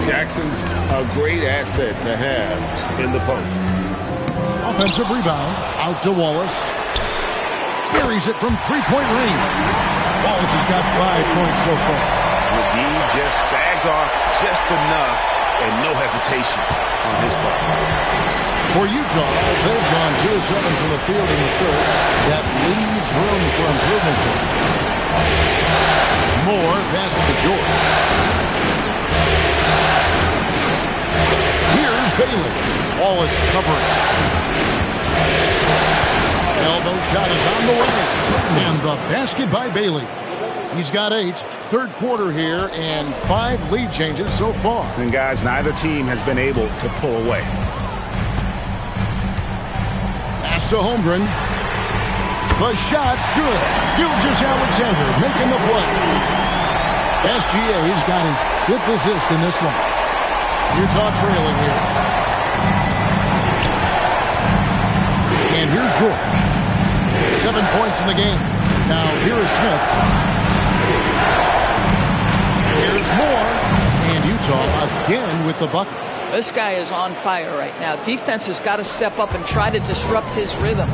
Jackson's a great asset to have in the post. Offensive rebound. Out to Wallace. Buries it from three-point range. Wallace has got 5 points so far. McGee just sagged off just enough and no hesitation on his part. For Utah, they've gone 2 of 7 from the field in the third. That leaves room for improvement. Moore passes to George. Here's Bailey. Wallace covering. Elbow shot is on the way. And the basket by Bailey. He's got 8. Third quarter here and 5 lead changes so far. And guys, neither team has been able to pull away. Pass to Holmgren. The shot's good. Gilgeous-Alexander making the play. SGA's got his 5th assist in this one. Utah trailing here. And here's George. 7 points in the game. Now here is Smith. Here's Moore. And Utah again with the bucket. This guy is on fire right now. Defense has got to step up and try to disrupt his rhythm.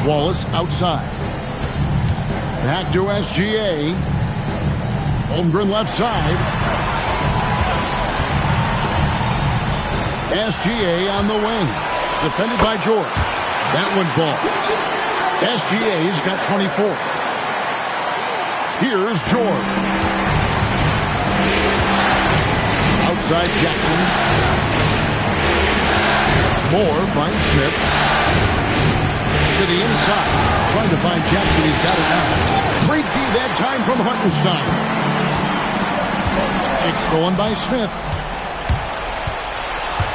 Wallace outside. Back to SGA. Holmgren left side. SGA on the wing. Defended by George. That one falls. SGA's got 24. Here's George. Outside Jackson. Moore finds Smith. To the inside. Trying to find Jackson. He's got it now. Great D that time from Hartenstein. It's stolen by Smith.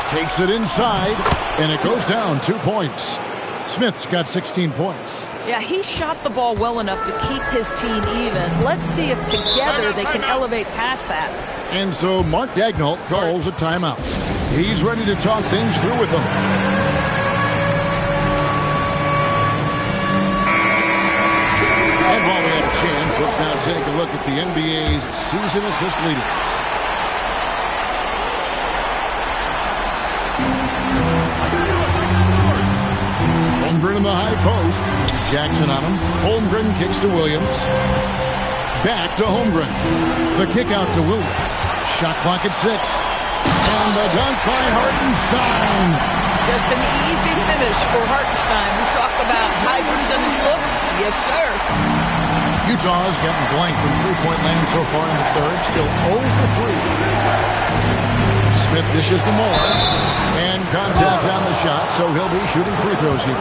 Takes it inside. And it goes down 2 points. Smith's got 16 points. Yeah, he shot the ball well enough to keep his team even. Let's see if together they can elevate past that. And so Mark Daigneault calls a timeout. He's ready to talk things through with them. And while we have a chance, let's now take a look at the NBA's season assist leaders. Holmgren in the high post. Jackson on him. Holmgren kicks to Williams. Back to Holmgren. The kick out to Williams. Shot clock at 6. And the dunk by Hartenstein. Just an easy finish for Hartenstein. We talk about high percentage look. Yes, sir. Utah's getting blank from three-point land so far in the third. Still 0 for 3. Smith dishes to Moore. And contact on the shot, so he'll be shooting free throws here.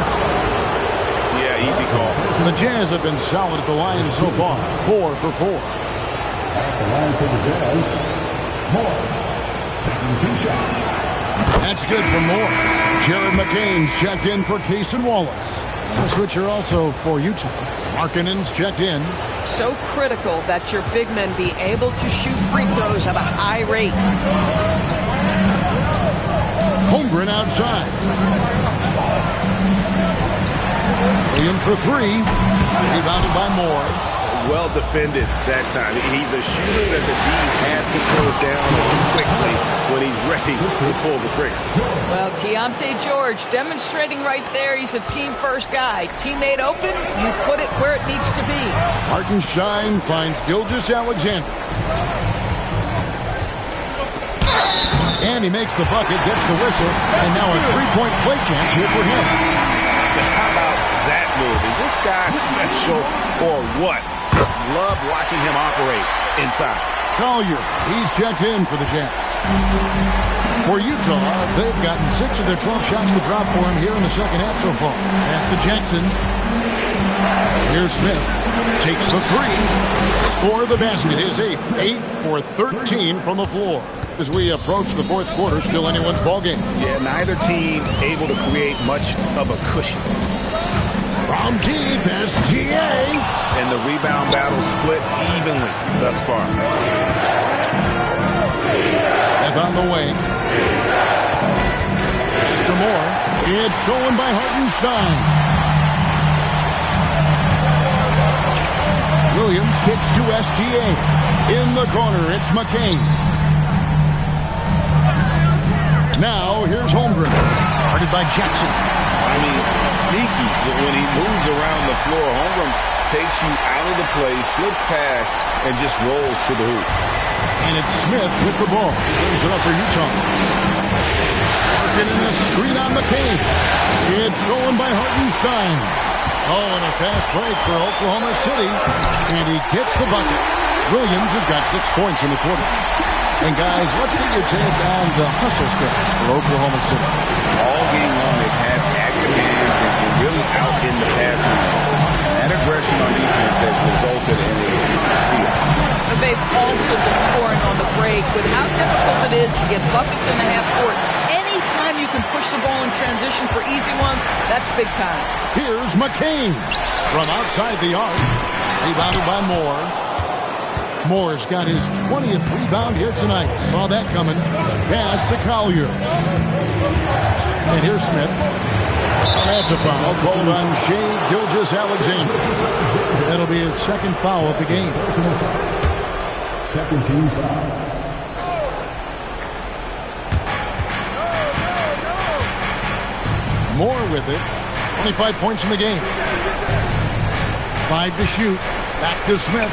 Yeah, easy call. The Jazz have been solid at the line so far. 4 for 4. At the line for the Jazz, Moore taking 2 shots. That's good for Moore. Jared McCain's checked in for Case and Wallace. A switcher also for Utah. Markkanen's checked in. So critical that your big men be able to shoot free throws at a high rate. Holmgren outside. Williams for three. Rebounded by Moore. Well defended that time. He's a shooter that the D has to close down on quickly when he's ready to pull the trigger. Well, Keontae George demonstrating right there he's a team-first guy. Teammate open, you put it where it needs to be. Hartenstein finds Gilgeous-Alexander. And he makes the bucket, gets the whistle, and now a three-point play chance here for him. How about that move? Is this guy special or what? Just love watching him operate inside. Collier, he's checked in for the Jazz. For Utah, they've gotten 6 of their 12 shots to drop for him here in the second half so far. Pass to Jackson. Here's Smith. Takes the three. Score the basket. His 8th. 8 for 13 from the floor. As we approach the fourth quarter, still anyone's ballgame. Yeah, neither team able to create much of a cushion. From deep, SGA. And the rebound battle split evenly thus far. Smith on the wing. Mr. Moore. It's stolen by Hartenstein. Williams kicks to SGA. In the corner, it's McCain. Now, here's Holmgren. Guarded by Jackson. I mean, sneaky when he moves around the floor. Holmgren takes you out of the play, slips past, and just rolls to the hoop. And it's Smith with the ball. He brings it up for Utah. Markkanen in a screen on McCain. It's stolen by Hartenstein. Oh, and a fast break for Oklahoma City. And he gets the bucket. Williams has got 6 points in the quarter. And guys, let's get your take on the hustle stretch for Oklahoma City. All game long, they've had active hands and really out in the passing lanes. That aggression on defense has resulted in a team steal. They've also been scoring on the break. With how difficult it is to get buckets in the half court, anytime you can push the ball in transition for easy ones, that's big time. Here's McCain from outside the arc. Rebounded by Moore. Moore's got his 20th rebound here tonight. Saw that coming. Pass to Collier. And here's Smith. And that's a foul called on Shai Gilgeous-Alexander. That'll be his second foul of the game. Second team foul. Moore with it. 25 points in the game. 5 to shoot. Back to Smith.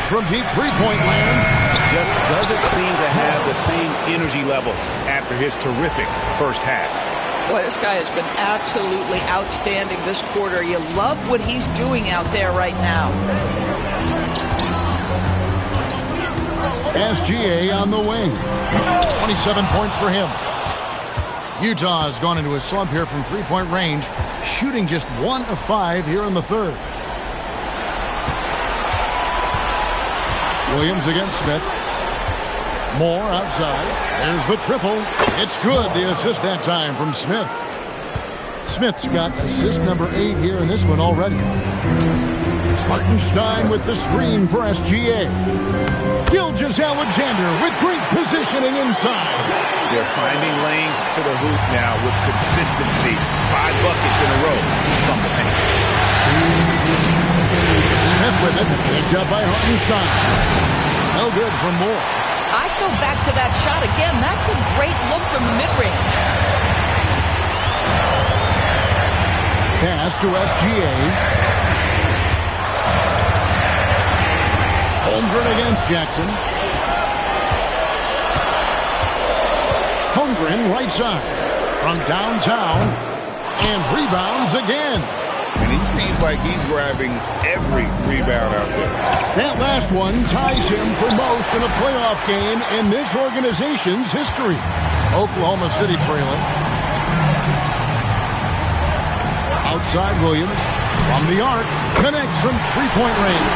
From deep three-point land. Just doesn't seem to have the same energy level after his terrific first half. Boy, this guy has been absolutely outstanding this quarter. You love what he's doing out there right now. SGA on the wing. 27 points for him. Utah has gone into a slump here from three-point range, shooting just 1 of 5 here in the third. Williams against Smith. Moore outside. There's the triple. It's good. The assist that time from Smith. Smith's got assist number 8 here in this one already. Hartenstein with the screen for SGA. Gilgeous-Alexander with great positioning inside. They're finding lanes to the hoop now with consistency. 5 buckets in a row from the paint. Smith with it. Picked up by Hartenstein. No good from Moore. I'd go back to that shot again. That's a great look from the mid-range. Pass to SGA. Holmgren against Jackson. Holmgren right side. From downtown. And rebounds again. And he seems like he's grabbing every rebound out there. That last one ties him for most in a playoff game in this organization's history. Oklahoma City trailing. Outside Williams. From the arc. Connects from three-point range.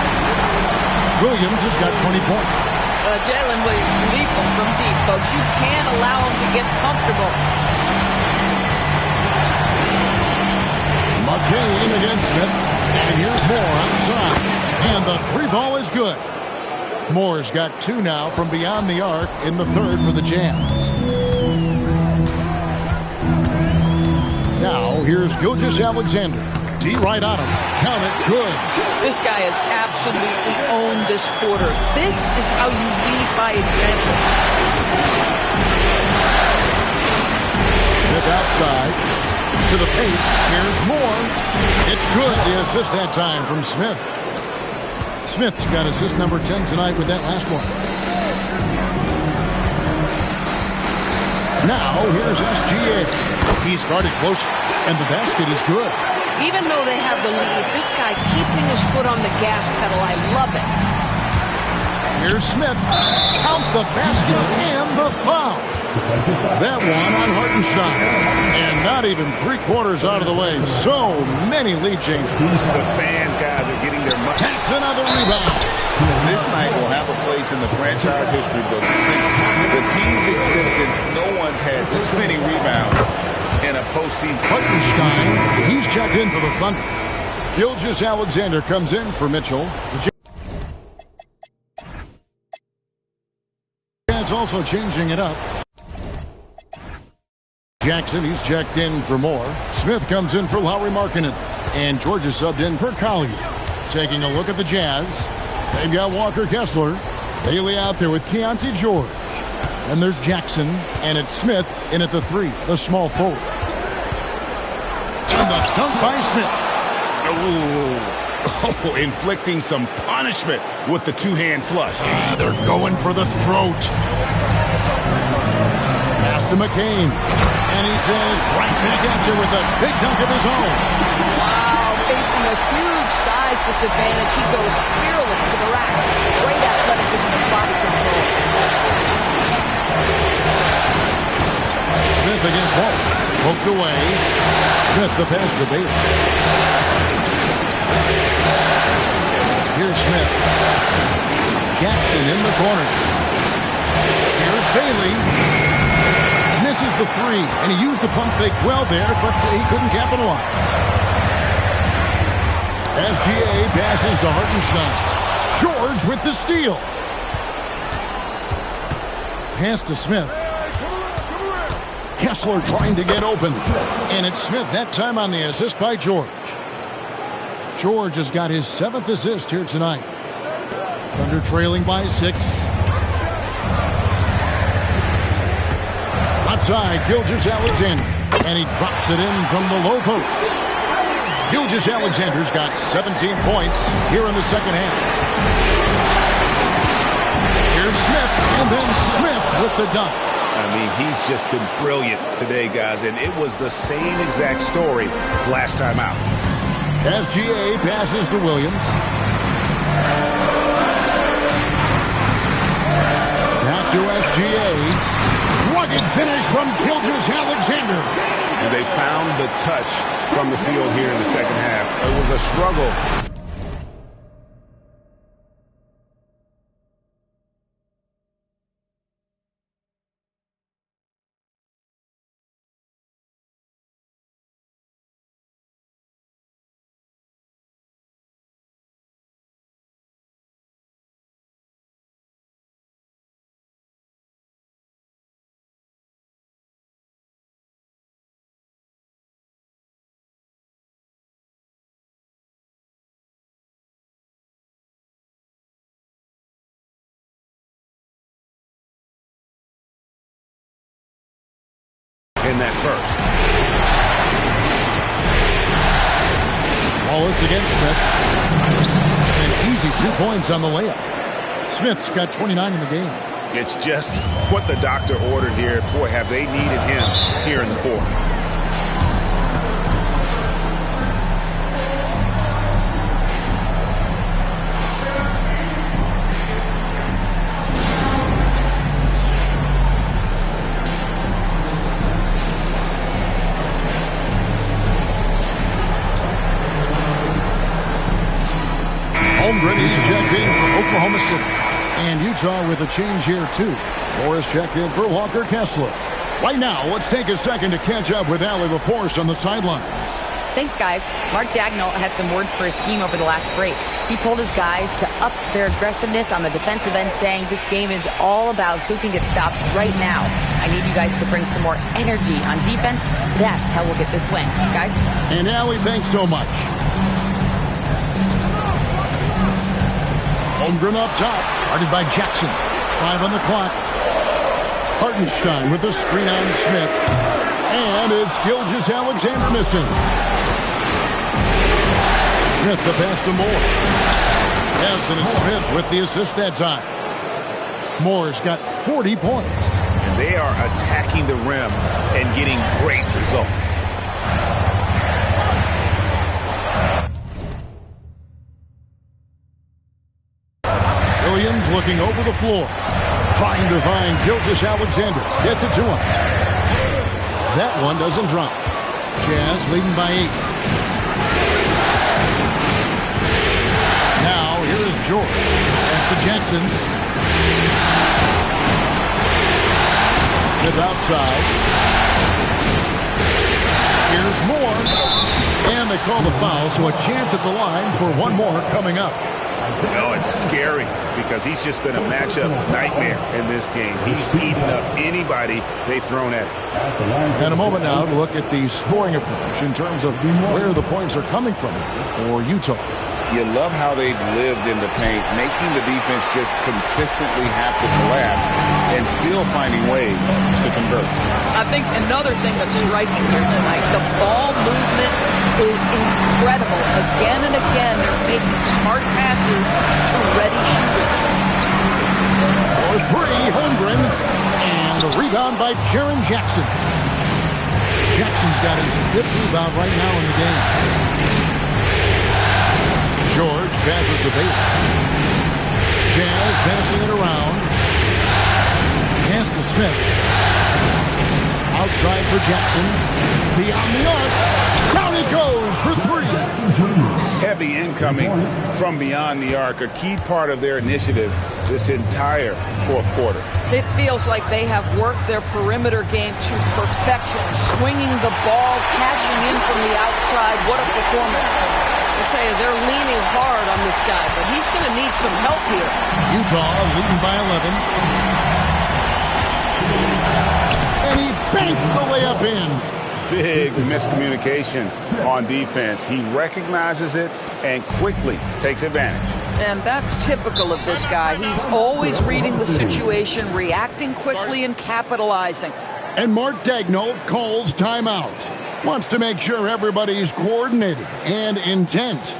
Williams has got 20 points. Jalen Williams lethal from deep, folks. You can't allow him to get comfortable. McCain against Smith. And here's Moore outside. And the three ball is good. Moore's got 2 now from beyond the arc in the third for the Jazz. Now here's Gilgeous-Alexander. D right on him. Count it. Good. This guy has absolutely owned this quarter. This is how you lead by example. Smith outside. To the paint. Here's Moore. It's good. The assist that time from Smith. Smith's got assist number 10 tonight with that last one. Now here's SGA. He's guarded closer. And the basket is good. Even though they have the lead, this guy keeping his foot on the gas pedal, I love it. Here's Smith. Count the basket and the foul. That one on Hartenstein. And not even 3/4 out of the way. So many lead changes. The fans, guys, are getting their money. That's another rebound. This night will have a place in the franchise history book. Since the team's existence, no one's had this many rebounds in a postseason. Hartenstein, he's checked in for the Thunder. Gilgeous-Alexander comes in for Mitchell. The Jazz also changing it up. Jackson, he's checked in for Moore. Smith comes in for Lauri Markkanen. And George is subbed in for Collier. Taking a look at the Jazz, they've got Walker Kessler. Bailey out there with Keontae George. And there's Jackson, and it's Smith in at the 3, the small forward. And the dunk by Smith. Oh, inflicting some punishment with the two-hand flush. They're going for the throat. Pass to McCain. And he says, right back at you with a big dunk of his own. Wow, facing a huge size disadvantage, he goes fearless to the rack. Great athleticism and body control. Smith against Wallace. Poked away. Smith the pass to Bailey. Here's Smith. Jackson in the corner. Here's Bailey. Misses the 3, and he used the pump fake well there, but he couldn't capitalize. SGA passes to Hartenstein. George with the steal. Pass to Smith. Kessler trying to get open. And it's Smith that time on the assist by George. George has got his 7th assist here tonight. Thunder trailing by 6. Outside, Gilgeous-Alexander. And he drops it in from the low post. Gilgeous-Alexander's got 17 points here in the second half. Here's Smith, and then Smith with the dunk. I mean, he's just been brilliant today, guys, and it was the same exact story last time out. SGA passes to Williams. Back to SGA. Rugged finish from Gilgeous-Alexander. And they found the touch from the field here in the second half. It was a struggle. In that first. Wallace against Smith. An easy 2 points on the layup. Smith's got 29 in the game. It's just what the doctor ordered here. Boy, have they needed him here in the fourth. Holmgren, he's checked in from Oklahoma City. And Utah with a change here, too. Morris checked in for Walker Kessler. Right now, let's take a second to catch up with Allie LaForce on the sidelines. Thanks, guys. Mark Dagnall had some words for his team over the last break. He told his guys to up their aggressiveness on the defensive end, saying this game is all about who can get stopped right now. I need you guys to bring some more energy on defense. That's how we'll get this win. Guys? And Allie, thanks so much. Holmgren up top, guarded by Jackson. 5 on the clock. Hartenstein with the screen on Smith. And it's Gilgeous-Alexander missing. Smith the pass to Moore. Yes, and it's Smith with the assist that time. Moore's got 40 points. And they are attacking the rim and getting great results. Williams looking over the floor. Trying to find Gilgeous-Alexander. Gets it to him. That one doesn't drop. Jazz leading by 8. Now, here is George. Pass to Jackson. Smith outside. Here's Moore. And they call the foul, so a chance at the line for one more coming up. No, it's scary because he's just been a matchup nightmare in this game. He's eating up anybody they've thrown at him. And a moment now to look at the scoring approach in terms of where the points are coming from for Utah. You love how they've lived in the paint, making the defense just consistently have to collapse and still finding ways to convert. I think another thing that's striking here tonight, the ball movement is incredible. Again and again, they're making smart passes to ready shooters. For 3, Holmgren. And the rebound by Jaren Jackson. Jackson's got his 5th rebound right now in the game. George passes to Bates. Jazz passing it around. Pass to Smith. Outside for Jackson. Beyond the arc. Down he goes for 3. Heavy incoming from beyond the arc, a key part of their initiative this entire fourth quarter. It feels like they have worked their perimeter game to perfection, swinging the ball, cashing in from the outside. What a performance. I tell you, they're leaning hard on this guy, but he's going to need some help here. Utah leading by 11. And he banks the layup in. Big miscommunication on defense. He recognizes it and quickly takes advantage. And that's typical of this guy. He's always reading the situation, reacting quickly, and capitalizing. And Mark Dagnall calls timeout. Wants to make sure everybody's coordinated and intent.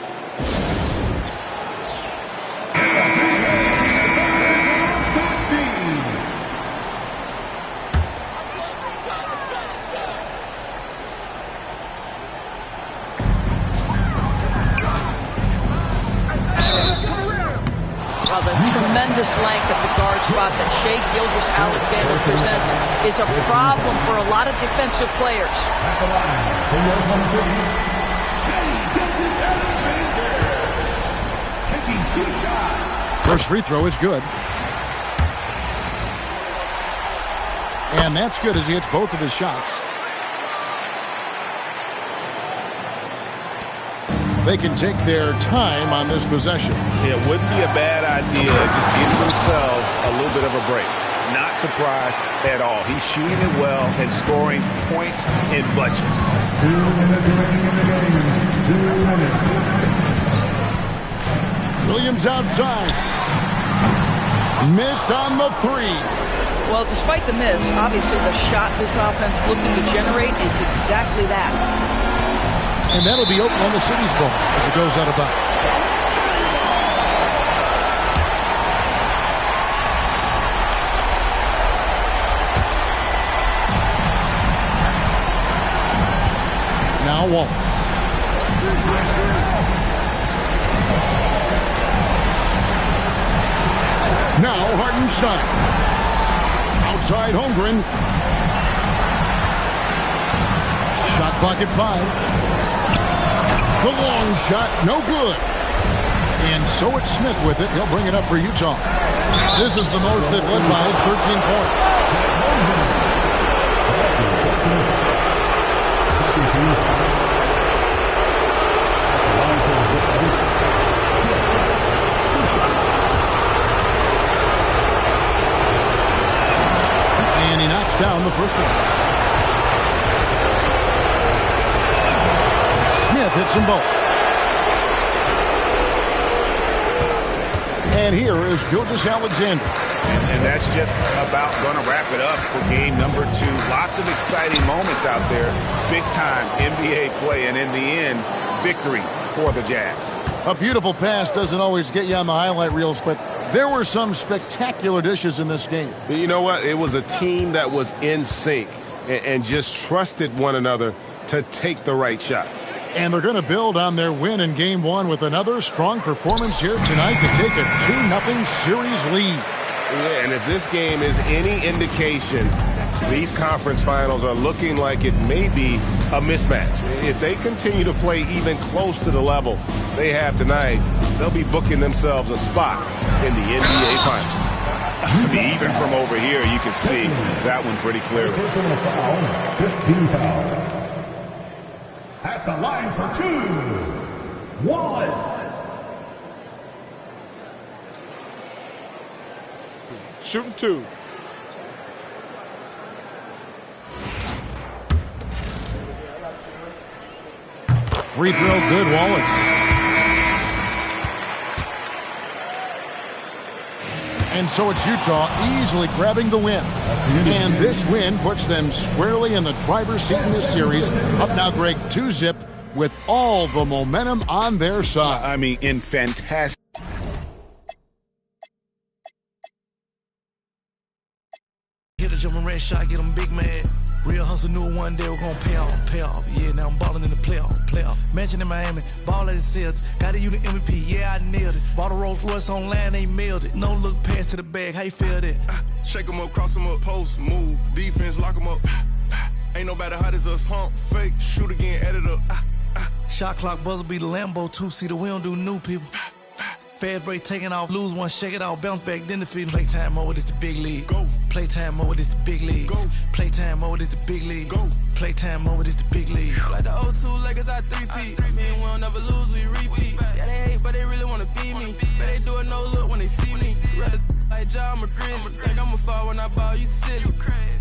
Well, the tremendous length at the guard spot that Shai Gilgeous-Alexander presents is a problem for a lot of defensive players. First free throw is good. And that's good as he hits both of his shots. They can take their time on this possession. It wouldn't be a bad idea just giving themselves a little bit of a break. Not surprised at all. He's shooting it well and scoring points in bunches. 2 minutes remaining in the game. 2 minutes. Williams outside. Missed on the 3. Well, despite the miss, obviously the shot this offense looking to generate is exactly that. And that'll be Oklahoma City's ball as it goes out of bounds. Now Wallace. Now Hartenstein. Outside Holmgren. Shot clock at 5. The long shot, no good. And so it's Smith with it. He'll bring it up for Utah. This is the most they've led by 13 points. And he knocks down the first one. Smith hits them both. And here is Gilgeous-Alexander. And that's just about going to wrap it up for game number 2. Lots of exciting moments out there. Big-time NBA play, and in the end, victory for the Jazz. A beautiful pass doesn't always get you on the highlight reels, but there were some spectacular dishes in this game. You know what? It was a team that was in sync and just trusted one another to take the right shots. And they're going to build on their win in Game 1 with another strong performance here tonight to take a 2-0 series lead. Yeah, and if this game is any indication, these conference finals are looking like it may be a mismatch. If they continue to play even close to the level they have tonight, they'll be booking themselves a spot in the NBA Finals. Even from over here, you can see that one pretty clearly. 15 foul. At the line for 2, Wallace. Shooting 2. Free throw good, Wallace. And so it's Utah easily grabbing the win. And this win puts them squarely in the driver's seat in this series. Up now, Greg, 2-zip with all the momentum on their side. I mean, in fantastic. Hit a jumping red shot, get them big mad. Real hustle, knew one day we're gonna pay off. Yeah, now I'm balling in the playoff. Mansion in Miami, ball at the Celtics. Got a unit MVP, yeah, I nailed it. Bought a Rolls Royce on land, they mailed it. No look pass to the bag, how you feel that? Shake them up, cross them up, post, move, defense, lock them up. Ain't nobody hot as us, pump, fake, shoot again, add it up. Shot clock buzzer be the Lambo 2-seater, we don't do new people. Fast break taking off, lose one, shake it off, bounce back, then defeat. Playtime mode, it's the big league. Go. Playtime mode, it's the big league. Go. Playtime mode, it's the big league. Go. Playtime mode, it's the big league. Like the 0-2 Lakers, I 3-peat. I mean, we don't never lose, we repeat. Yeah, they hate, but they really wanna beat me. But they do it no look when they see me. Rather like John Madrid. Think I'ma fall when I ball, you silly.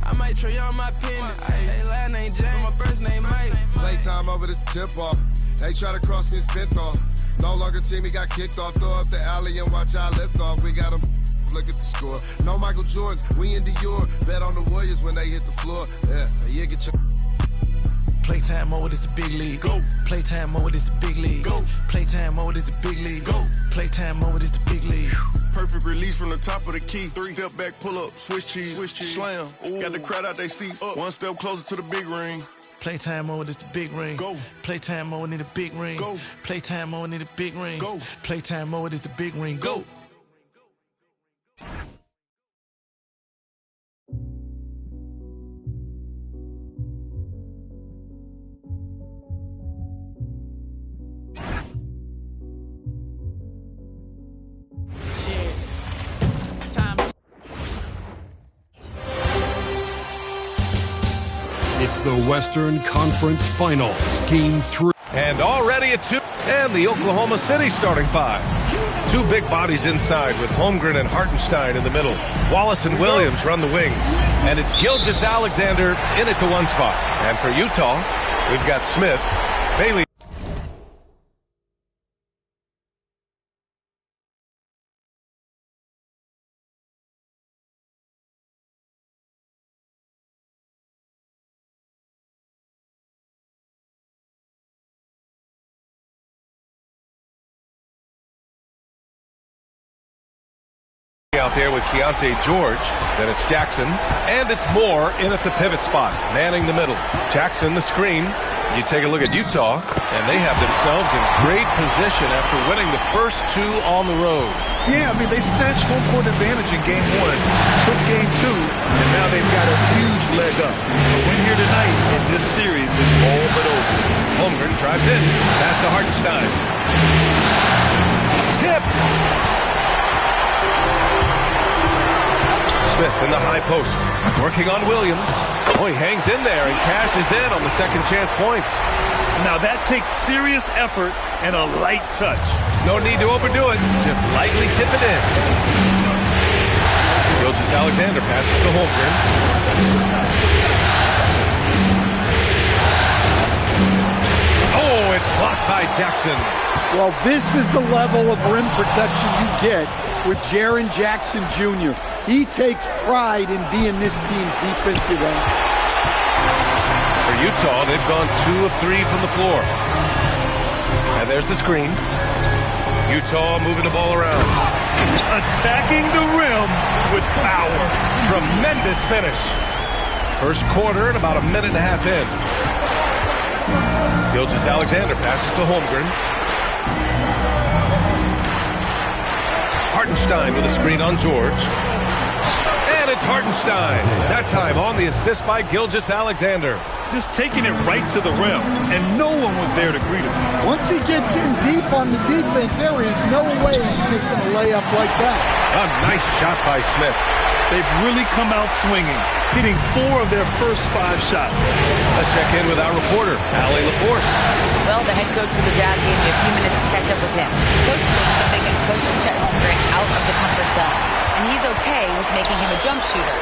I might try on my pendant. Hey, last name James, my first name Mike. Playtime over this tip off. They try to cross me, spent off. No longer team, he got kicked off. Throw up the alley and watch our lift off. We got him. Look at the score. No Michael Jordan, we in Dior. Bet on the Warriors when they hit the floor. Yeah, get your. Playtime mode is the big league. Go. Playtime mode is the big league. Go. Playtime mode is the big league. Go. Playtime mode is the big league. Perfect release from the top of the key. 3 step back, pull up, switch cheese, slam. Ooh. Got the crowd out they seats. Up. 1 step closer to the big ring. Playtime mode is the big ring. Go. Playtime mode need a big ring. Go. Playtime mode need a big ring. Go. Playtime mode is the big ring. Go. It's the Western Conference Finals, Game 3. And already at 2, and the Oklahoma City starting 5. 2 big bodies inside with Holmgren and Hartenstein in the middle. Wallace and Williams run the wings. And it's Gilgeous-Alexander in at the 1 spot. And for Utah, we've got Smith, Bailey. Out there with Keontae George, then it's Jackson, and it's Moore in at the pivot spot, manning the middle. Jackson, the screen. You take a look at Utah, and they have themselves in great position after winning the first 2 on the road. Yeah, I mean, they snatched home court advantage in Game 1, took Game 2, and now they've got a huge leg up. A win here tonight in this series is all but over. Holmgren drives in, pass to Hartenstein. tipped. Smith in the high post, working on Williams. Oh, he hangs in there and cashes in on the second chance points. Now that takes serious effort and a light touch. No need to overdo it. Just lightly tip it in. Gilgeous-Alexander passes to Holmgren. Oh, it's blocked by Jackson. Well, this is the level of rim protection you get with Jaren Jackson Jr. He takes pride in being this team's defensive end. For Utah, they've gone 2 of 3 from the floor. And there's the screen. Utah moving the ball around. Attacking the rim with power. Tremendous finish. First quarter and about a minute and a half in. Gilgeous-Alexander passes to Holmgren. Hartenstein with a screen on George. And it's Hartenstein. That time on the assist by Gilgeous-Alexander. Just taking it right to the rim, and no one was there to greet him. Once he gets in deep on the defense, there is no way he's missing a layup like that. A nice shot by Smith. They've really come out swinging, hitting 4 of their first 5 shots. Let's check in with our reporter, Allie LaForce. Well, the head coach for the Jazz gave me a few minutes to catch up with him. Coach thinks that they can push Chet Holmgren out of the comfort zone, and he's okay with making him a jump shooter.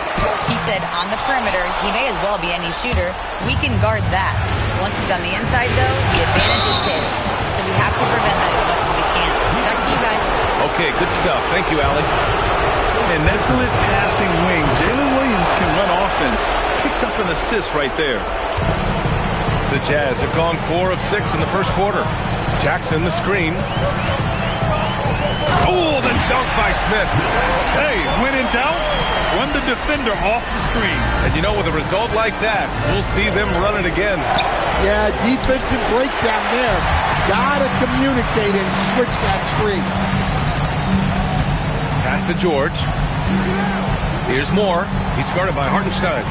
He said on the perimeter, he may as well be any shooter. We can guard that. Once he's on the inside, though, the advantage is his. So we have to prevent that as much as we can. Back to you guys. Okay, good stuff. Thank you, Allie. An excellent passing wing. Jalen Williams can run offense. Picked up an assist right there. The Jazz have gone 4 of 6 in the first quarter. Jackson the screen. Oh, the dunk by Smith. Hey, when in doubt, run the defender off the screen. And you know, with a result like that, we'll see them run it again. Yeah, defensive breakdown there. Gotta communicate and switch that screen. Pass to George. Here's Moore. He's guarded by Hartenstein.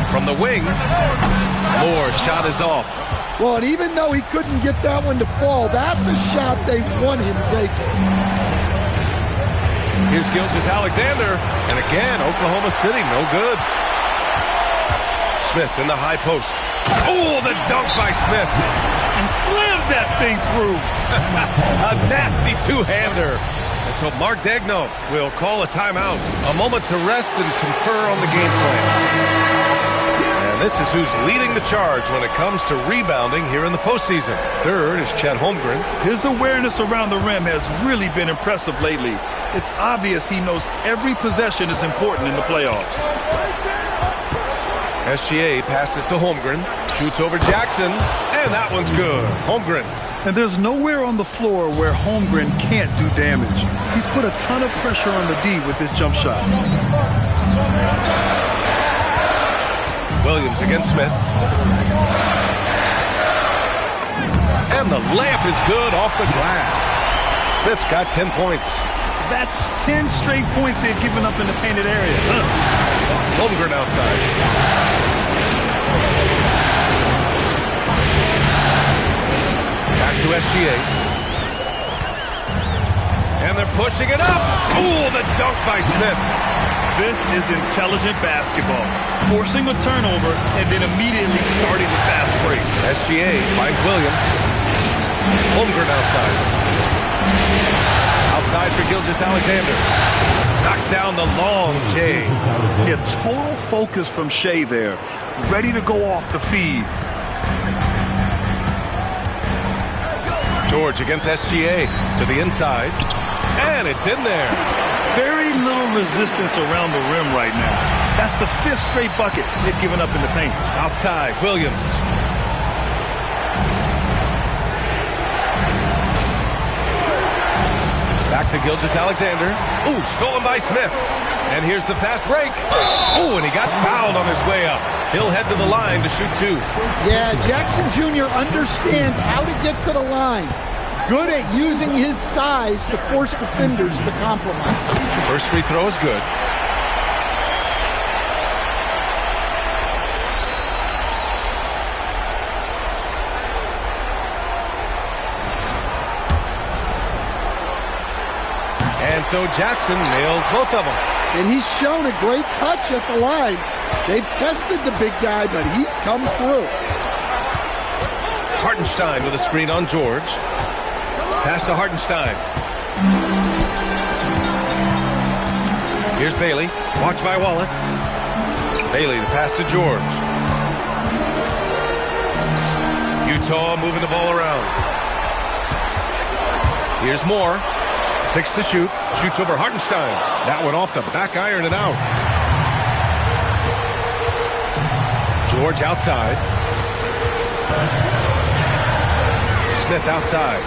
From the wing, Moore's shot is off. Well, and even though he couldn't get that one to fall, that's a shot they want him taking. Here's Gilgeous-Alexander. And again, Oklahoma City, no good. Smith in the high post. Oh, the dunk by Smith. And slammed that thing through. A nasty two-hander. And so Mark Daigneault will call a timeout. A moment to rest and confer on the game plan. And this is who's leading the charge when it comes to rebounding here in the postseason. Third is Chet Holmgren. His awareness around the rim has really been impressive lately. It's obvious he knows every possession is important in the playoffs. SGA passes to Holmgren. Shoots over Jackson. And that one's good. Holmgren. And there's nowhere on the floor where Holmgren can't do damage. He's put a ton of pressure on the D with his jump shot. Williams against Smith. And the layup is good off the glass. Smith's got 10 points. That's 10 straight points they've given up in the painted area. Holmgren outside. Back to SGA. And they're pushing it up. Oh, the dunk by Smith. This is intelligent basketball. Forcing a turnover and then immediately starting the fast break. SGA finds Williams. Holmgren outside. Outside for Gilgeous-Alexander. Knocks down the long J. Yeah, total focus from Shea there. Ready to go off the feed. George against SGA to the inside. And it's in there. Very little resistance around the rim right now. That's the 5th straight bucket they've given up in the paint. Outside, Williams. Back to Gilgeous-Alexander. Ooh, stolen by Smith. And here's the fast break. Oh, and he got fouled on his way up. He'll head to the line to shoot 2. Yeah, Jackson Jr. understands how to get to the line. Good at using his size to force defenders to compromise. First free throw is good. And so Jackson nails both of them. And he's shown a great touch at the line. They've tested the big guy, but he's come through. Hartenstein with a screen on George. Pass to Hartenstein. Here's Bailey. Watched by Wallace. Bailey, the pass to George. Utah moving the ball around. Here's Moore. 6 to shoot. Shoots over Hartenstein. That one off the back iron and out. George outside. Smith outside.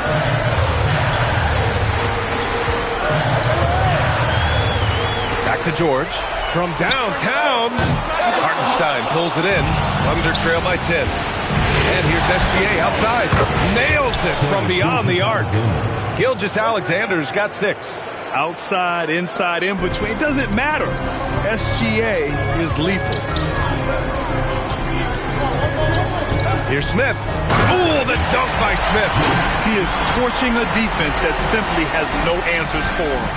Back to George. From downtown. Hartenstein pulls it in. Thunder trail by 10. And here's SGA outside. Nails it from beyond the arc. Gilgeous-Alexander's got 6. Outside, inside, in between. It doesn't matter. SGA is lethal. Here's Smith. Oh, the dunk by Smith. He is torching a defense that simply has no answers for him.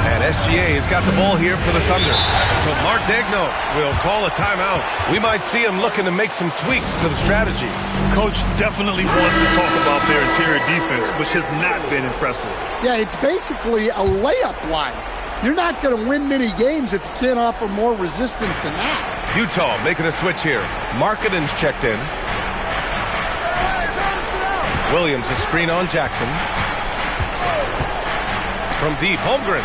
And SGA has got the ball here for the Thunder. So Mark Daigneault will call a timeout. We might see him looking to make some tweaks to the strategy. Coach definitely wants to talk about their interior defense, which has not been impressive. Yeah, it's basically a layup line. You're not going to win many games if you can't offer more resistance than that. Utah making a switch here. Markkanen's checked in. Williams a screen on Jackson. From deep, Holmgren.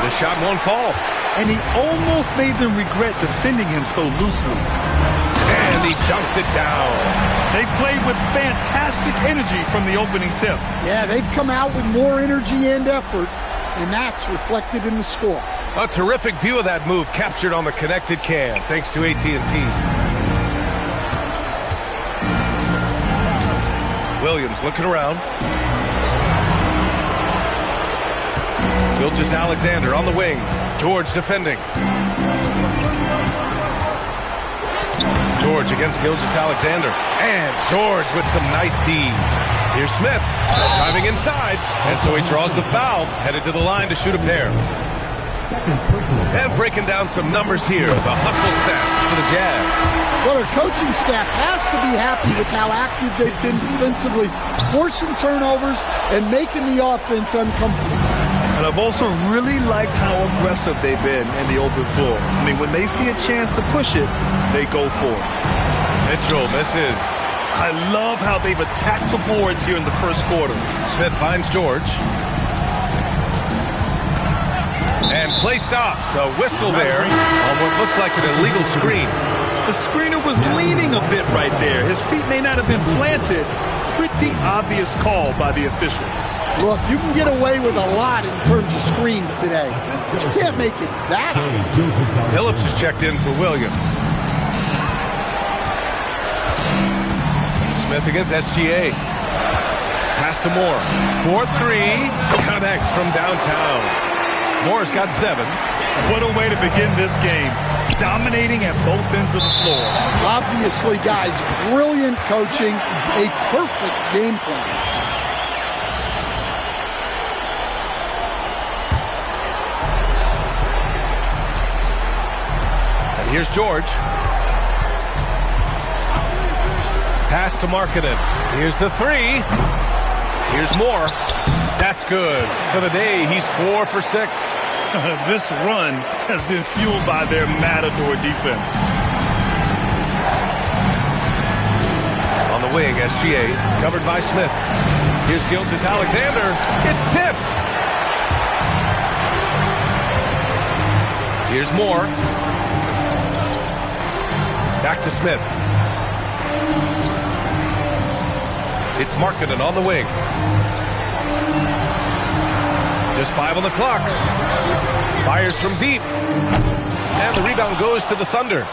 The shot won't fall. And he almost made them regret defending him so loosely. And he dunks it down. They played with fantastic energy from the opening tip. Yeah, they've come out with more energy and effort, and that's reflected in the score. A terrific view of that move captured on the connected cam, thanks to AT&T. Williams looking around. Gilgeous-Alexander on the wing. George defending. George against Gilgeous-Alexander. And George with some nice D. Here's Smith driving inside. And so he draws the foul. Headed to the line to shoot a pair. And breaking down some numbers here. The hustle stats for the Jazz. Well, their coaching staff has to be happy with how active they've been defensively, forcing turnovers and making the offense uncomfortable. And I've also really liked how aggressive they've been in the open floor. I mean, when they see a chance to push it, they go for it. Mitchell misses. I love how they've attacked the boards here in the first quarter. Smith finds George. And play stops. A whistle there on what looks like an illegal screen. The screener was leaning a bit right there. His feet may not have been planted. Pretty obvious call by the officials. Look, you can get away with a lot in terms of screens today, but you can't make it that. Phillips is checked in for Williams. Smith against SGA. Pass to Moore. 4-3. Connects from downtown. Moore's got 7. What a way to begin this game. Dominating at both ends of the floor. Obviously, guys, brilliant coaching, a perfect game plan. Here's George. Pass to Markkanen. Here's the 3. Here's Moore. That's good. For the day, he's 4 for 6. This run has been fueled by their matador defense. On the wing, SGA, covered by Smith. Here's Gilgeous-Alexander. It's tipped. Here's Moore. Back to Smith. It's Markkanen on the wing. Just 5 on the clock. Fires from deep. And the rebound goes to the Thunder.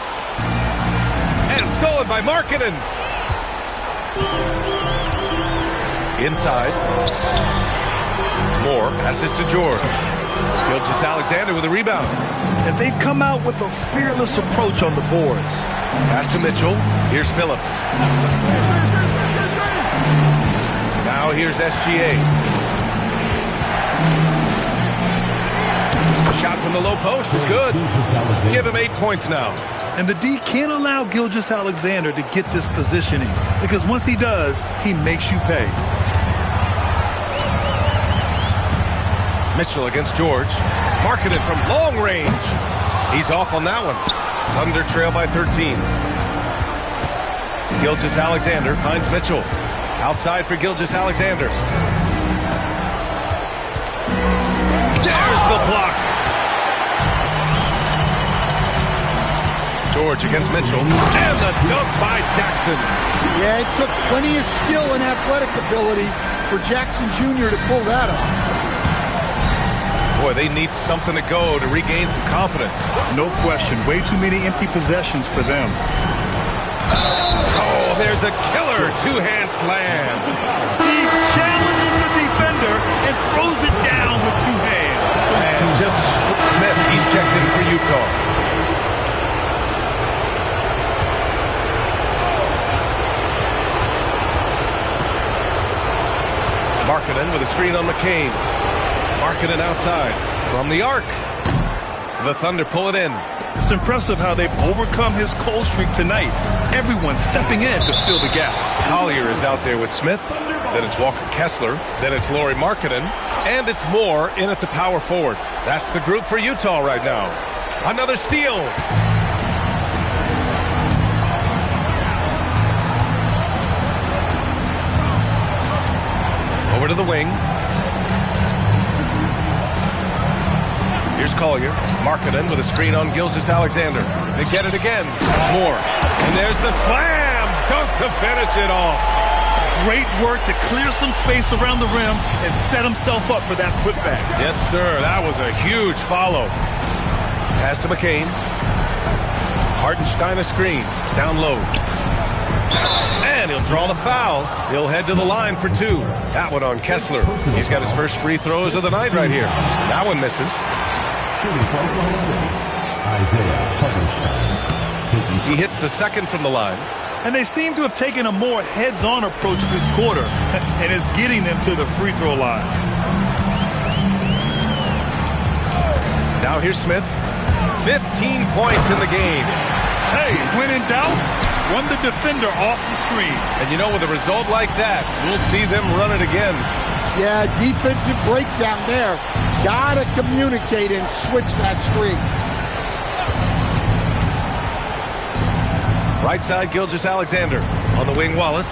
And stolen by Markkanen. Inside. Moore passes to George. Gilgeous-Alexander with a rebound. And they've come out with a fearless approach on the boards. Pass to Mitchell. Here's Phillips. Now here's SGA. Shot from the low post is good. Give him 8 points now. And the D can't allow Gilgeous-Alexander to get this positioning, because once he does, he makes you pay. Mitchell against George. Marketed from long range. He's off on that one. Thunder trail by 13. Gilgeous-Alexander finds Mitchell. Outside for Gilgeous-Alexander. There's the block. George against Mitchell. And the dunk by Jackson. Yeah, it took plenty of skill and athletic ability for Jackson Jr. to pull that off. Boy, they need something to go to regain some confidence. No question. Way too many empty possessions for them. Oh, there's a killer two-hand slam. He challenges the defender and throws it down with two hands. And just Smith, he's checked in for Utah. Markkanen with a screen on McCain. Markkanen outside from the arc. The Thunder pull it in. It's impressive how they've overcome his cold streak tonight. Everyone stepping in to fill the gap. Collier is out there with Smith. Then it's Walker Kessler. Then it's Lauri Markkanen. And it's Moore in at the power forward. That's the group for Utah right now. Another steal. Over to the wing. Here's Collier. Markkanen with a screen on Gilgeous-Alexander. They get it again. Moore. And there's the slam. Dunk to finish it off. Great work to clear some space around the rim and set himself up for that putback. Yes, sir. That was a huge follow. Pass to McCain. Hartenstein a screen. Down low. And he'll draw the foul. He'll head to the line for two. That one on Kessler. He's got his first free throws of the night right here. That one misses. He hits the second from the line. And they seem to have taken a more heads-on approach this quarter, and it's getting them to the free throw line. Now here's Smith. 15 points in the game. Hey, when in doubt, run the defender off the screen. And you know, with a result like that, we'll see them run it again. Yeah, defensive breakdown there. Gotta communicate and switch that screen. Right side, Gilgeous-Alexander. On the wing, Wallace.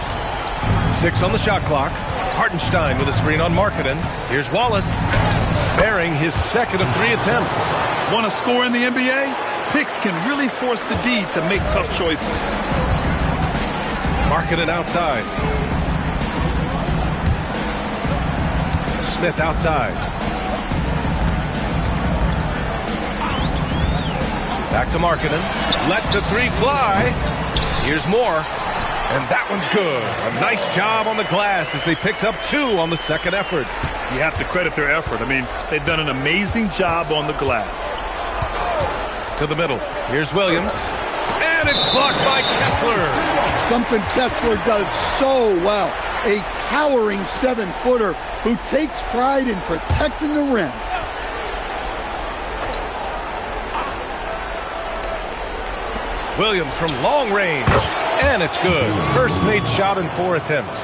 6 on the shot clock. Hartenstein with a screen on Markkanen. Here's Wallace. Bearing his second of 3 attempts. Want to score in the NBA? Picks can really force the D to make tough choices. Markkanen outside. Smith outside. Back to Markkanen. Lets a 3 fly. Here's Moore. And that one's good. A nice job on the glass as they picked up 2 on the second effort. You have to credit their effort. I mean, they've done an amazing job on the glass. To the middle. Here's Williams. And it's blocked by Kessler. Something Kessler does so well. A towering 7-footer who takes pride in protecting the rim. Williams from long range. And it's good. First made shot in 4 attempts.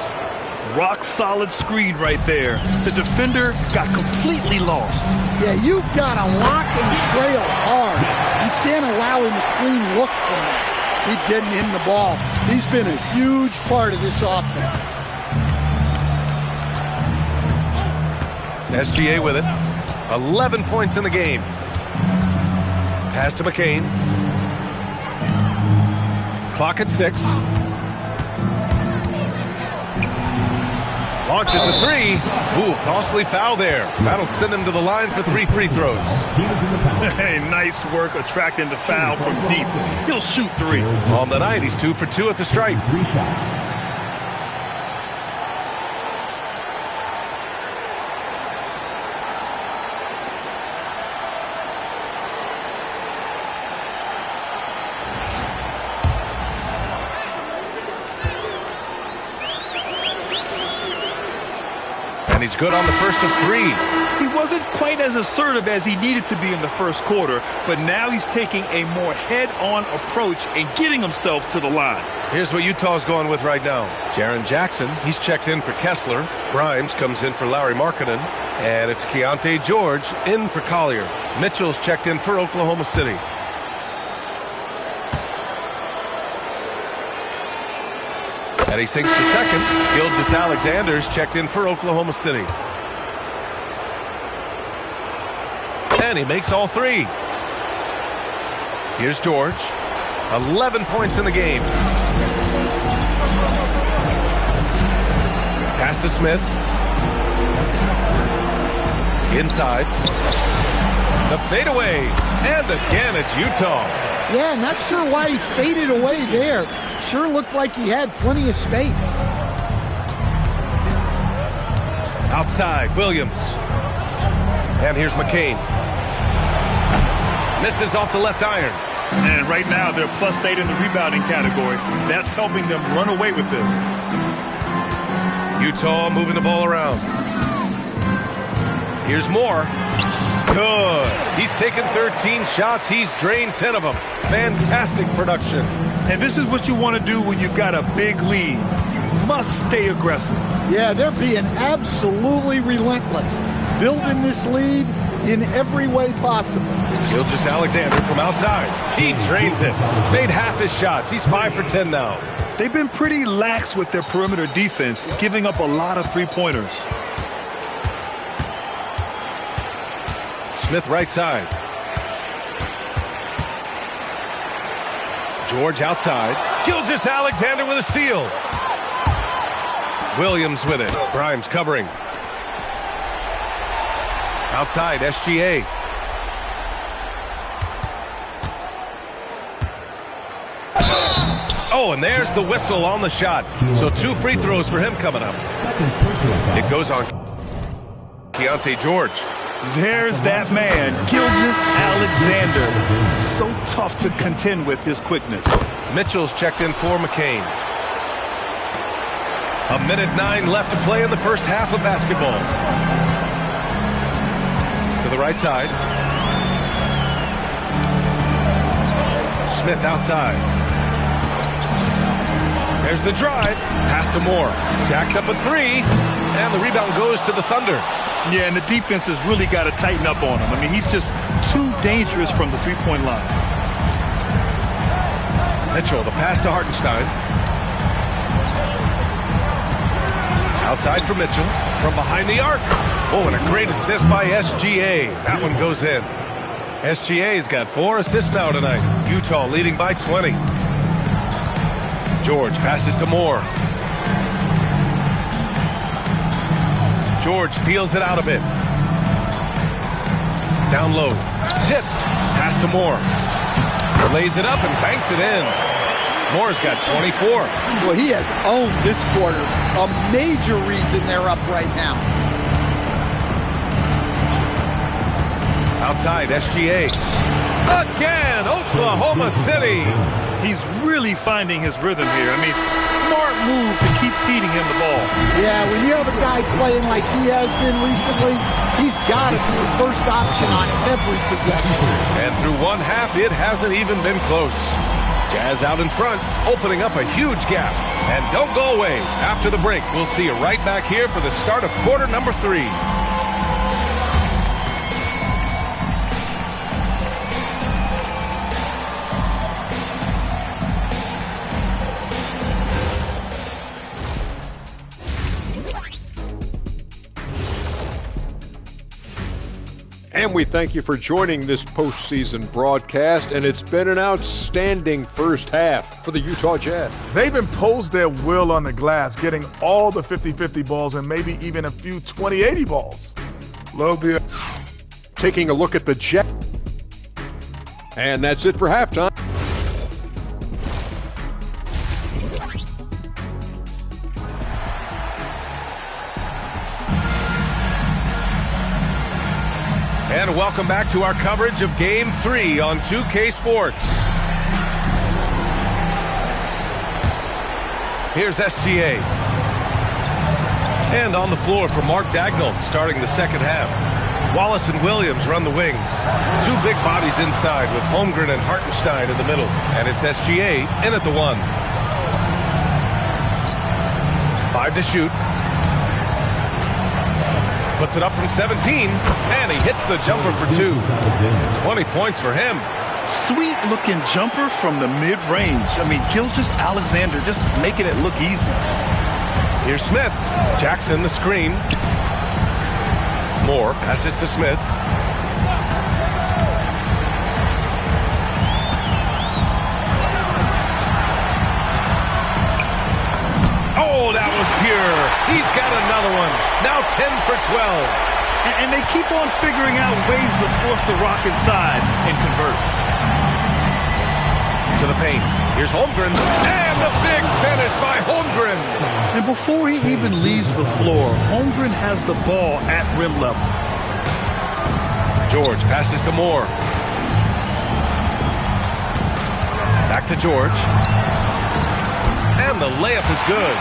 Rock solid screen right there. The defender got completely lost. Yeah, you've got to lock and trail hard. You can't allow him a clean look from that. Keep getting him the ball. He's been a huge part of this offense. SGA with it. 11 points in the game. Pass to McCain. Clock at 6. Launches a 3. Ooh, costly foul there. That'll send him to the line for 3 free throws. Hey, nice work attracting the foul from deep. He'll shoot 3. On the night, he's 2 for 2 at the stripe. 3 shots. And he's good on the first of 3. He wasn't quite as assertive as he needed to be in the first quarter, but now he's taking a more head-on approach and getting himself to the line. Here's what Utah's going with right now. Jaren Jackson, he's checked in for Kessler. Grimes comes in for Larry Markkinen. And it's Keontae George in for Collier. Mitchell's checked in for Oklahoma City. And he sinks to second. Gilgeous-Alexander's checked in for Oklahoma City. And he makes all 3. Here's George. 11 points in the game. Pass to Smith. Inside. The fadeaway. And again, it's Utah. Yeah, not sure why he faded away there. Sure looked like he had plenty of space. Outside, Williams. And here's McCain. Misses off the left iron. And right now, they're +8 in the rebounding category. That's helping them run away with this. Utah moving the ball around. Here's Moore. Good. He's taken 13 shots. He's drained 10 of them. Fantastic production. And this is what you want to do when you've got a big lead. You must stay aggressive. Yeah, they're being absolutely relentless. Building this lead in every way possible. Gilgeous-Alexander from outside. He drains it. Made half his shots. He's 5 for 10 now. They've been pretty lax with their perimeter defense, giving up a lot of three-pointers. Smith right side. George outside. Gilgeous-Alexander with a steal. Williams with it. Grimes covering. Outside, SGA. Oh, and there's the whistle on the shot. So 2 free throws for him coming up. It goes on Keontae George. There's that man, Gilgeous-Alexander. So tough to contend with his quickness. Mitchell's checked in for McCain. 1:09 left to play in the first half of basketball. To the right side. Smith outside. There's the drive. Pass to Moore. Jacks up a 3. And the rebound goes to the Thunder. Yeah, and the defense has really got to tighten up on him. I mean, he's just too dangerous from the three-point line. Mitchell, the pass to Hartenstein. Outside for Mitchell. From behind the arc. Oh, and a great assist by SGA. That one goes in. SGA's got 4 assists now tonight. Utah leading by 20. George passes to Moore. George feels it out a bit. Down low. Tipped. Pass to Moore. Lays it up and banks it in. Moore's got 24. Well, he has owned this quarter. A major reason they're up right now. Outside, SGA. Again, Oklahoma City. He's really finding his rhythm here. I mean, smart move to keep feeding him the ball. Yeah, when you have a guy playing like he has been recently, he's got to be the first option on every possession. And through one half, it hasn't even been close. Jazz out in front, opening up a huge gap. And don't go away. After the break, we'll see you right back here for the start of quarter number 3. And we thank you for joining this postseason broadcast, and it's been an outstanding first half for the Utah Jazz. They've imposed their will on the glass, getting all the 50-50 balls and maybe even a few 20-80 balls. Love the... Taking a look at the Jazz. And that's it for halftime. And welcome back to our coverage of Game 3 on 2K Sports. Here's SGA. And on the floor for Mark Daigneault starting the second half. Wallace and Williams run the wings. Two big bodies inside with Holmgren and Hartenstein in the middle. And it's SGA in at the 1. 5 to shoot. Puts it up from 17, and he hits the jumper for 2. 20 points for him. Sweet-looking jumper from the mid-range. I mean, Gilgeous-Alexander just making it look easy. Here's Smith. Jackson the screen. Moore passes to Smith. Oh, that was pure. He's got another one. Now 10 for 12. And they keep on figuring out ways to force the rock inside and convert. To the paint. Here's Holmgren. And the big finish by Holmgren. And before he even leaves the floor, Holmgren has the ball at rim level. George passes to Moore. Back to George. And the layup is good.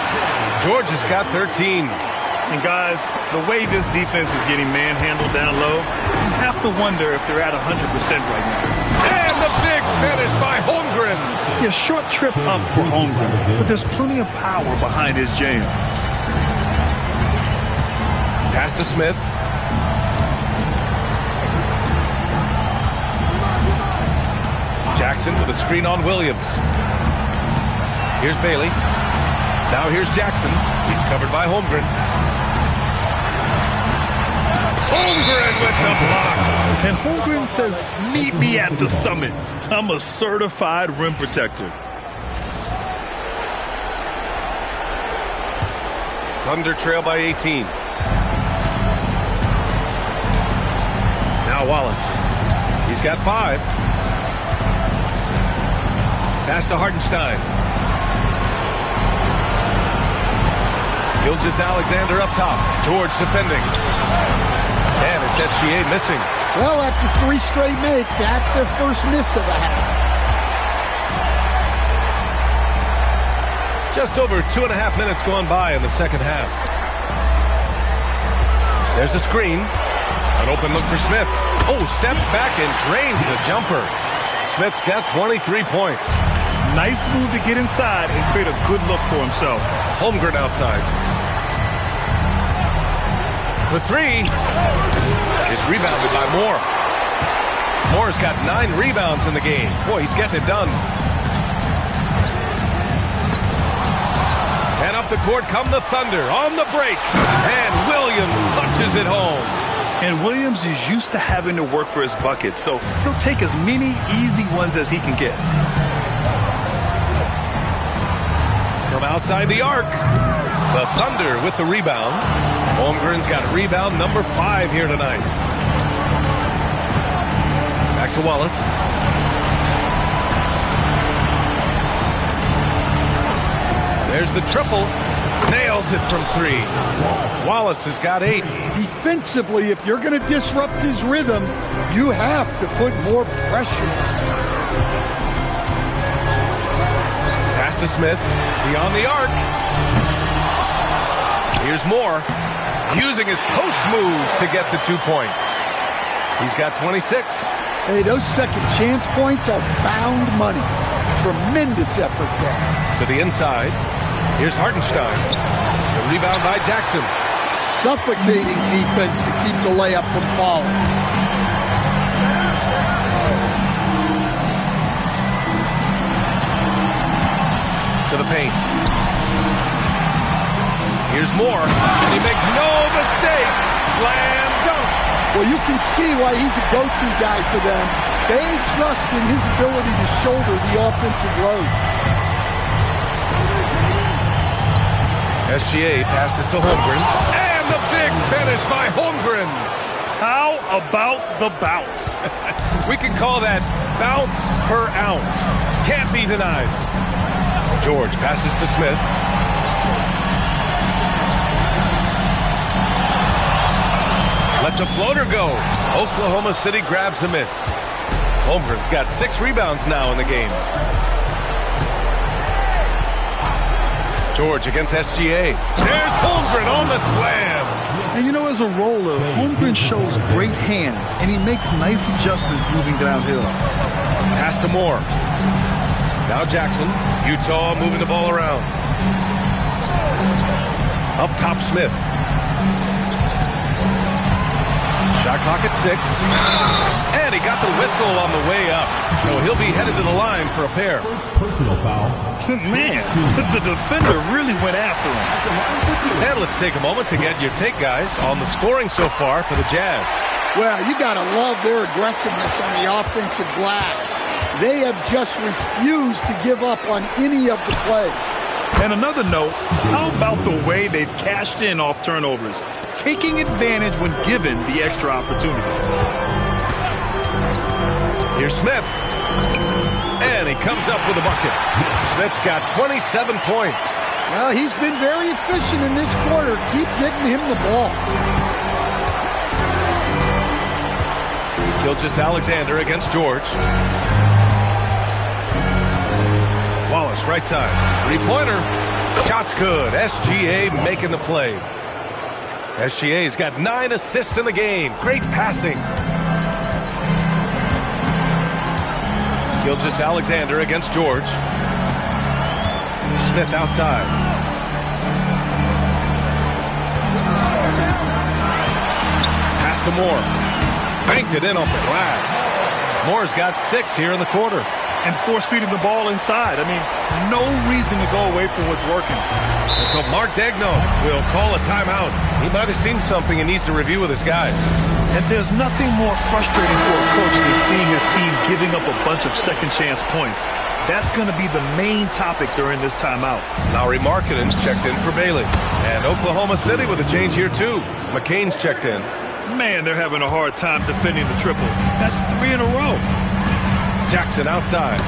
George has got 13. And guys, the way this defense is getting manhandled down low, you have to wonder if they're at 100% right now. And the big finish by Holmgren. Yeah, short trip up for Holmgren, but there's plenty of power behind his jam. Pass to Smith. Jackson with a screen on Williams. Here's Bailey. Now here's Jackson. He's covered by Holmgren. Holmgren with the block. And Holmgren says, meet me at the summit. I'm a certified rim protector. Thunder trail by 18. Now Wallace. He's got 5. Pass to Hartenstein. Gilgeous-Alexander up top. George defending. And it's SGA missing. Well, after 3 straight makes, that's their first miss of the half. Just over 2.5 minutes gone by in the second half. There's a screen. An open look for Smith. Oh, steps back and drains the jumper. Smith's got 23 points. Nice move to get inside and create a good look for himself. Holmgren outside. For 3. It's rebounded by Moore. Moore's got 9 rebounds in the game. Boy, he's getting it done. And up the court come the Thunder on the break. And Williams punches it home. And Williams is used to having to work for his buckets, so he'll take as many easy ones as he can get. From outside the arc, the Thunder with the rebound. Holmgren's got rebound number 5 here tonight. Back to Wallace. There's the triple. Nails it from 3. Wallace has got 8. Defensively, if you're going to disrupt his rhythm, you have to put more pressure. Pass to Smith. Beyond the arc. Here's Moore. Using his post moves to get the 2 points. He's got 26. Hey, those second chance points are found money. Tremendous effort there. To the inside. Here's Hartenstein. The rebound by Jackson. Suffocating defense to keep the layup from falling. To the paint. Here's Moore. And he makes no mistake. Slam dunk. Well, you can see why he's a go-to guy for them. They trust in his ability to shoulder the offensive load. SGA passes to Holmgren. And the big finish by Holmgren. How about the bounce? We can call that bounce per ounce. Can't be denied. George passes to Smith. Lets a floater go. Oklahoma City grabs the miss. Holmgren's got 6 rebounds now in the game. George against SGA. There's Holmgren on the slam. And you know, as a roller, Holmgren shows great hands, and he makes nice adjustments moving downhill. Pass to Moore. Now Jackson. Utah moving the ball around. Up top, Smith. Shot clock at 6. And he got the whistle on the way up. So he'll be headed to the line for a pair. Personal foul. Man, the defender really went after him. And let's take a moment to get your take, guys, on the scoring so far for the Jazz. Well, you got to love their aggressiveness on the offensive glass. They have just refused to give up on any of the plays. And another note, how about the way they've cashed in off turnovers, taking advantage when given the extra opportunity. Here's Smith. And he comes up with a bucket. Smith's got 27 points. Well, he's been very efficient in this quarter. Keep getting him the ball. Gilgeous-Alexander against George. Wallace, right side. Three-pointer. Shot's good. SGA making the play. SGA's got 9 assists in the game. Great passing. Gilgeous-Alexander against George. Smith outside. Pass to Moore. Banked it in off the glass. Moore's got 6 here in the quarter. And force-feeding the ball inside. I mean, no reason to go away from what's working. And so Mark Daigneault will call a timeout. He might have seen something he needs to review with his guys. And there's nothing more frustrating for a coach than seeing his team giving up a bunch of second-chance points. That's going to be the main topic during this timeout. Lauri Markkanen's checked in for Bailey. And Oklahoma City with a change here, too. McCain's checked in. Man, they're having a hard time defending the triple. That's 3 in a row. Jackson outside.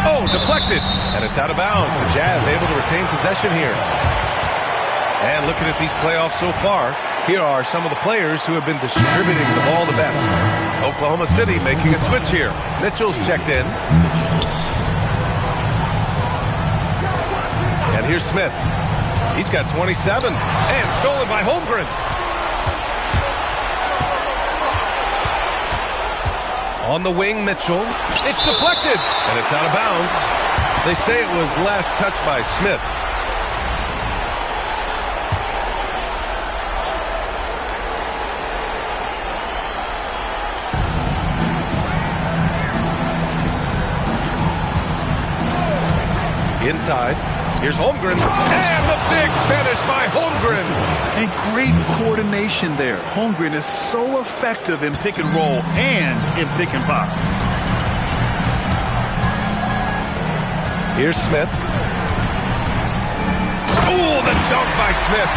Oh, deflected. And it's out of bounds. The Jazz able to retain possession here. And looking at these playoffs so far, here are some of the players who have been distributing the ball the best. Oklahoma City making a switch here. Mitchell's checked in. And here's Smith. He's got 27. And stolen by Holmgren. On the wing, Mitchell. It's deflected. And it's out of bounds. They say it was last touched by Smith. Inside. Here's Holmgren. And the big finish by Holmgren. And great coordination there. Holmgren is so effective in pick and roll and in pick and pop. Here's Smith. Oh, the dunk by Smith.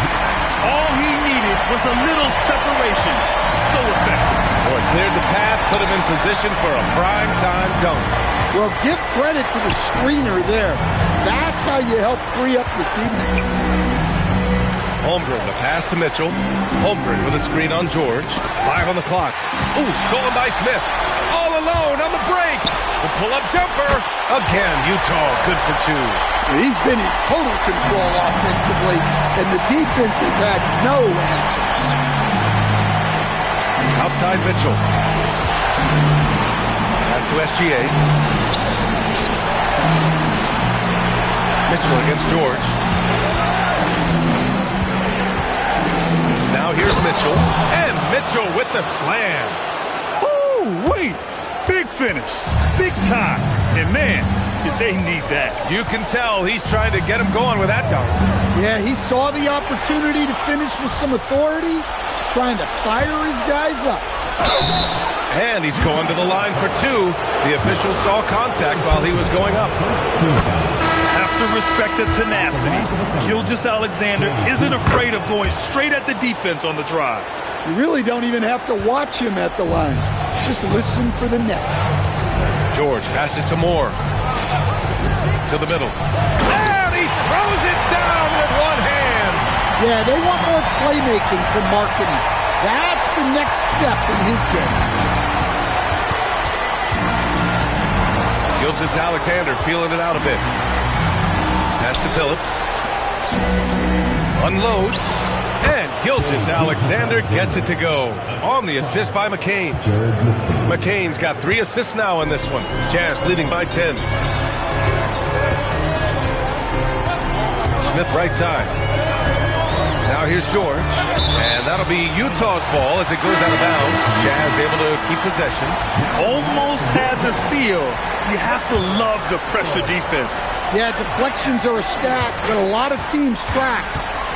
All he needed was a little separation. So effective. Boy, cleared the path, put him in position for a prime-time dunk. Well, give credit to the screener there. That's how you help free up your teammates. Holmgren, the pass to Mitchell. Holmgren with a screen on George. 5 on the clock. Ooh, stolen by Smith. All alone on the break. The pull-up jumper. Again, Utah good for 2. He's been in total control offensively, and the defense has had no answers. Outside Mitchell. Pass to SGA. Mitchell against George. Now here's Mitchell. And Mitchell with the slam. Oh, wait. Big finish. Big time. And man, did they need that. You can tell he's trying to get him going with that dunk. Yeah, he saw the opportunity to finish with some authority, trying to fire his guys up. And he's going to the line for 2. The official saw contact while he was going up. Have to respect the tenacity. Gilgeous-Alexander isn't afraid of going straight at the defense on the drive. You really don't even have to watch him at the line. Just listen for the net. George passes to Moore. To the middle. And he throws it down with one hand. Yeah, they want more playmaking from Markkanen. That's the next step in his game. Gilgeous-Alexander feeling it out a bit. Pass to Phillips. Unloads. And Gilgeous-Alexander gets it to go on the assist by McCain. McCain's got 3 assists now in this one. Jazz leading by 10. Smith right side. Now here's George. And that'll be Utah's ball as it goes out of bounds. Jazz able to keep possession. Almost had the steal. You have to love the pressure defense. Yeah, deflections are a stat that a lot of teams track,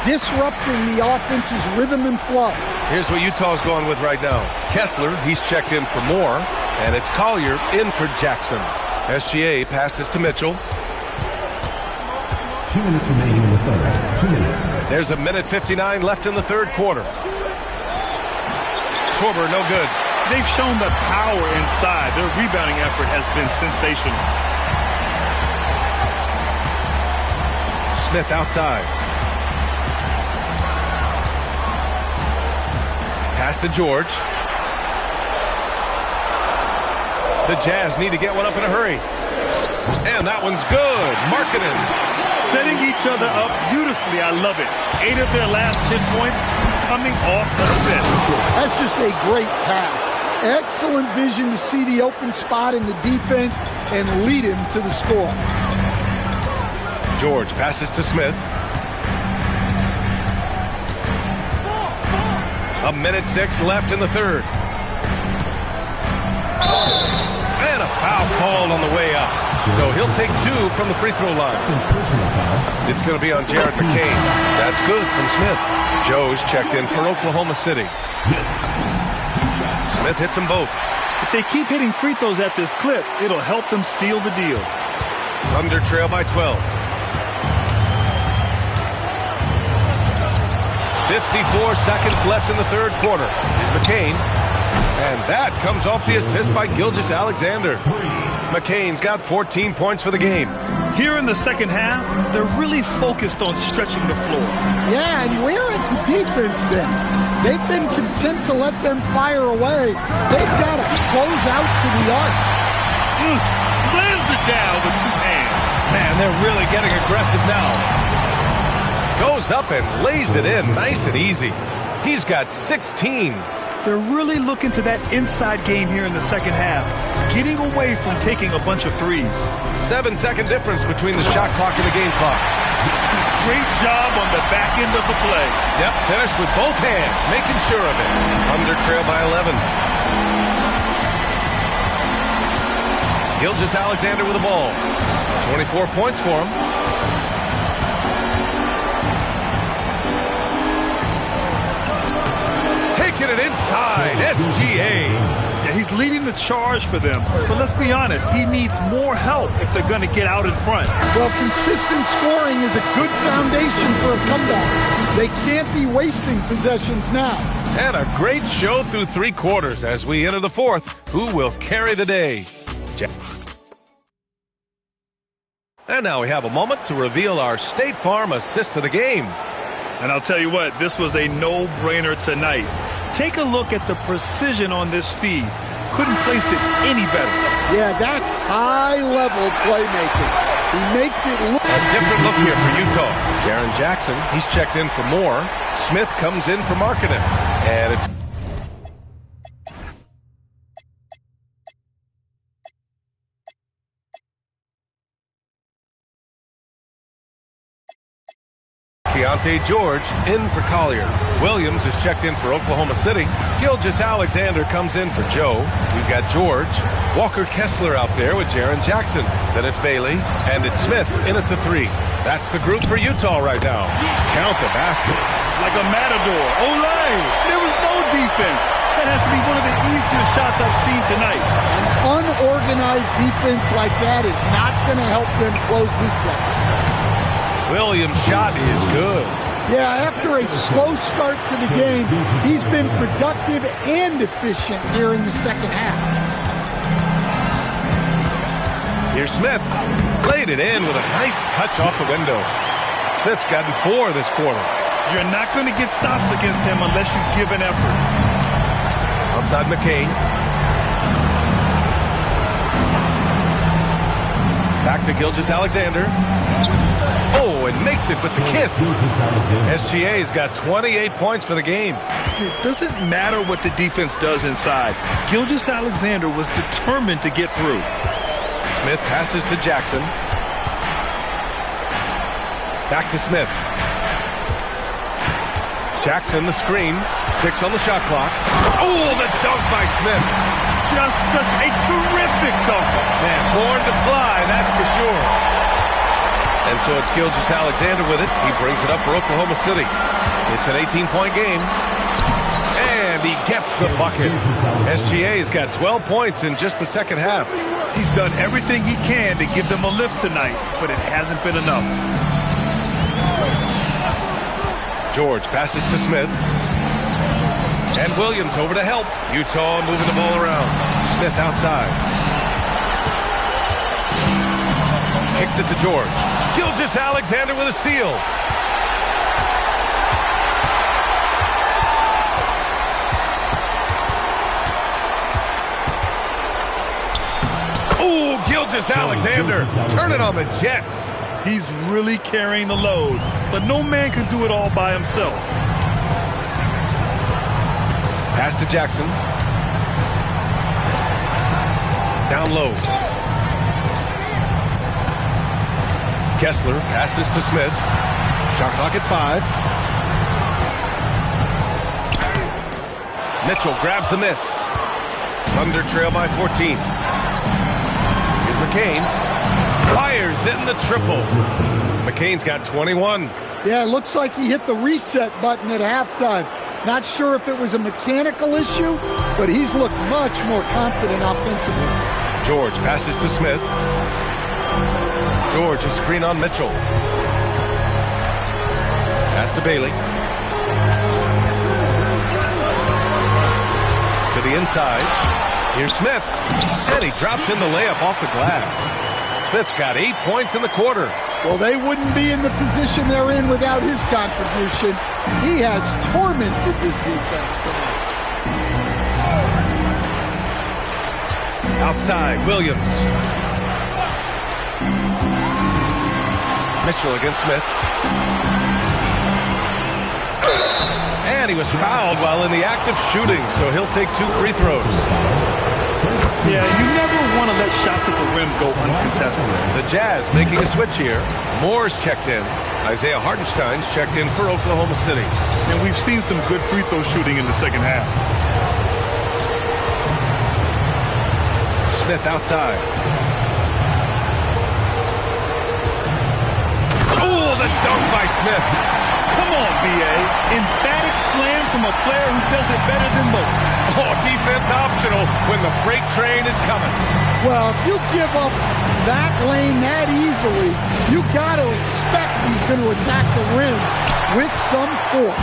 disrupting the offense's rhythm and flow. Here's what Utah's going with right now. Kessler, he's checked in for Moore, and it's Collier in for Jackson. SGA passes to Mitchell. 2 minutes remaining in the third. 2 minutes. There's a minute 59 left in the third quarter. Schwarber, no good. They've shown the power inside. Their rebounding effort has been sensational. Smith outside. Pass to George. The Jazz need to get one up in a hurry. And that one's good. Markkanen. Setting each other up beautifully. I love it. 8 of their last 10 points coming off assists. That's just a great pass. Excellent vision to see the open spot in the defense and lead him to the score. George passes to Smith. A minute 6 left in the third. And a foul called on the way up. So he'll take 2 from the free throw line. It's going to be on Jared McCain. That's good from Smith. Joe's checked in for Oklahoma City. Smith hits them both. If they keep hitting free throws at this clip, it'll help them seal the deal. Thunder trail by 12. 54 seconds left in the third quarter. Here's McCain. And that comes off the assist by Gilgeous-Alexander. McCain's got 14 points for the game. Here in the second half, they're really focused on stretching the floor. Yeah, and where has the defense been? They've been content to let them fire away. They've got to close out to the arc. Slams it down with 2 hands. Man, they're really getting aggressive now. Goes up and lays it in nice and easy. He's got 16. They're really looking to that inside game here in the second half, getting away from taking a bunch of threes. 7-second difference between the shot clock and the game clock. Great job on the back end of the play. Yep, finished with both hands, making sure of it. Under trail by 11. Gilgeous-Alexander with the ball. 24 points for him. Taking it inside, SGA. Yeah, he's leading the charge for them. But let's be honest, he needs more help if they're going to get out in front. Well, consistent scoring is a good foundation for a comeback. They can't be wasting possessions now. And a great show through 3 quarters as we enter the fourth. Who will carry the day? And now we have a moment to reveal our State Farm assist of the game. And I'll tell you what, this was a no-brainer tonight. Take a look at the precision on this feed. Couldn't place it any better. Yeah, that's high-level playmaking. He makes it look... A different look here for Utah. Jaren Jackson, he's checked in for Moore. Smith comes in for Markkanen. And it's... Keontae George in for Collier. Williams is checked in for Oklahoma City. Gilgeous-Alexander comes in for Joe. We've got George. Walker Kessler out there with Jaren Jackson. Then it's Bailey. And it's Smith in at the 3. That's the group for Utah right now. Count the basket. Like a matador. Olay! There was no defense. That has to be one of the easier shots I've seen tonight. An unorganized defense like that is not going to help them close this deficit. Williams' shot is good. Yeah, after a slow start to the game, he's been productive and efficient here in the second half. Here's Smith. Laid it in with a nice touch off the window. Smith's gotten 4 this quarter. You're not going to get stops against him unless you give an effort. Outside McCain. Back to Gilgeous-Alexander. Oh, and makes it with the kiss. SGA's got 28 points for the game. It doesn't matter what the defense does inside. Gilgeous-Alexander was determined to get through. Smith passes to Jackson. Back to Smith. Jackson, the screen. 6 on the shot clock. Oh, the dunk by Smith. Just such a terrific dunk. Man, born to fly, that's for sure. And so it's Gilgeous-Alexander with it. He brings it up for Oklahoma City. It's an 18-point game. And he gets the bucket. SGA's got 12 points in just the second half. He's done everything he can to give them a lift tonight, but it hasn't been enough. George passes to Smith. And Williams over to help. Utah moving the ball around. Smith outside. Kicks it to George. Gilgeous-Alexander with a steal. Ooh, Gilgeous-Alexander. Turn it on the Jets. He's really carrying the load, but no man can do it all by himself. Pass to Jackson. Down low. Kessler passes to Smith. Shot clock at 5. Mitchell grabs the miss. Thunder trail by 14. Here's McCain. Fires in the triple. McCain's got 21. Yeah, it looks like he hit the reset button at halftime. Not sure if it was a mechanical issue, but he's looked much more confident offensively. George passes to Smith. George, a screen on Mitchell. Pass to Bailey. To the inside. Here's Smith. And he drops in the layup off the glass. Smith's got 8 points in the quarter. Well, they wouldn't be in the position they're in without his contribution. He has tormented this defense tonight. Outside, Williams. Mitchell against Smith. And he was fouled while in the act of shooting, so he'll take 2 free throws. Yeah, you never want to let shots at the rim go uncontested. The Jazz making a switch here. Moore's checked in. Isaiah Hartenstein's checked in for Oklahoma City. And we've seen some good free throw shooting in the second half. Smith outside. Oh, the dunk by Smith. Come on, B.A. Emphatic slam from a player who does it better than most. Oh, defense optional when the freight train is coming. Well, if you give up that lane that easily, you got to expect he's going to attack the rim with some force.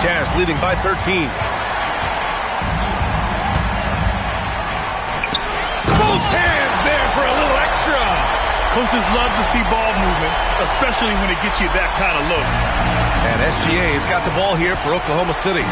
Jazz leading by 13. Both hands there for a little extra. Coaches love to see ball movement, especially when it gets you that kind of look. And SGA's got the ball here for Oklahoma City.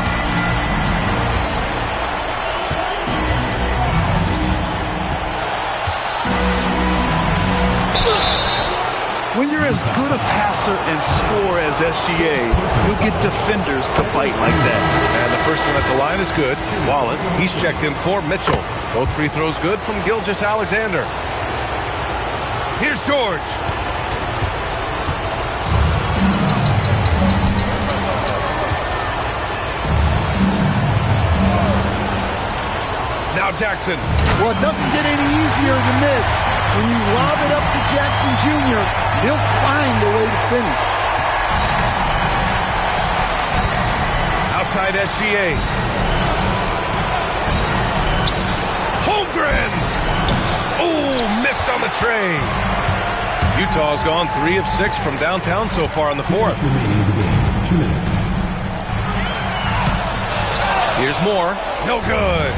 When you're as good a passer and scorer as SGA, you'll get defenders to bite like that. And the first one at the line is good. Wallace, he's checked in for Mitchell. Both free throws good from Gilgeous-Alexander. Here's George. Now Jackson. Well, it doesn't get any easier than this. When you lob it up to Jackson Jr., he'll find a way to finish. Outside SGA. Holmgren. Oh, missed on the tray. Utah's gone 3 of 6 from downtown so far in the fourth. Remaining in the game. 2 minutes. Here's Moore. No good.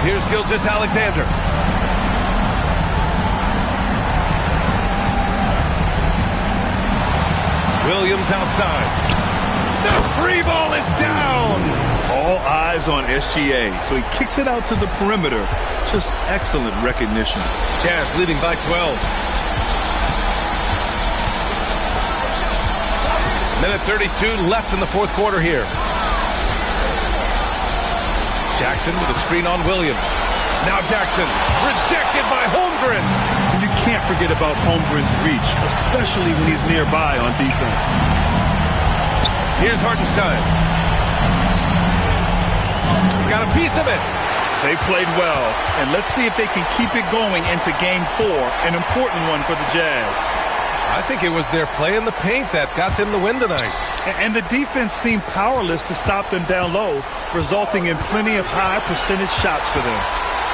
Here's Gilgeous-Alexander. Williams outside. The free ball is down. All eyes on SGA, so he kicks it out to the perimeter. Just excellent recognition. Jazz leading by 12. Minute 32 left in the fourth quarter here. Jackson with a screen on Williams. Now Jackson, rejected by Holmgren. You can't forget about Holmgren's reach, especially when he's nearby on defense. Here's Hartenstein. Got a piece of it. They played well, and let's see if they can keep it going into Game 4, an important one for the Jazz. I think it was their play in the paint that got them the win tonight. And the defense seemed powerless to stop them down low, resulting in plenty of high percentage shots for them.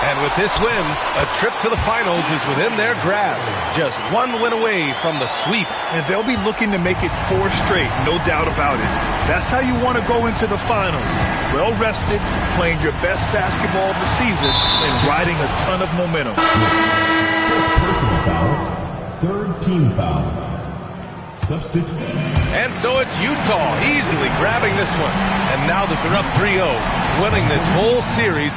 And with this win, a trip to the finals is within their grasp. Just one win away from the sweep. And they'll be looking to make it 4 straight, no doubt about it. That's how you want to go into the finals. Well rested, playing your best basketball of the season, and riding a ton of momentum. Personal foul. Third team foul. Substitute. And so it's Utah easily grabbing this one. And now that they're up 3-0, winning this whole series.